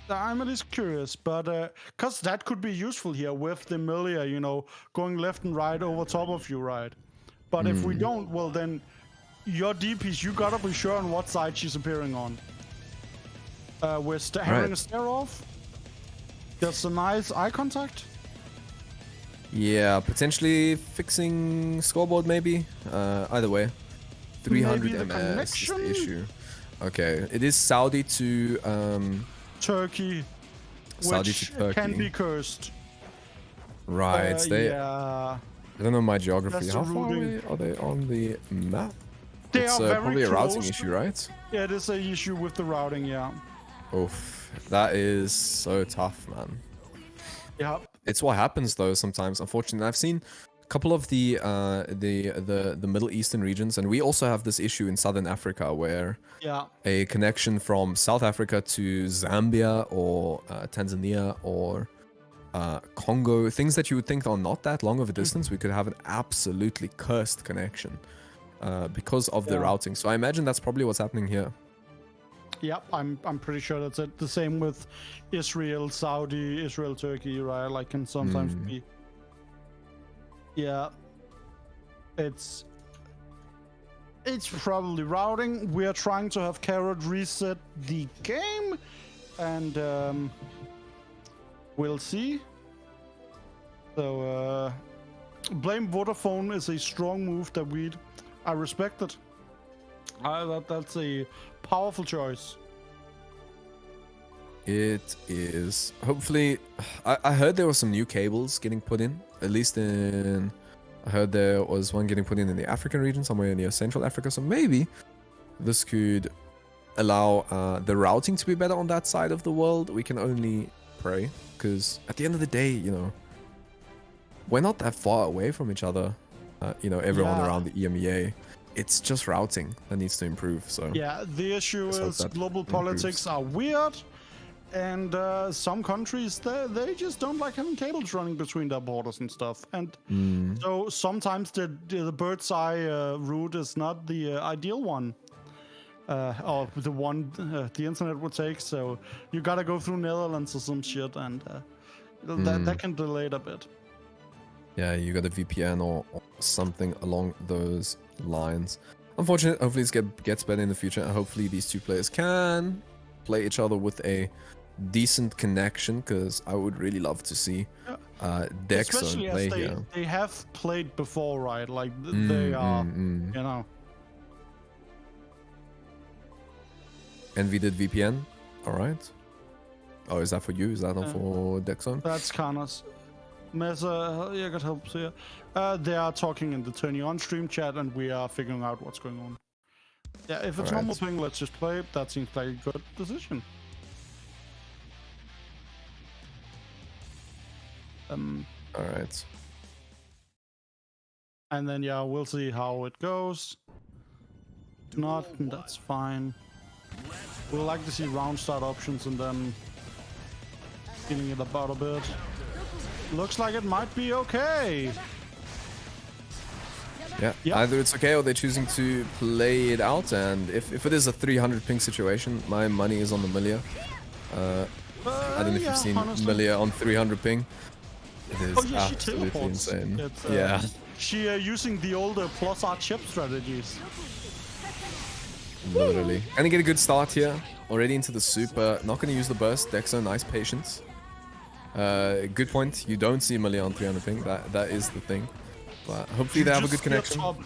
I'm at least curious, but because that could be useful here with the Milia, you know, going left and right over top of you, right? But if we don't, well then, your DPs, you gotta be sure on what side she's appearing on. We're having Right. a stare off. There's a nice eye contact. Yeah, potentially fixing scoreboard maybe. Either way. 300 Maybe the MS is the connection? issue. Okay, it is Saudi to Turkey, Saudi which to Turkey. can be cursed. Right, Yeah, I don't know my geography. That's How the far routing. away are they on the map? they It's are very probably a routing close. issue, right? Yeah, it is an issue with the routing. Yeah, Oof, that is so tough, man. yeah. It's what happens though sometimes. Unfortunately, I've seen a couple of the Middle Eastern regions, and we also have this issue in Southern Africa where Yeah, a connection from South Africa to Zambia or Tanzania or Congo, things that you would think are not that long of a distance, we could have an absolutely cursed connection because of the Yeah. routing. So I imagine that's probably what's happening here. yeah. I'm pretty sure that's it. The same with Israel, Saudi, Israel, Turkey, right? Like can sometimes be. Yeah, it's probably routing. We are trying to have Carrot reset the game, and we'll see. So blame Vodafone is a strong move that I respect it. That's a powerful choice. It is hopefully. I heard there were some new cables getting put in. At least in. I heard there was one getting put in the African region, somewhere near Central Africa. So maybe this could allow the routing to be better on that side of the world. We can only pray, because at the end of the day, you know, we're not that far away from each other. You know, everyone Yeah. around the EMEA. It's just routing that needs to improve. So Yeah, the issue Let's hope is that global improves. politics are weird, and some countries they just don't like having cables running between their borders and stuff. And so sometimes the bird's eye route is not the ideal one, or the one the internet would take. So you gotta go through Netherlands or some shit, and that can delay it a bit. yeah, you got a VPN or something along those lines. Unfortunately, hopefully it gets better in the future, and hopefully these two players can play each other with a decent connection, because I would really love to see Dexo Especially play as here. they have played before, right? Like they are, you know. And we did VPN. All right. Oh, is that for you? Is that not for Dexon? That's Karnas. Mesa, jeg kan help here. They are talking in the Turn On stream chat, and we are figuring out what's going on. Yeah, if it's normal Alright. ping, let's just play it. That seems like a good decision. All right. And then yeah, we'll see how it goes. If not, that's fine. We'll like to see round start options and then feeling it about a bit. Looks like it might be okay. Yeah. Yeah. Either it's okay or they're choosing to play it out. And if it is a 300 ping situation, my money is on the Milia. I don't know if Yeah, you've seen honestly. Milia on 300 ping. It is Oh yeah, she absolutely teleports. insane. It's, Yeah. She using the older plus R chip strategies. Literally. Gonna get a good start here. Already into the super. Not gonna use the burst. Dexo, nice patience. Good point. You don't see Milia on 300 ping. That is the thing. But hopefully they have a good Just get connection. top.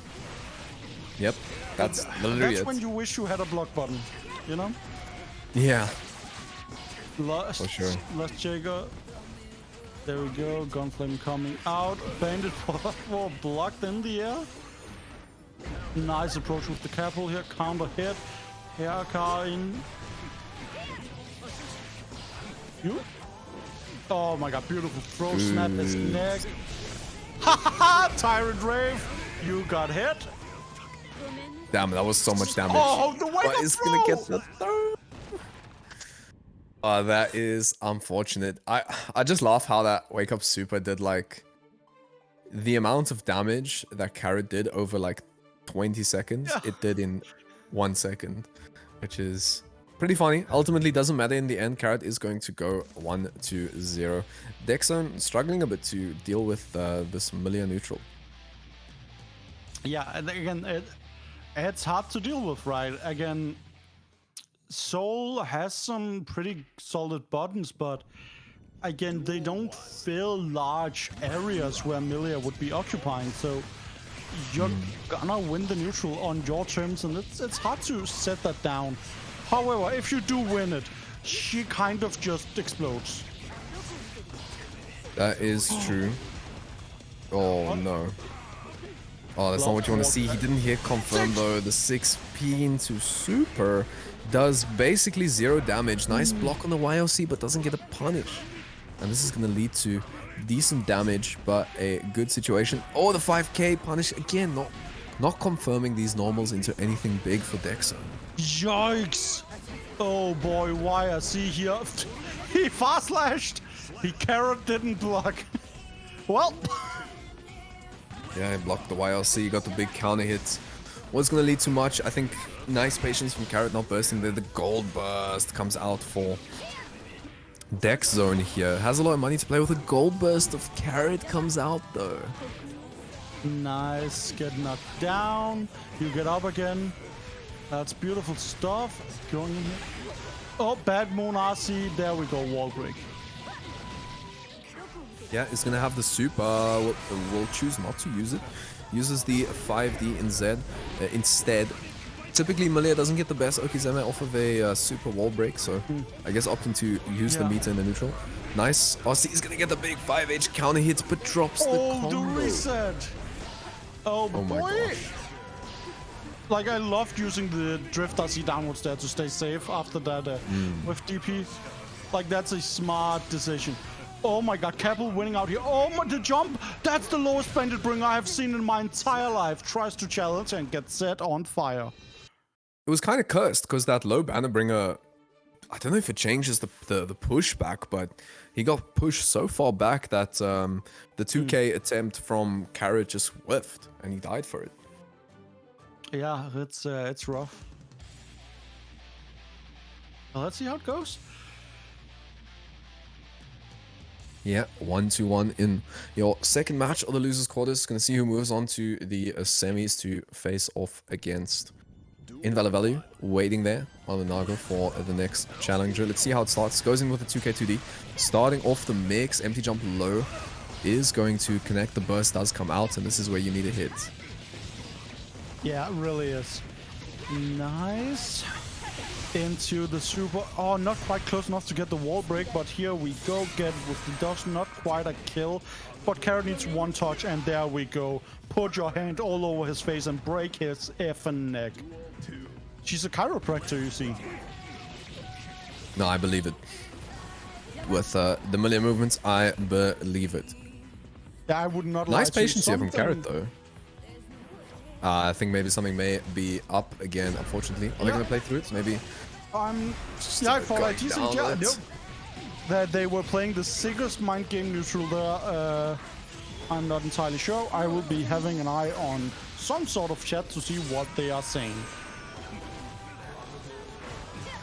Yep. That's literally That's it. when you wish you had a block button, you know? Yeah. Last, For sure. Last Jaeger. There we go. Gunflame coming out. Bandit for blocked in the air. Nice approach with the capital here. Counter hit. Hair car in. You? Oh my god, beautiful throw. Snap his neck. Ha ha ha! Tyrant Rave. You got hit. Damn, that was so much damage. Oh, the way But to it's gonna throw! get the throw. That is unfortunate. I just laugh how that wake up super did like the amount of damage that Carrot did over like 20 seconds. Yeah. It did in 1 second, which is pretty funny. Ultimately, doesn't matter in the end. Carrot is going to go 1-0. Dexon struggling a bit to deal with this Milia neutral. Yeah, and again, it's hard to deal with, right? Again, Soul has some pretty solid buttons, but again, they don't fill large areas where Milia would be occupying, so you're gonna win the neutral on your terms, and it's hard to set that down. However, if you do win it, she kind of just explodes. That is true. Oh no. Oh, that's not what you want to see. He didn't hit confirm though. The 6p into super does basically 0 damage. Nice block on the YLC, but doesn't get a punish. And this is going to lead to decent damage, but a good situation. Oh, the 5k punish again. Not confirming these normals into anything big for Dexo. Yikes! Oh boy, YRC here. He fast slashed. He carrot didn't block. Well, Yeah, he blocked the YLC, got the big counter hit. Was going to lead to much. I think nice patience from Carrot not bursting there. The gold burst comes out for Dex Zone here. Has a lot of money to play with. A gold burst of Carrot comes out though. nice. Get knocked down. You get up again. That's beautiful stuff. Going in here. Oh, bad moon RC. There we go. Wall break. Yeah, it's going to have the super. We'll choose not to use it. Uses the 5D in Z instead. Typically, Malia doesn't get the best Okizeme off of a super wall break, so I guess opting to use the Yeah. meter in the neutral. Nice. RC is gonna get the big 5H counter hit, but drops the Oh, the combo. reset! Oh, Oh my boy! gosh. Like, I loved using the drift RC downwards there to stay safe after that with DP. Like, that's a smart decision. Oh my god, Keppel winning out here. Oh my, the jump! That's the lowest bandit bringer I have seen in my entire life. Tries to challenge and gets set on fire. It was kind of cursed because that low banner bringer, I don't know if it changes the pushback, but he got pushed so far back that the 2K attempt from Carrot just whiffed and he died for it. Yeah, it's rough. Well, let's see how it goes. Yeah, 1-1 in your second match of the losers quarters. Gonna see who moves on to the semis to face off against Invalid Value, waiting there on the Naga for the next challenger. Let's see how it starts. Goes in with a 2K2D. Starting off the mix, empty jump low is going to connect. The burst does come out, and this is where you need a hit. Yeah, it really is. Nice. Into the super. Oh, not quite close enough to get the wall break, but here we go. Get with the dodge, not quite a kill. But Carrot needs one touch, and there we go. Put your hand all over his face and break his effing neck. She's a chiropractor, you see. No, I believe it. With the million movements, I believe it. Yeah, I would not lie Nice to you. patience here from Carrot, Something- though. I think maybe something may be up again, unfortunately. Are they Yeah. going to play through it? Maybe. Yeah, I thought going like down yeah, it. no. That they were playing the sickest mind game neutral there. I'm not entirely sure. I will be having an eye on some sort of chat to see what they are saying.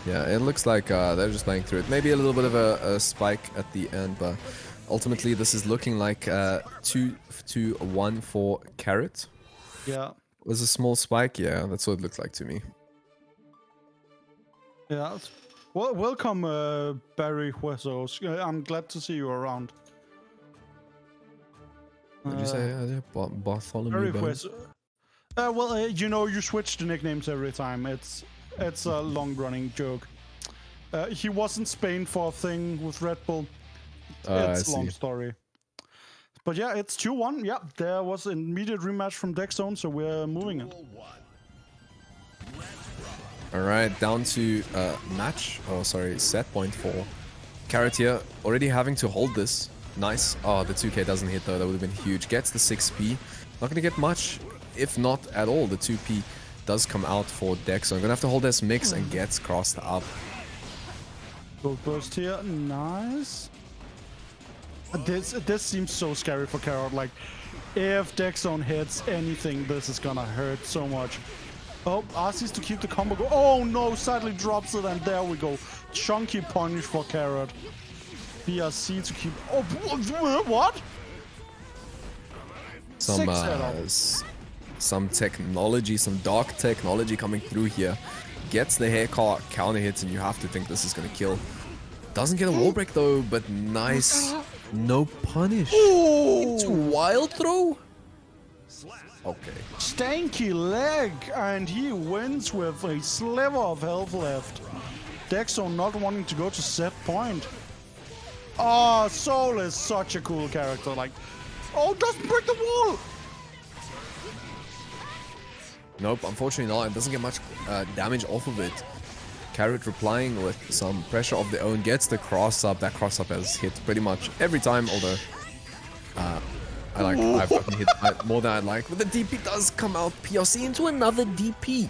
Yeah, it looks like they're just playing through it. Maybe a little bit of a spike at the end, but ultimately this is looking like 2-1 for Carrot. Yeah, Was a small spike? Yeah, that's what it looked like to me. yeah. Well, welcome, Barry Huesos. I'm glad to see you around. What did you say? Bartholomew Barry Bones? Huesos. Well, you know, you switch the nicknames every time. It's a long-running joke. He was in Spain for a thing with Red Bull. It's I a long see. story. But yeah, it's 2-1. Yeah, there was an immediate rematch from Dex Zone, so we're moving it. All right, down to match. Oh, sorry, set point for Carrot here. Already having to hold this. Nice. Oh, the 2K doesn't hit though. That would have been huge. Gets the 6P. Not gonna get much, if not at all. The 2P does come out for Dex. So I'm gonna have to hold this mix and gets crossed up. Gold burst here. Nice. This seems so scary for Carrot. Like, if Dex Zone hits anything, this is gonna hurt so much. Oh, Arceus to keep the combo go. Oh no, sadly drops it, and there we go. Chunky punish for Carrot. BRC to keep. Oh, what? Some Sick setup. some technology, some dark technology coming through here. Gets the haircut, counter hits, and you have to think this is gonna kill. Doesn't get a wall break though, but nice. No punish. Into wild throw. Okay. Stanky leg, and he wins with a sliver of health left. Dex Zone not wanting to go to set point. Oh, Soul is such a cool character. Like, oh, doesn't break the wall. Nope, unfortunately not. It doesn't get much damage off of it. Carrot replying with some pressure of their own. Gets the cross up. That cross up has hit pretty much every time, although I've gotten hit more than I'd like. But the DP does come out. PRC into another DP.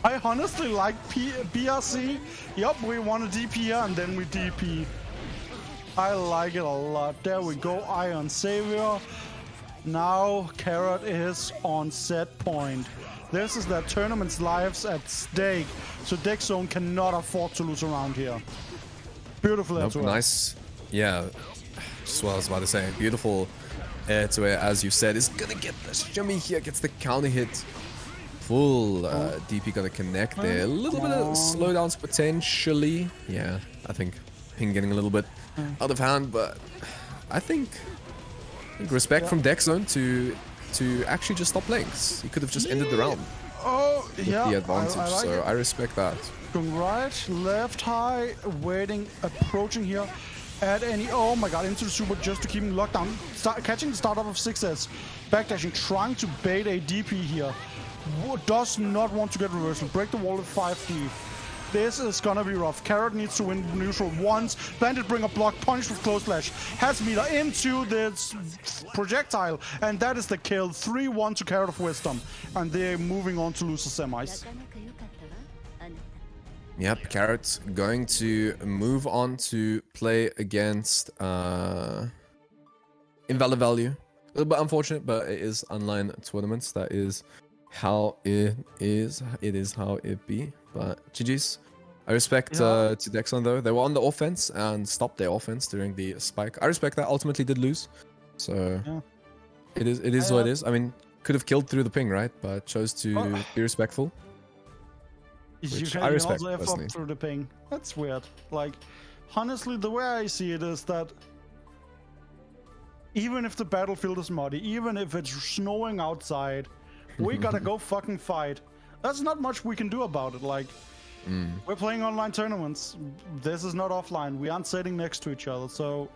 I honestly like BRC. Yup, we want a DP here, and then we DP. I like it a lot. There we go, Iron Savior. Now Carrot is on set point. This is their tournament's lives at stake, so Dex Zone cannot afford to lose around here. Beautiful Nope, as well. nice. Yeah, just what I was about to say. Beautiful air to air, as you said. Is gonna get the shimmy here. Gets the counter hit. Full DP gonna connect there. A little bit of slowdowns potentially. Yeah, I think Ping getting a little bit out of hand, but I think respect from Dex Zone to actually just stop playing. He could have just ended the round. Oh, with Yeah, the advantage, I like so it. I respect that. Going right, left high, waiting, approaching here. At any, oh my god, into the super just to keep him locked down. Catching the startup of 6S. Backdashing, trying to bait a DP here. Does not want to get reversal. Break the wall with 5D. This is gonna be rough. Carrot needs to win neutral once. Bandit bring a block, punish with close slash. Has meter into this projectile, and that is the kill. 3-1 to Carrot of Wisdom. And they're moving on to lose the semis. Yep, Carrot going to move on to play against Invalid Value. A little bit unfortunate, but it is online tournaments. That is how it is. It is how it be. But GG's. I respect to Dexon though. They were on the offense and stopped their offense during the spike. I respect that. Ultimately did lose. So it is what it is. I mean, could have killed through the ping, right? But chose to be respectful. You Which can I respect, also F personally. up through the ping. That's weird. Like, honestly, the way I see it is that even if the battlefield is muddy, even if it's snowing outside, we gotta go fucking fight. There's not much we can do about it. Like, we're playing online tournaments. This is not offline. We aren't sitting next to each other. So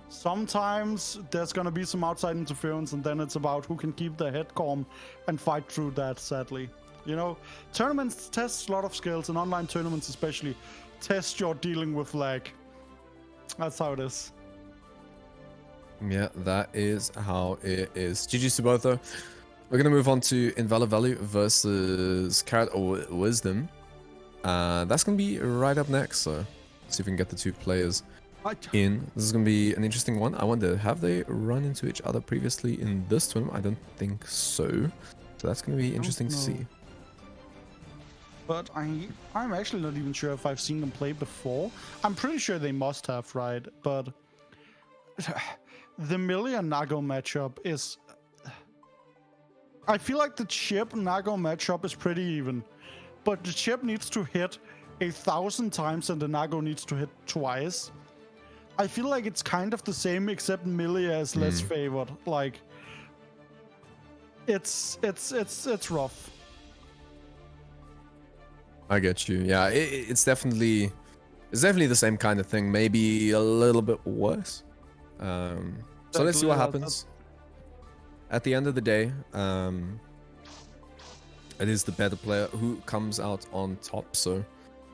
sometimes there's gonna be some outside interference, and then it's about who can keep their head calm and fight through that, sadly. You know, tournaments test a lot of skills, and online tournaments especially test your dealing with lag. That's how it is. Yeah, that is how it is. GG's to both though. We're gonna move on to Invalid Value versus Carrot or Wisdom. That's gonna be right up next, so see if we can get the two players in. This is gonna be an interesting one. I wonder, have they run into each other previously in this tournament? I don't think so. So that's gonna be interesting to see. But I'm actually not even sure if I've seen them play before. I'm pretty sure they must have, right? But the Millie and Nago matchup is... I feel like the Chip Nago matchup is pretty even. But the Chip needs to hit 1,000 times and the Nago needs to hit twice. I feel like it's kind of the same, except Millie is less favored. Like, it's rough. I get you. Yeah, it's definitely the same kind of thing. Maybe a little bit worse. So let's see what happens. At the end of the day, it is the better player who comes out on top. So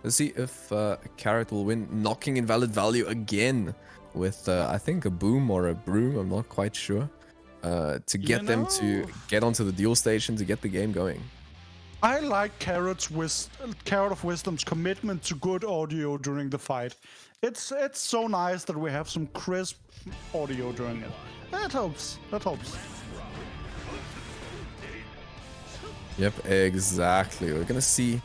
let's see if Carrot will win, knocking Invalid Value again with I think a boom or a broom. I'm not quite sure. To get them to get onto the duel station to get the game going. I like Carrot of Wisdom's commitment to good audio during the fight. It's so nice that we have some crisp audio during it. That helps. That helps. Yep, exactly. We're gonna see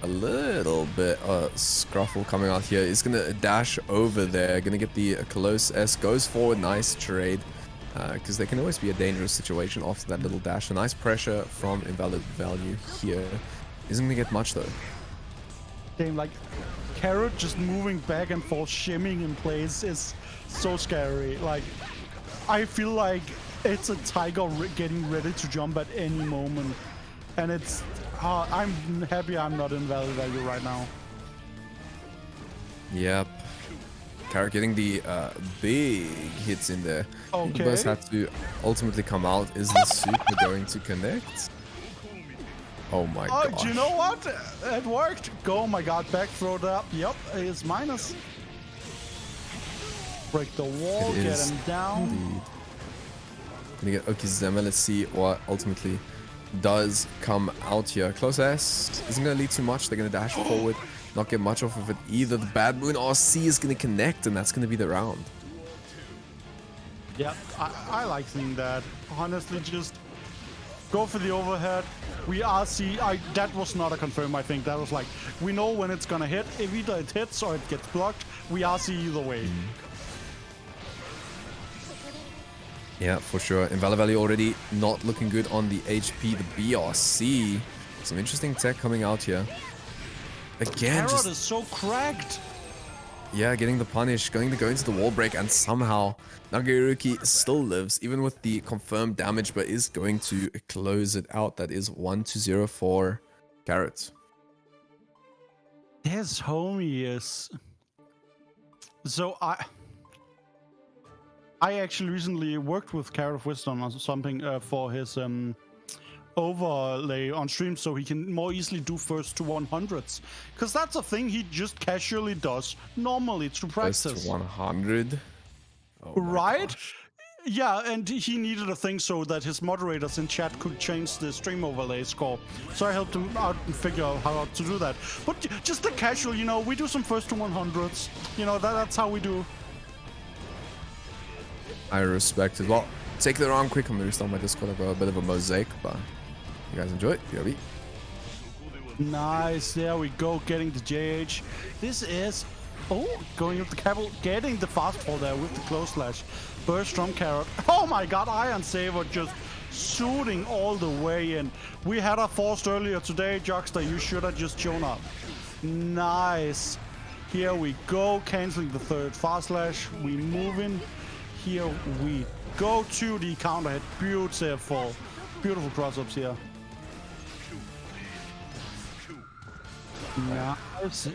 a little bit Scruffle coming out here. He's gonna dash over there, gonna get the close S, goes forward, nice trade. Because there can always be a dangerous situation after that little dash. A nice pressure from Invalid Value here. Isn't gonna get much though. Damn, like, Carrot just moving back and forth, shimming in place is so scary. Like, I feel like it's a tiger getting ready to jump at any moment. And it's... I'm happy I'm not Invalid Value right now. Yep. Carrot getting the big hits in there. Okay. The burst had to ultimately come out. Is the super going to connect? Oh my god. Oh, do you know what? It worked. Oh my god, back throw up. Yep, it's minus. Break the wall, get him down. Indeed. Gonna get Okizeme. Let's see what ultimately does come out here. Close S isn't gonna lead too much. They're gonna dash forward. Not get much off of it either. The Bad Moon RC is going to connect, and that's going to be the round. Yeah, I like seeing that. Honestly, just go for the overhead. We RC. That was not a confirm, I think. That was like, we know when it's going to hit. If either it hits or it gets blocked, we RC either way. Yeah, for sure. Invalid Value already not looking good on the HP. The BRC. Some interesting tech coming out here. Again, Carrot is so cracked. Yeah, getting the punish, going to go into the wall break, and somehow Nagayuki still lives, even with the confirmed damage, but is going to close it out. That is 1-0 for Carrot. His homie is. So I actually recently worked with Carrot of Wisdom or something for his overlay on stream, so he can more easily do first to 100s. Because that's a thing he just casually does normally to practice. First to 100. Oh my Right? gosh. Yeah, and he needed a thing so that his moderators in chat could change the stream overlay score. So I helped him out and figure out how to do that. But just the casual, you know, we do some first to 100s. You know, that's how we do. I respect it. Well, take the round quick. I'm gonna restart my Discord. I've got a bit of a mosaic, but you guys enjoy it. BRB. Nice, there we go, getting the JH. This is, going up the capital, getting the fast fall there with the close slash. Burst from Carrot. Oh my god, Iron Saber just shooting all the way in. We had a forced earlier today, Jockster, you should have just shown up. Nice. Here we go, canceling the third fast slash. We move in. Here we go to the counter hit. Beautiful. Beautiful cross-ups here. Nice.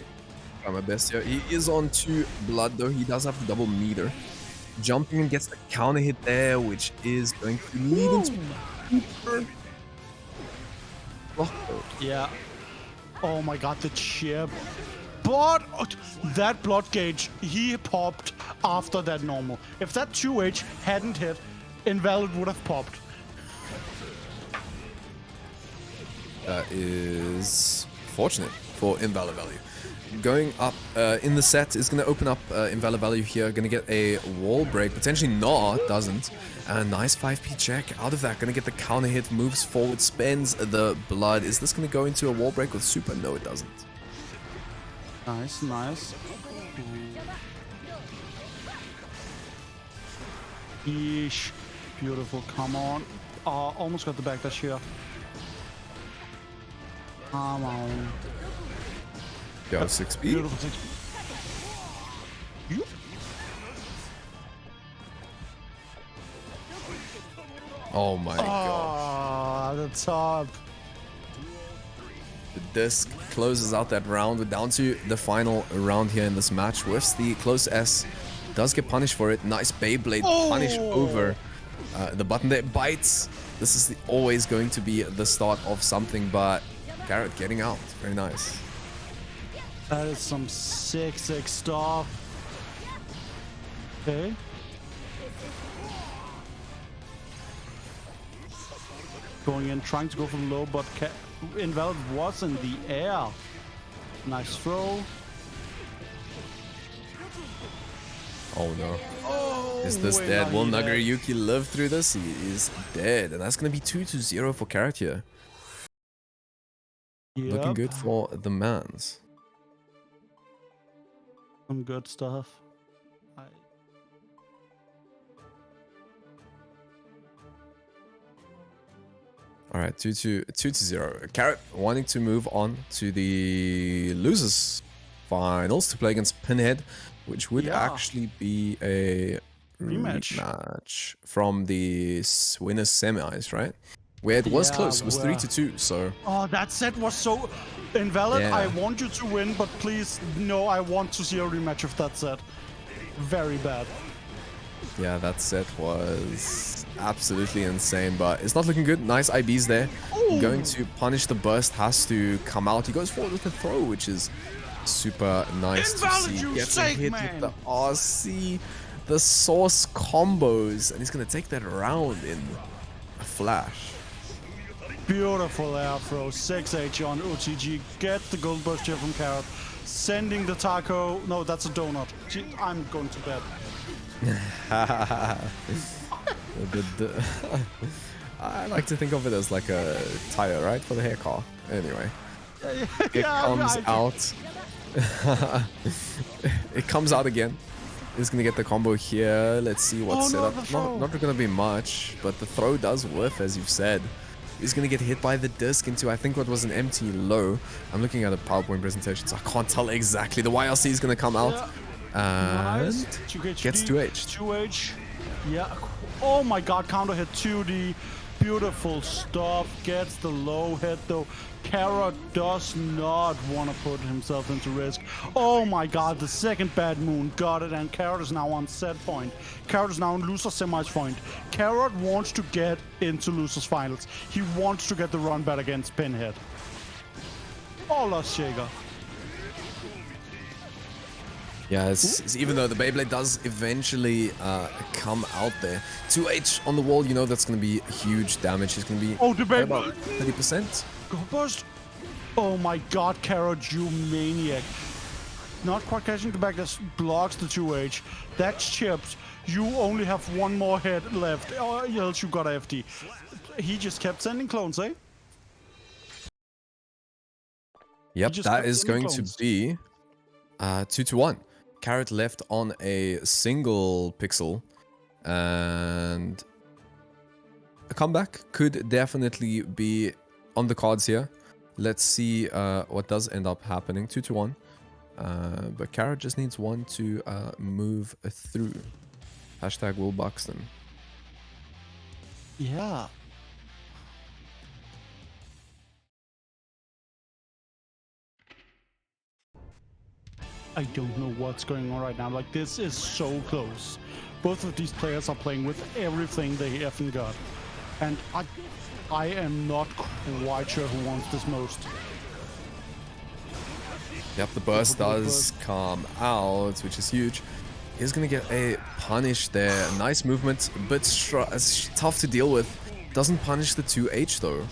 Try my best here. He is on 2 blood though. He does have the double meter. Jumping and gets the counter hit there, which is going to lead into super. Oh, Yeah. Oh my god, the chip. But that blood gauge, he popped after that normal. If that 2H hadn't hit, Invalid would have popped. that is fortunate for Invalid Value. Going up in the set is going to open up Invalid Value here. Going to get a wall break. Potentially not. Doesn't. And a nice 5p check out of that. Going to get the counter hit. Moves forward. Spends the blood. Is this going to go into a wall break with super? No, it doesn't. Nice, nice. Yeesh. Beautiful. Come on. Almost got the backdash here. Come on. Go 6p. Beautiful. You? Oh my god. Ah, the top. The disc closes out that round. We're down to the final round here in this match. With the close S. Does get punished for it. Nice Beyblade punish over the button that bites. This is always going to be the start of something, but Carrot getting out. Very nice. That is some sick stuff. Okay. Going in, trying to go for the low, but Invalid was in the air. Nice throw. Oh no. Oh, Is this wait, dead? no, Will he dead. Nagariyuki live through this? He is dead. And that's going to be 2-0 for Carrot here. Looking Yep. good for the mans. Some good stuff. All right, 2-0. Carrot wanting to move on to the losers finals to play against Pinhead, which would Yeah. actually be a rematch from the winners semis, right? Where it was Yeah, close. It was where- 3-2. So Oh, that set was so Invalid. Yeah. I want you to win, but please, no, I want to see a rematch of that set. Very bad. yeah, that set was absolutely insane, but it's not looking good. Nice IBs there. Going to punish the burst, has to come out. He goes forward with the throw, which is super nice Invalid, to see. you Gets a sick hit man. with the RC, the source combos, and he's gonna take that round in a flash. Beautiful air throw. 6H on OTG. Get the gold burst here from Carrot. Sending the taco. No, that's a donut. Gee, I'm going to bed. I like to think of it as like a tire, right, for the hair car. Anyway, it comes out. It comes out again. He's gonna get the combo here. Let's see what's Oh, set no, up. the throw. Not gonna be much, but the throw does whiff, as you've said. He's gonna get hit by the disc into, I think, what was an empty low. I'm looking at a PowerPoint presentation, so I can't tell exactly. The YLC is gonna come out. Nice. And 2H gets 2H. 2H. Yeah. Oh my god, counter hit 2D. Beautiful stuff. Gets the low hit though. Kara does not want to put himself into risk. Oh my god, the second bad moon got it, and Carrot is now on set point. Carrot is now on loser semis point. Carrot wants to get into losers finals. He wants to get the run back against Pinhead. Oh, Lost Shaker. Yeah, even though the Beyblade does eventually come out there. 2H on the wall, you know that's going to be huge damage. It's going to be Oh, the about Beyblade. 30%. Go burst. Oh my god, Carrot, you maniac. Not quite catching the back. That blocks the 2H. That's chipped. You only have one more hit left, or else you got a FD. He just kept sending clones, eh? Yep, just that kept is sending going to clones. be 2-1. Carrot left on a single pixel, and a comeback could definitely be on the cards here. Let's see what does end up happening. 2-1. But Carrot just needs one to move through. Hashtag Will Buxton. Yeah. I don't know what's going on right now. Like, this is so close. Both of these players are playing with everything they effing got. And I am not quite sure who wants this most. Yep, the burst does come out, which is huge. He's gonna get a punish there. Nice movement, but tough to deal with. Doesn't punish the 2H though.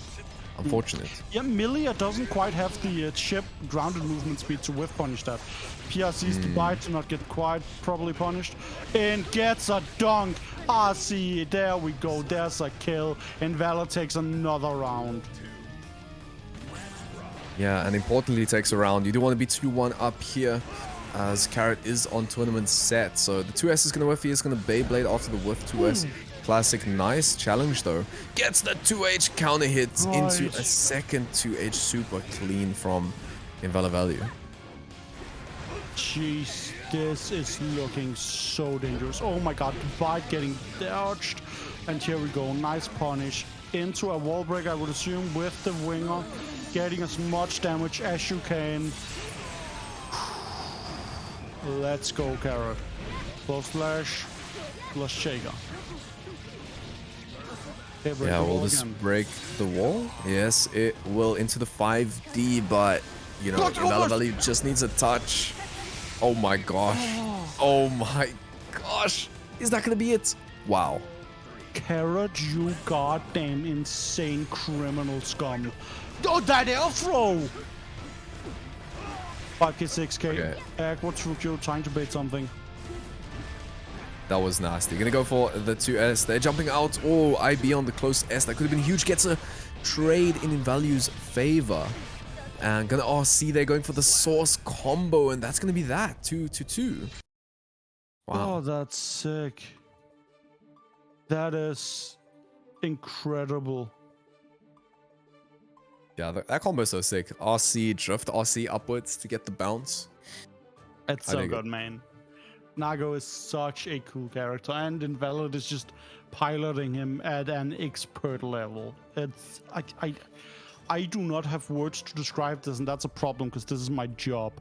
Unfortunate. Yeah, Milia doesn't quite have the chip grounded movement speed to whiff punish that. PRC's the bite to not get quite properly punished. And gets a dunk. RC, there we go. There's a kill. And Valor takes another round. Yeah, and importantly takes a round. You do want to be 2-1 up here, as Carrot is on tournament set. So the 2S is going to whiff. He is going to Beyblade after the whiff 2S. Classic, nice challenge though. Gets the 2H counter hit into a second 2H super clean from Invalor Value. Jeez, this is looking so dangerous. Oh my god, the bite getting dodged. And here we go, nice punish. Into a wall break, I would assume, with the winger. Getting as much damage as you can. Let's go, Carrot. Plus Slash, plus Shaker. Yeah, will this break the wall? Yes, it will into the 5D, but, you know, Invalor Value just needs a touch. Oh my gosh. Oh my gosh. Is that gonna be it? Wow. Carrot, you goddamn insane criminal scum. Oh, that air throw! 5k, 6k. Okay. Ag, what's you trying to bait something? That was nasty. Gonna go for the 2S. They're jumping out. Oh, IB on the close S. That could have been huge. Gets a trade in Invalue's favor. And gonna RC. They're going for the source combo. And that's gonna be that. 2-2. Wow. Oh, that's sick. That is incredible. Yeah, that combo is so sick. RC, drift RC upwards to get the bounce. It's I so dig good, it. man. Nago is such a cool character, and Invalid is just piloting him at an expert level. It's I do not have words to describe this, and that's a problem because this is my job.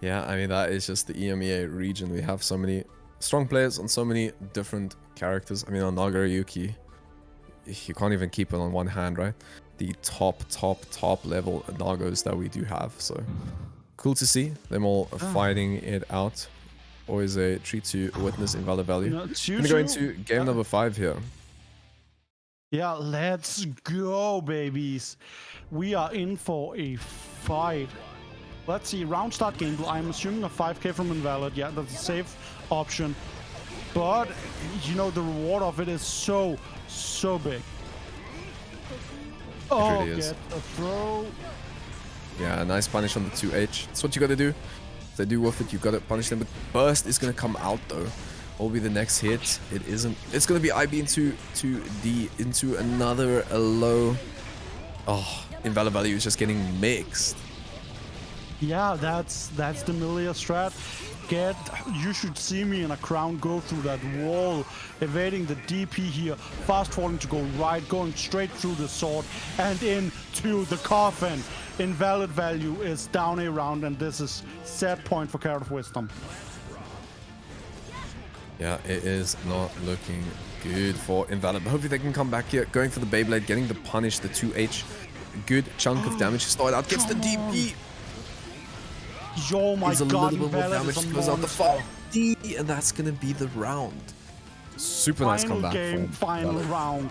Yeah, I mean, that is just the EMEA region. We have so many strong players on so many different characters. I mean, on Nagarayuki, you can't even keep it on one hand, right? The top level Nagos that we do have. So cool to see them all fighting it out. Always a treat to witness Invalor Value. No, it's Gonna go usual. into game number 5 here. Yeah, let's go, babies. We are in for a fight. Let's see, round start gamble. I'm assuming a 5k from Invalid. Yeah, that's a safe option. But, you know, the reward of it is so big. Oh, really is. get a throw. Yeah, nice punish on the 2H. That's what you gotta do. If they do with it, you gotta punish them. But burst is gonna come out though. What will be the next hit? It isn't. It's gonna be IB into 2D into another low. Oh, Invalor Value is just getting mixed. Yeah, that's the Milia strat. You should see me in a crown go through that wall, evading the DP here, fast falling to go right, going straight through the sword and into the coffin. Invalid value is down a round, and this is set point for Carrot of Wisdom. Yeah, it is not looking good for Invalid, but hopefully they can come back here, going for the Beyblade, getting the punish, the 2H. Good chunk of damage to start out, gets the DP. Oh my It's a god, little bit more Invalid damage, is a goes out the monster. 5D, and that's gonna be the round. Super nice Final comeback. game, from final Invalid. round.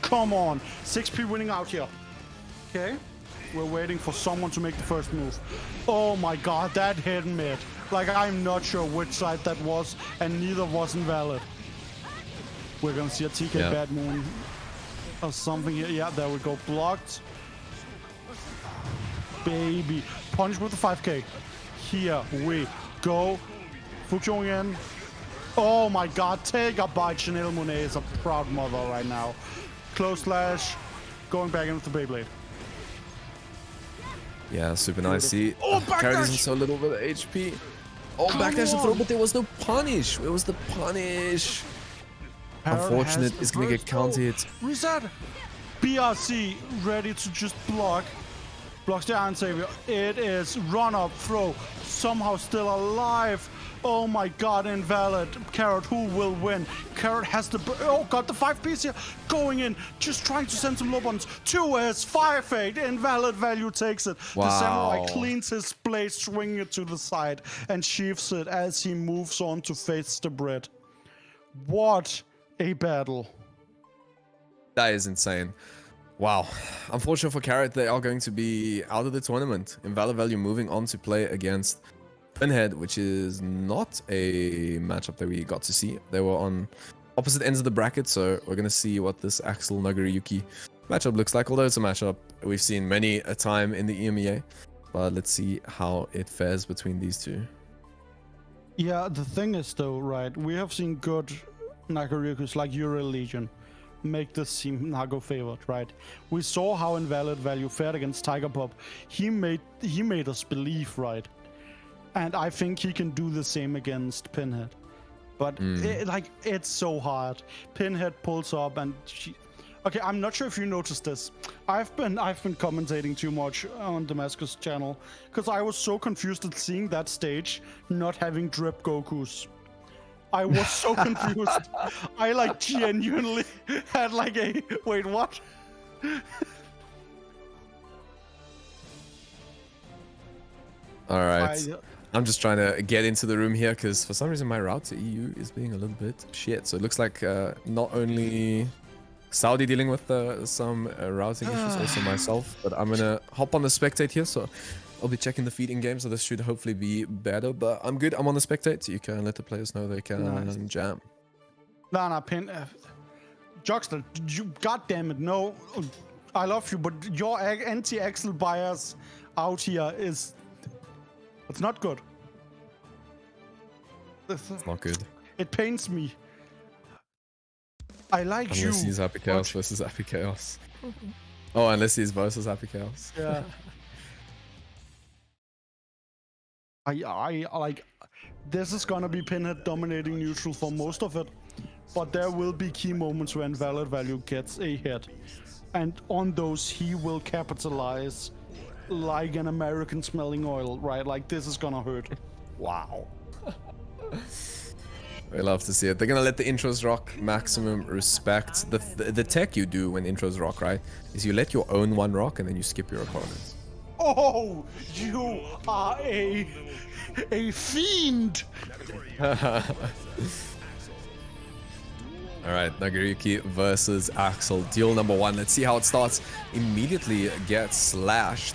Come on, 6P winning out here. Okay, we're waiting for someone to make the first move. Oh my god, that hit mid. Like, I'm not sure which side that was, and neither was Invalid. We're gonna see a TK Yeah. Bad Moon or something here. Yeah, there we go. Blocked. Baby. Punish with the 5K. Here we go. Fukyong in. Oh my god, take a bite. Chanel Monet is a proud mother right now. Close slash. Going back into the Beyblade. Yeah, super nice. See, Oh, carried backdash! isn't so little bit of HP. Oh, Come backdash and on! throw, but there was no punish. It was the punish. Parrot Unfortunate, has it's the gonna get first counter hit. goal. Reset. BRC ready to just block. Blocks the Iron Savior. It is run up, throw. Somehow still alive. Oh my god, Invalid. Carrot, who will win? Carrot has the... Oh god, the 5-piece here. Going in. Just trying to send some low buttons. 2S, 5-8. Invalid value takes it. The Wow. Samurai cleans his blade, swinging it to the side, and sheaths it as he moves on to face the Brit. What a battle. That is insane. Wow. Unfortunate for Carrot, they are going to be out of the tournament. Invalid Value moving on to play against Pinhead, which is not a matchup that we got to see. They were on opposite ends of the bracket, so we're going to see what this Axel Nagoriyuki matchup looks like. Although it's a matchup we've seen many a time in the EMEA. But let's see how it fares between these two. Yeah, the thing is though, right, we have seen good Nagoriyukus like Uriel Legion make this seem Nago favored, right? We saw how Invalid Value fared against Tiger Pop. He made us believe, right? And I think he can do the same against Pinhead. But it's so hard. Pinhead pulls up and okay, I'm not sure if you noticed this. I've been commentating too much on Damascus channel because I was so confused at seeing that stage not having drip Gokus. I was so confused. I like genuinely had like a wait, what? All right. I'm just trying to get into the room here because for some reason my route to EU is being a little bit shit. So it looks like not only Saudi dealing with some routing issues, also myself. But I'm going to hop on the spectate here. So I'll be checking the feed in game. So this should hopefully be better. But I'm good. I'm on the spectate. You can let the players know they can jam. Nah, Pin. Jockster, you goddammit, no. I love you, but your anti-Axel bias out here is... It's not good. It's not good. It pains me. I like you. Unless he's Happy Chaos versus Happy Chaos. Oh, unless he's versus Happy Chaos. Yeah. I like... This is gonna be Pinhead dominating neutral for most of it. But there will be key moments when Invalid Value gets a hit. And on those, he will capitalize like an American smelling oil, right? Like, this is gonna hurt. Wow. We love to see it. They're gonna let the intros rock. Maximum respect. The tech you do when intros rock, right, is you let your own one rock and then you skip your opponent. Oh, you are a fiend. Alright, Nagoriyuki versus Axel. Duel number 1. Let's see how it starts. Immediately gets slashed.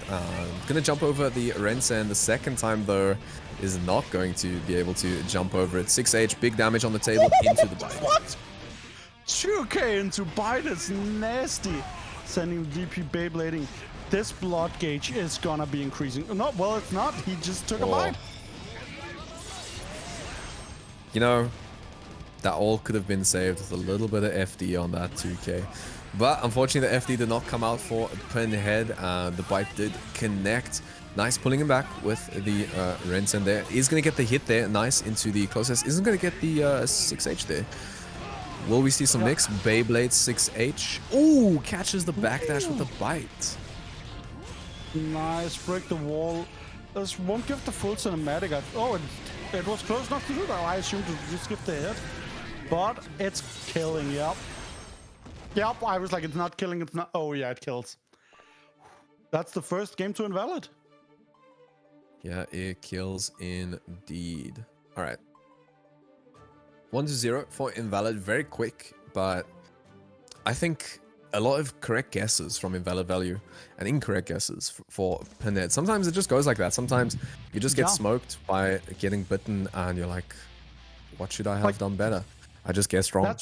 Gonna jump over the Rensen. The second time, though, is not going to be able to jump over it. 6H, big damage on the table into the bite. What? 2K into bite is nasty. Sending DP Beyblading. This blood gauge is gonna be increasing. No, well, it's not. He just took a bite. You know, that all could have been saved with a little bit of FD on that 2K. But unfortunately, the FD did not come out for Pinhead. The bite did connect. Nice pulling him back with the Rensen there. He's going to get the hit there. Nice into the closest. Isn't going to get the 6H there. Will we see some mix? Beyblade 6H. Ooh, catches the backdash with the bite. Nice, break the wall. This won't give the full cinematic. Oh, it was close enough to do that. I assumed to just give the hit. But it's killing, yep. Yep, I was like, it's not killing, it's not. Oh, yeah, it kills. That's the first game to invalid. Yeah, it kills indeed. All right. 1-0 for invalid. Very quick, but I think a lot of correct guesses from invalid value and incorrect guesses for Pinhead. Sometimes it just goes like that. Sometimes you just get smoked by getting bitten and you're like, what should I have done better? I just guessed wrong.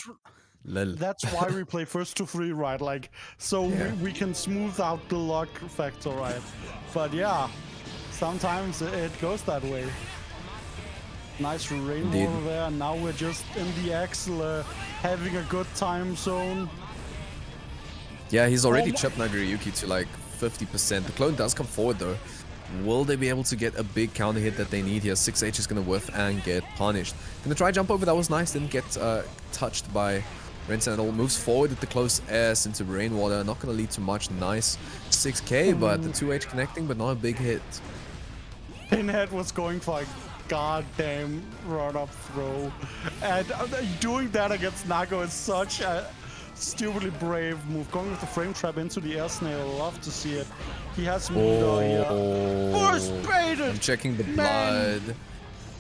That's why we play first to three, right? Like, so we can smooth out the luck factor, right? But yeah, sometimes it goes that way. Nice rainwater there, and now we're just in the Axel, having a good time zone. Yeah, he's already chipped Nagoriyuki to like 50%. The clone does come forward though. Will they be able to get a big counter hit that they need here? 6H is going to whiff and get punished. Gonna try jump over, that was nice. Didn't get touched by Rensen at all. Moves forward with the close S into rainwater. Not going to lead to much. Nice 6K, but the 2H connecting, but not a big hit. Pinhead was going for a goddamn run-up throw. And doing that against Nago is such a stupidly brave move. Going with the frame trap into the air snail. Love to see it. He has meter here. First baited! I'm checking the blood.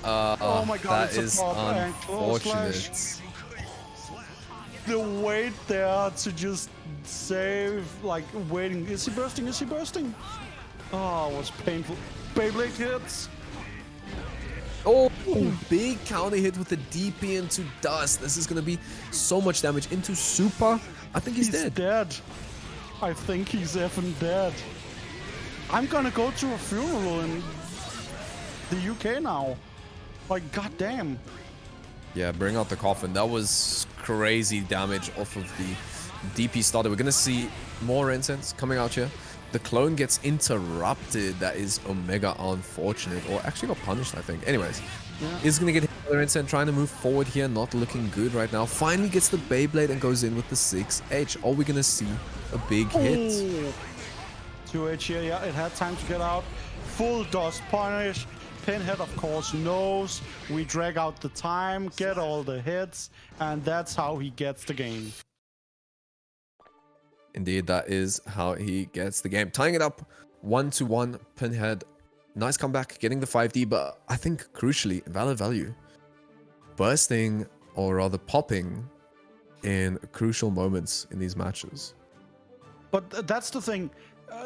Oh my god, that is unfortunate. The wait there to just save, like waiting. Is he bursting? Is he bursting? Oh, it was painful. Beyblade hits. Oh, big counter hit with the DP into dust. This is gonna be so much damage into super. I think he's dead. I think he's effing dead. I'm gonna go to a funeral in the UK now. Like, goddamn. Yeah, bring out the coffin. That was crazy damage off of the DP starter. We're gonna see more Rensen's coming out here. The clone gets interrupted. That is omega unfortunate. Or actually got punished, I think. Anyways, is going to get hit by the Rensen. Trying to move forward here. Not looking good right now. Finally gets the Beyblade and goes in with the 6H. Are we going to see a big hit? 2H here. Yeah, it had time to get out. Full dust punish. Pinhead, of course, knows. We drag out the time, get all the hits, and that's how he gets the game. Indeed, that is how he gets the game. Tying it up 1-1, Pinhead. Nice comeback, getting the 5D, but I think crucially, invalid value. Bursting, or rather popping, in crucial moments in these matches. But that's the thing.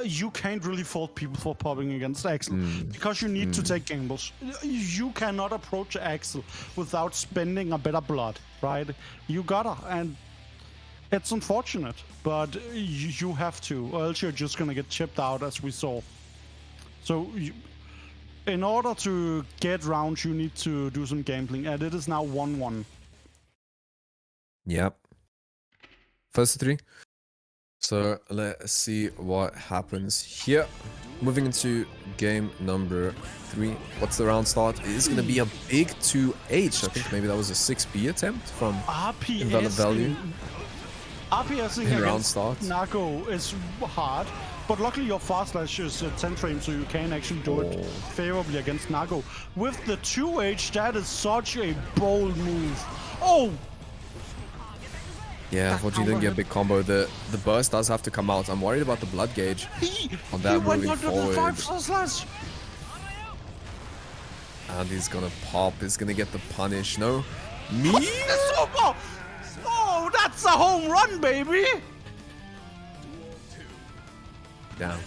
You can't really fault people for popping against Axel because you need to take gambles. You cannot approach Axel without spending a bit of blood, right? You gotta, and it's unfortunate, but you have to, or else you're just gonna get chipped out, as we saw. So, in order to get rounds, you need to do some gambling, and it is now 1-1. Yep. First 3. So let's see what happens here. Moving into game number 3. What's the round start? It is going to be a big 2H. I think maybe that was a 6B attempt from invalid value. RPSing round against start. Nago is hard, but luckily your fast slash is 10 frames, so you can actually do it favorably against Nago. With the 2H, that is such a bold move. Oh! Yeah, unfortunately didn't get a big combo. The burst does have to come out. I'm worried about the blood gauge on that moving forward. And he's gonna pop. He's gonna get the punish. No. Me? Oh, that's a home run, baby! Damn.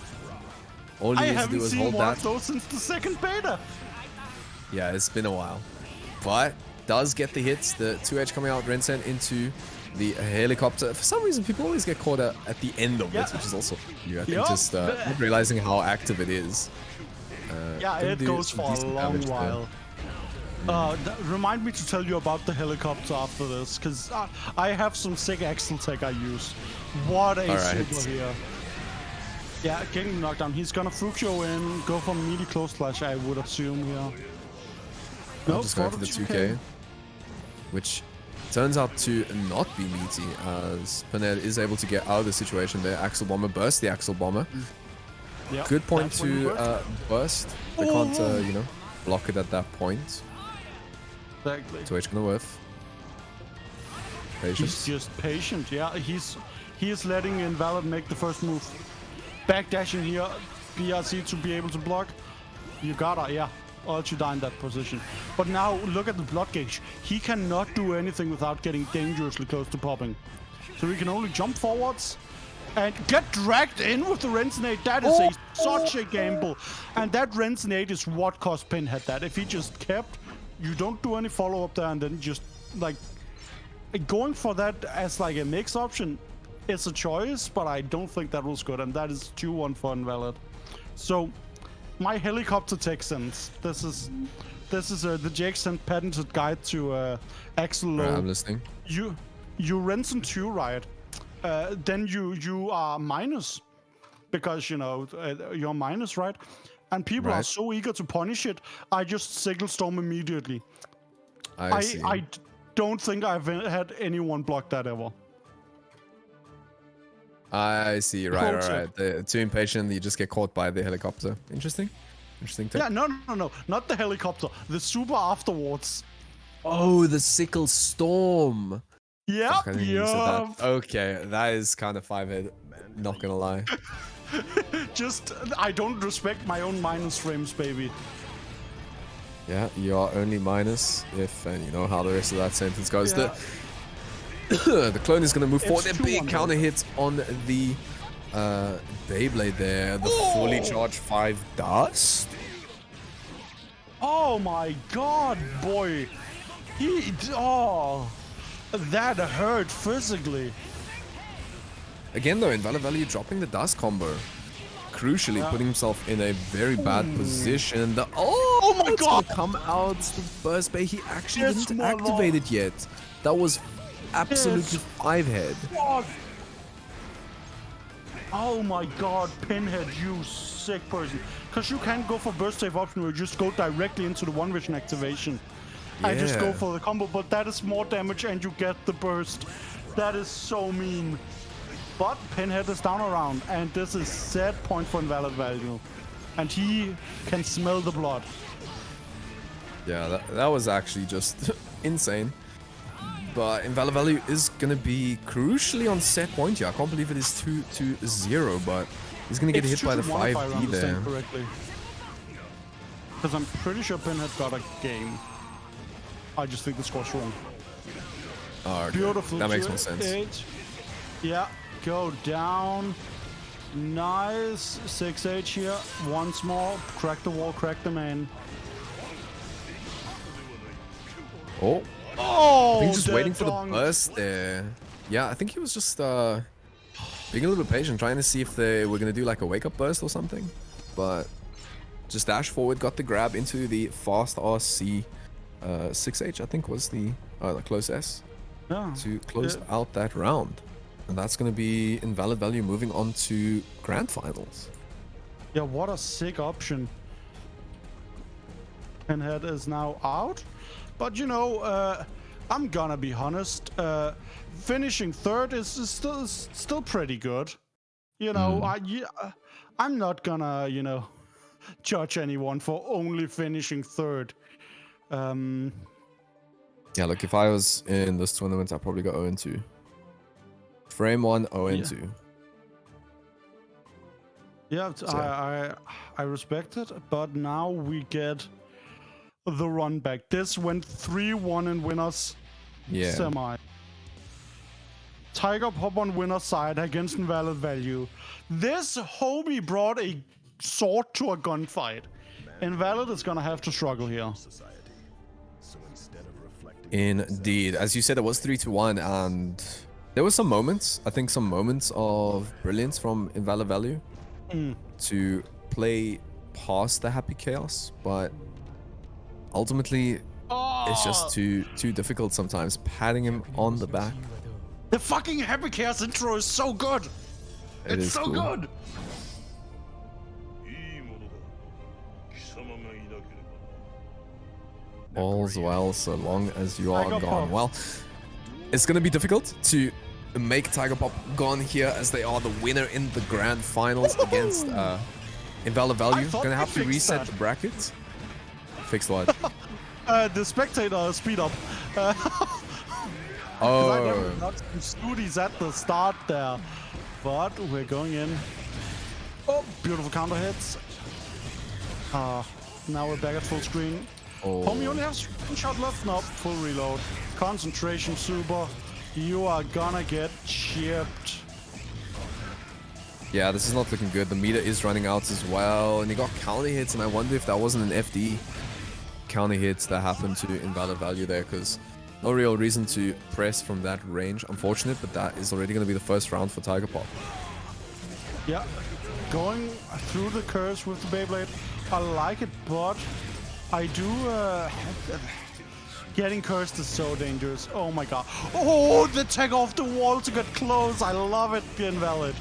All he needs to do is hold that. I haven't seen one of those since the second beta. Yeah, it's been a while. But does get the hits. The 2H coming out, Rensen into the helicopter. For some reason, people always get caught at the end of it, which is also new. I think just not realizing how active it is. Yeah, it goes for a long while. Remind me to tell you about the helicopter after this, because I have some sick Axel tech I use. What a Alright. super here. Yeah, getting the knockdown. He's gonna Fukyo in, go for melee close slash, I would assume here. I'm Nope, just going for the 2K, which turns out to not be meaty, as Pinhead is able to get out of the situation there. Axle Bomber burst the Axle Bomber. Yep, Good point that's when you to burst. burst. They can't, you know, block it at that point. Exactly. So H gonna whiff. He's Patience. just patient. Yeah, he is letting Invalid make the first move. Backdashing here, BRC to be able to block. You gotta, yeah. Or else you die in that position. But now look at the block gauge. He cannot do anything without getting dangerously close to popping. So he can only jump forwards and get dragged in with the Rensenade. That is such a gamble. And that Rensenade is what cost Pinhead that. If he just kept, you don't do any follow-up there and then just like going for that as like a mix option. It's a choice, but I don't think that was good, and that is 2-1 for Invalid. So, my helicopter Texans. This is the Jackson patented guide to Axel Low. Alright, I'm listening. You Rensen 2, right? Then you are minus because you know you're minus, right? And people are Right. so eager to punish it. I just Sickle Storm immediately. I see. I don't think I've had anyone block that ever. I see. Right, Caught right. Too impatient, you just get caught by the helicopter. Interesting. Interesting tip. Yeah, no, not the helicopter. The super afterwards. Oh, the Sickle Storm. Yep, Fuck, I didn't even say yep. that. Okay, that is kind of 5-head. Not gonna lie. Just, I don't respect my own minus frames, baby. Yeah, you are only minus if, and you know how the rest of that sentence goes. Yeah. The clone is gonna move forward. A 2-1 big though. counter hit on the Beyblade there. The fully charged 5 dust. Oh my god, boy. That hurt physically. Again though, Invalid Value dropping the dust combo. Crucially putting himself in a very bad position. Oh my it's gonna God. come out the burst bay. He actually Yes, didn't my lord. activate it yet. That was absolutely Yes. 5-head. Fuck. Oh my god, Pinhead, you sick person. Because you can't go for burst save option where you just go directly into the one vision activation. I just go Yeah. for the combo, but that is more damage and you get the burst. That is so mean. But Pinhead is down around, and this is set point for Invalid Value. And he can smell the blood. Yeah, that was actually just insane. But Invalid Value is gonna be crucially on set point here. I can't believe it is 2-0, but he's gonna get hit by the 2-1 if I 5D understand there. correctly. Because I'm pretty sure Pinhead got a game. I just think the score's wrong. Oh, okay. Beautiful. That makes more sense. 8. Yeah, go down. Nice. 6H here. Once more. Crack the wall, crack the main. Oh, Oh, I think just dead waiting for the dong. burst there. Yeah, I think he was just being a little bit patient, trying to see if they were gonna do like a wake-up burst or something. But just dash forward, got the grab into the fast RC 6H, I think was the close S Yeah. to close Yeah. out that round. And that's gonna be Invalid Value moving on to Grand Finals. Yeah, what a sick option. Pinhead is now out. But you know, I'm gonna be honest. Finishing third is still pretty good. You know, I'm not gonna, you know, judge anyone for only finishing third. Yeah, look, if I was in this tournament, I'd probably go 0-2. Frame 1, 0-2. Yeah, I respect it, but now we get the run back. This went 3-1 in winners Yeah. semi. Tiger Pop on winner's side against Invalid Value. This homie brought a sword to a gunfight. Invalid is gonna have to struggle here. Indeed. As you said, it was 3-1, and there were some moments, I think some moments of brilliance from Invalid Value to play past the Happy Chaos, but ultimately it's just too difficult sometimes. Patting him on the back The fucking Happy Chaos intro is so good. It It's is so cool. good. いいものだ。貴様がいなければ。 All's well so long as you are Tiger gone. Pop. Well, it's gonna be difficult to make Tiger Pop gone here as they are the winner in the grand finals against Invalid Value. thought Gonna they have to fixed reset that. the bracket. Fixed what? The spectator speed up. I Oh, never noticed the Snooties at the start there, but we're going in. Oh, beautiful counter hits. Now we're back at full screen. oh. Homie only has one shot left. No, full reload. Concentration super. You are gonna get chipped. Yeah, this is not looking good. The meter is running out as well, and he got counter hits, and I wonder if that wasn't an FD counter hits that happened to Invalid Value there, because no real reason to press from that range. Unfortunate, but that is already going to be the first round for Tiger Pop. Yeah, going through the curse with the Beyblade. I like it, but I do. Getting cursed is so dangerous. Oh my god. Oh, the tag off the wall to get close. I love it, Invalid.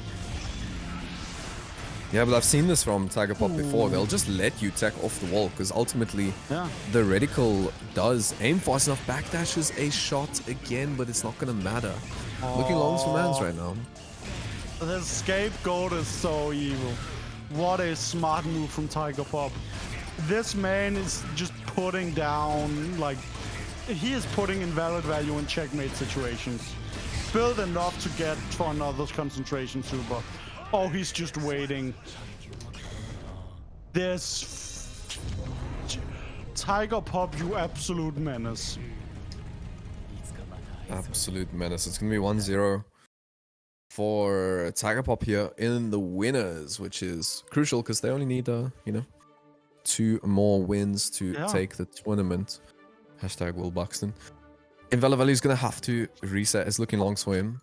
Yeah, but I've seen this from Tiger Pop before. They'll just let you tech off the wall, because ultimately Yeah. the reticle does aim fast enough, backdashes a shot again, but it's not going to matter. Looking longs for mans right now. The scapegoat is so evil. What a smart move from Tiger Pop. This man is just putting down, like, he is putting Invalid Value in checkmate situations. Build enough to get for another concentration super. Oh, he's just waiting. This Tiger Pop, you absolute menace. Absolute menace. It's going to be 1-0 for Tiger Pop here in the winners, which is crucial because they only need, 2 more wins to Yeah. take the tournament. Hashtag Will Buxton. Invalid Value is going to have to reset. It's looking longs for him.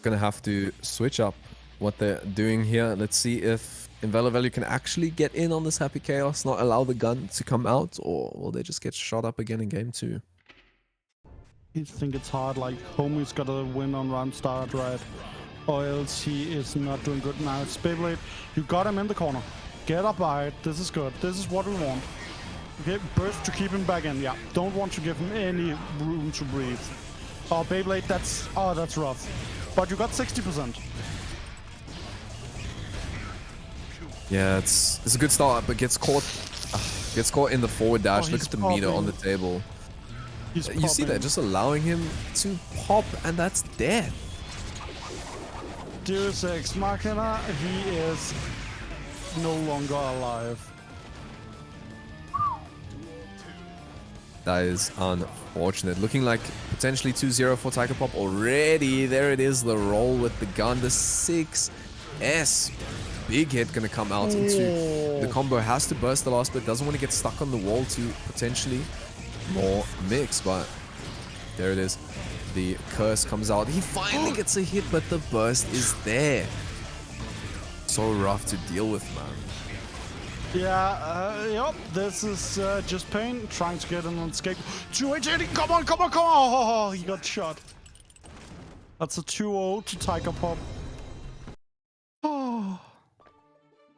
Going to have to switch up what they're doing here. Let's see if Invalid Value can actually get in on this Happy Chaos, not allow the gun to come out, or will they just get shot up again in game 2? I think it's hard, like, Homie's gotta win on round start, right? Or else he is not doing good now. It's Beyblade. You got him in the corner. Get up by it. This is good. This is what we want. Okay, burst to keep him back in. Yeah, don't want to give him any room to breathe. Oh, Beyblade, that's rough. But you got 60%. Yeah, it's a good start, but gets caught in the forward dash. Oh, Look he's at the meter on the popping. table. He's You see that, popping. just allowing him to pop, and that's death. Deus Ex Machina, he is no longer alive. That is unfortunate. Looking like potentially 2-0 for Tiger Pop already. There it is, the roll with the gun, the 6S. Big hit gonna come out into the combo. Has to burst the last bit. Doesn't want to get stuck on the wall to potentially more mix, but there it is. The curse comes out. He finally gets a hit, but the burst is there. So rough to deal with, man. Yeah, yep, this is just pain, trying to get an escape. 2H80, come on, come on, come on! Oh, he got shot. That's a 2-0 to Tiger Pop. Oh,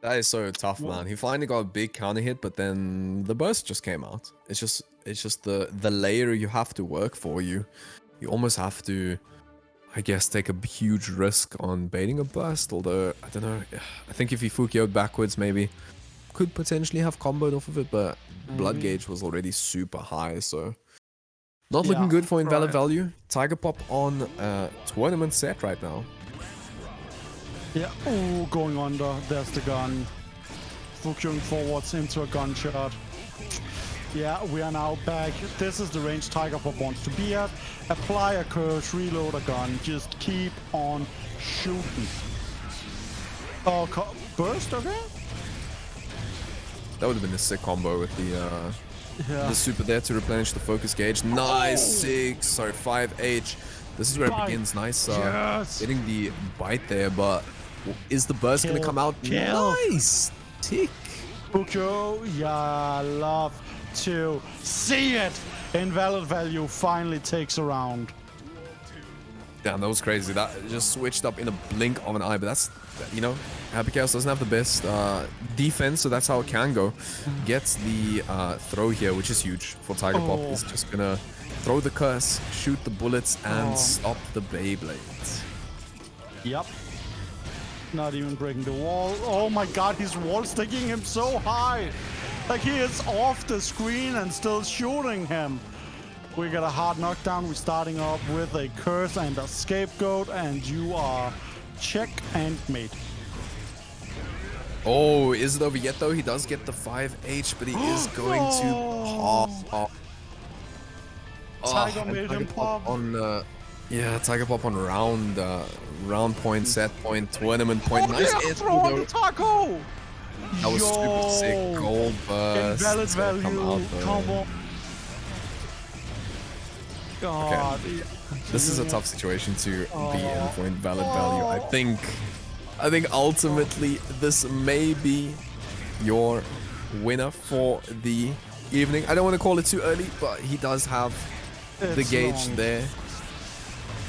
That is so tough, man. He finally got a big counter hit, but then the burst just came out. It's just the layer you have to work for. You almost have to, I guess, take a huge risk on baiting a burst. Although I don't know. I think if he Fukio'd backwards, maybe could potentially have comboed off of it, but blood gauge was already super high, so not looking Yeah, good for Invalid right. Value. Tiger Pop on tournament set right now. yeah, oh, going under, there's the gun. Fukioing forwards into a gunshot. Yeah, we are now back. This is the range Tiger Pop wants to be at. Apply a curse, reload a gun, just keep on shooting. Oh, burst, okay? That would have been a sick combo with the Yeah. super there to replenish the focus gauge. Nice, 5H. This is where it Bite. begins. Nice, Yes. getting the bite there, but is the burst gonna Kill. come out? Kill. Nice, tick. Fukio, yeah, love to see it. Invalid Value finally takes a round. Damn, that was crazy. That just switched up in a blink of an eye. But that's, you know, Happy Chaos doesn't have the best defense, so that's how it can go. Gets the throw here, which is huge for Tiger Pop. He's just gonna throw the curse, shoot the bullets, and stop the Beyblades. Yep. Not even breaking the wall. Oh my god, he's wall sticking him so high. Like he is off the screen and still shooting him. We got a hard knockdown. We're starting off with a curse and a scapegoat, and you are check and mate. Oh, is it over yet though? He does get the 5H, but he is going to pop. Tiger made him pop. On Tiger Pop on round point, set point, tournament point. Nice hit, throw on the taco. That was super sick. Gold burst. Invalid It's gonna come value out, though. combo. God. This is a tough situation to be in for invalid value. I think ultimately this may be your winner for the evening. I don't want to call it too early, but he does have the It's gauge long. there.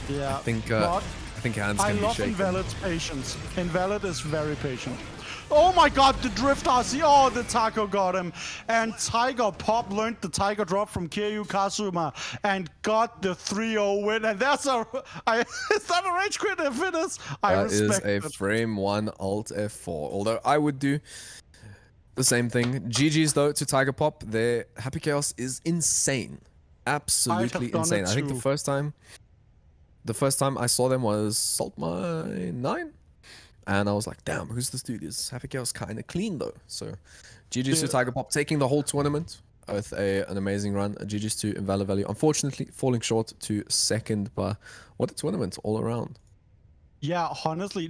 Yeah. I think but hands I can be love shaken. Invalid's patience. Invalid is very patient. Oh my god, the drift RC. Oh, the taco got him. And Tiger Pop learned the Tiger drop from Kiryu Kazuma and got the 3-0 win. And that's is that a rage quit if it is? I That is respect a it. frame 1 alt F4. Although I would do the same thing. GG's though to Tiger Pop. Their Happy Chaos is insane. Absolutely done insane. it I think too. the first time I saw them was Salt Mine 9. And I was like, damn, who's this dude? Is Happy Chaos kind of clean though? So GG's to Tiger Pop taking the whole tournament with an amazing run. GG's to Invalid Value. Unfortunately, falling short to second, but what a tournament all around. Yeah, honestly,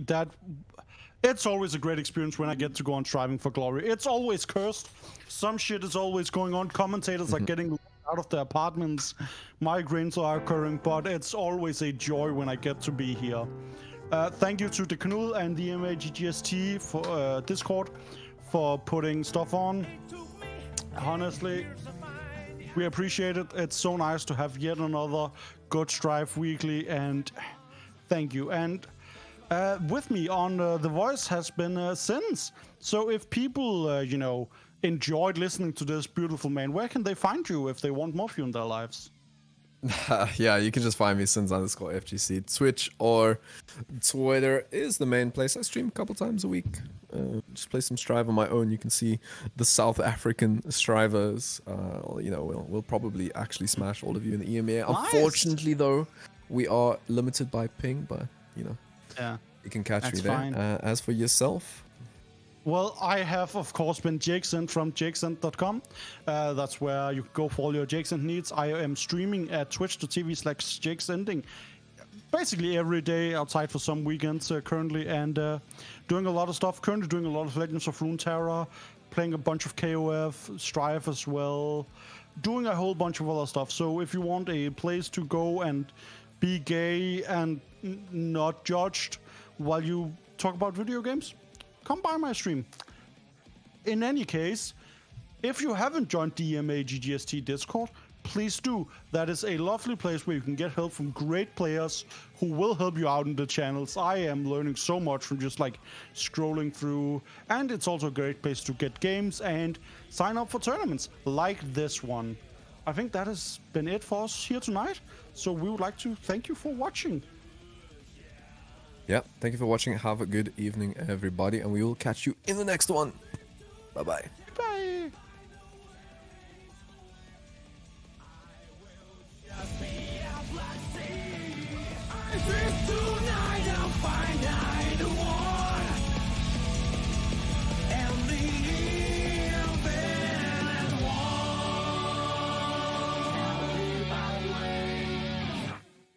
it's always a great experience when I get to go on Striving for Glory. It's always cursed. Some shit is always going on. Commentators are getting out of their apartments. Migraines are occurring, but it's always a joy when I get to be here. Thank you to the Knul and the MAGGST for Discord for putting stuff on. Honestly, we appreciate it. It's so nice to have yet another good Strive weekly, and thank you. And with me on The Voice has been Sins. So if people, enjoyed listening to this beautiful man, where can they find you if they want more of you in their lives? Yeah, you can just find me Sins_FGC. Twitch or Twitter is the main place. I stream a couple times a week. Just play some Strive on my own. You can see the South African Strivers. We'll probably actually smash all of you in the EMEA. Nice. Unfortunately, though, we are limited by ping, but Yeah. you can catch That's me there. fine. As for yourself, Well, I have, of course, been Jakesent from jakesent.com. That's where you can go for all your Jakesent needs. I am streaming at twitch.tv/jakesending basically every day outside for some weekends currently, and doing a lot of stuff. Currently doing a lot of Legends of Runeterra, playing a bunch of KOF, Strive as well, doing a whole bunch of other stuff. So if you want a place to go and be gay and not judged while you talk about video games, come by my stream. In any case, if you haven't joined the MAGGST Discord, please do. That is a lovely place where you can get help from great players who will help you out in the channels. I am learning so much from just like scrolling through, and it's also a great place to get games and sign up for tournaments like this one. I think that has been it for us here tonight. So we would like to thank you for watching. yeah, thank you for watching. Have a good evening, everybody, and we will catch you in the next one. Bye-bye. Bye.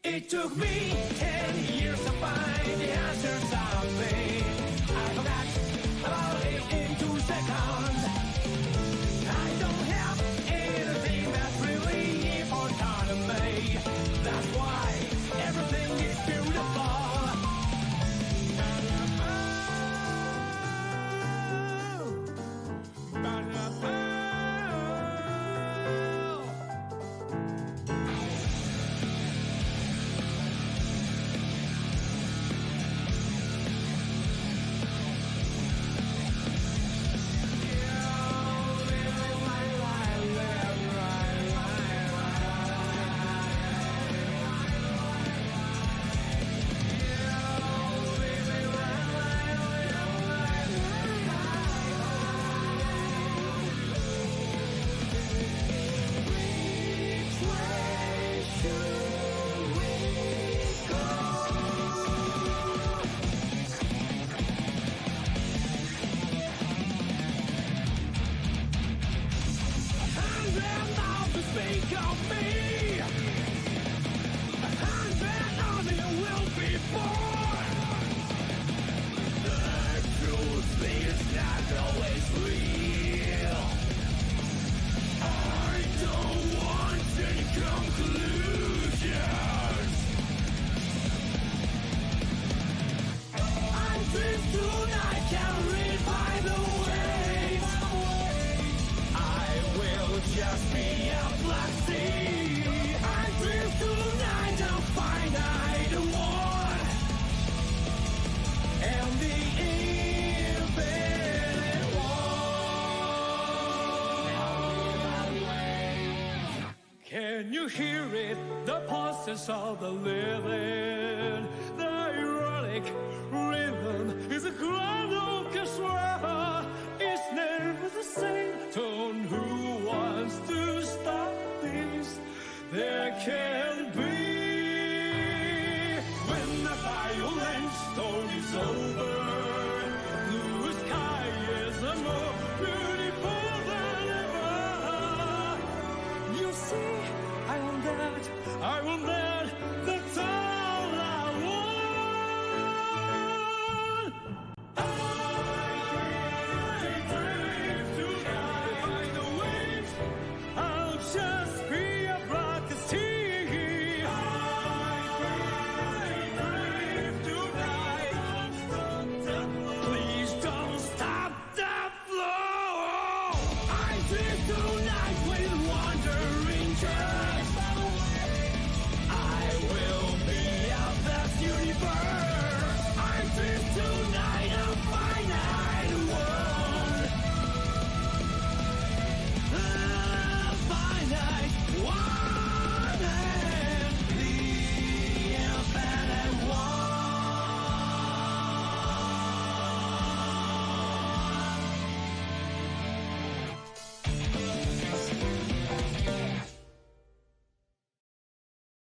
It took me 10 years to find the answers I made. I forgot about it in 2 seconds. I don't have anything that's really important to me. That's why everything is beautiful. think of me. And then army will be born. The truth is not always real. I don't want any conclusions. I dream tonight, carried by the waves. I will just be a black sea. I dream tonight, I'll find I the one. And the infinite one. Can you hear it? The pulses of the living. The ironic rhythm is a grand orchestra. It's never the same tone. Who wants to stop this? There can be. When the violent storm is over, blue sky is more beautiful than ever. You see, I want that, I want that, that's all I want. I dream tonight by the waves, I'll just be a black sea. I dream tonight, please don't stop the flow. I dream tonight with wandering church.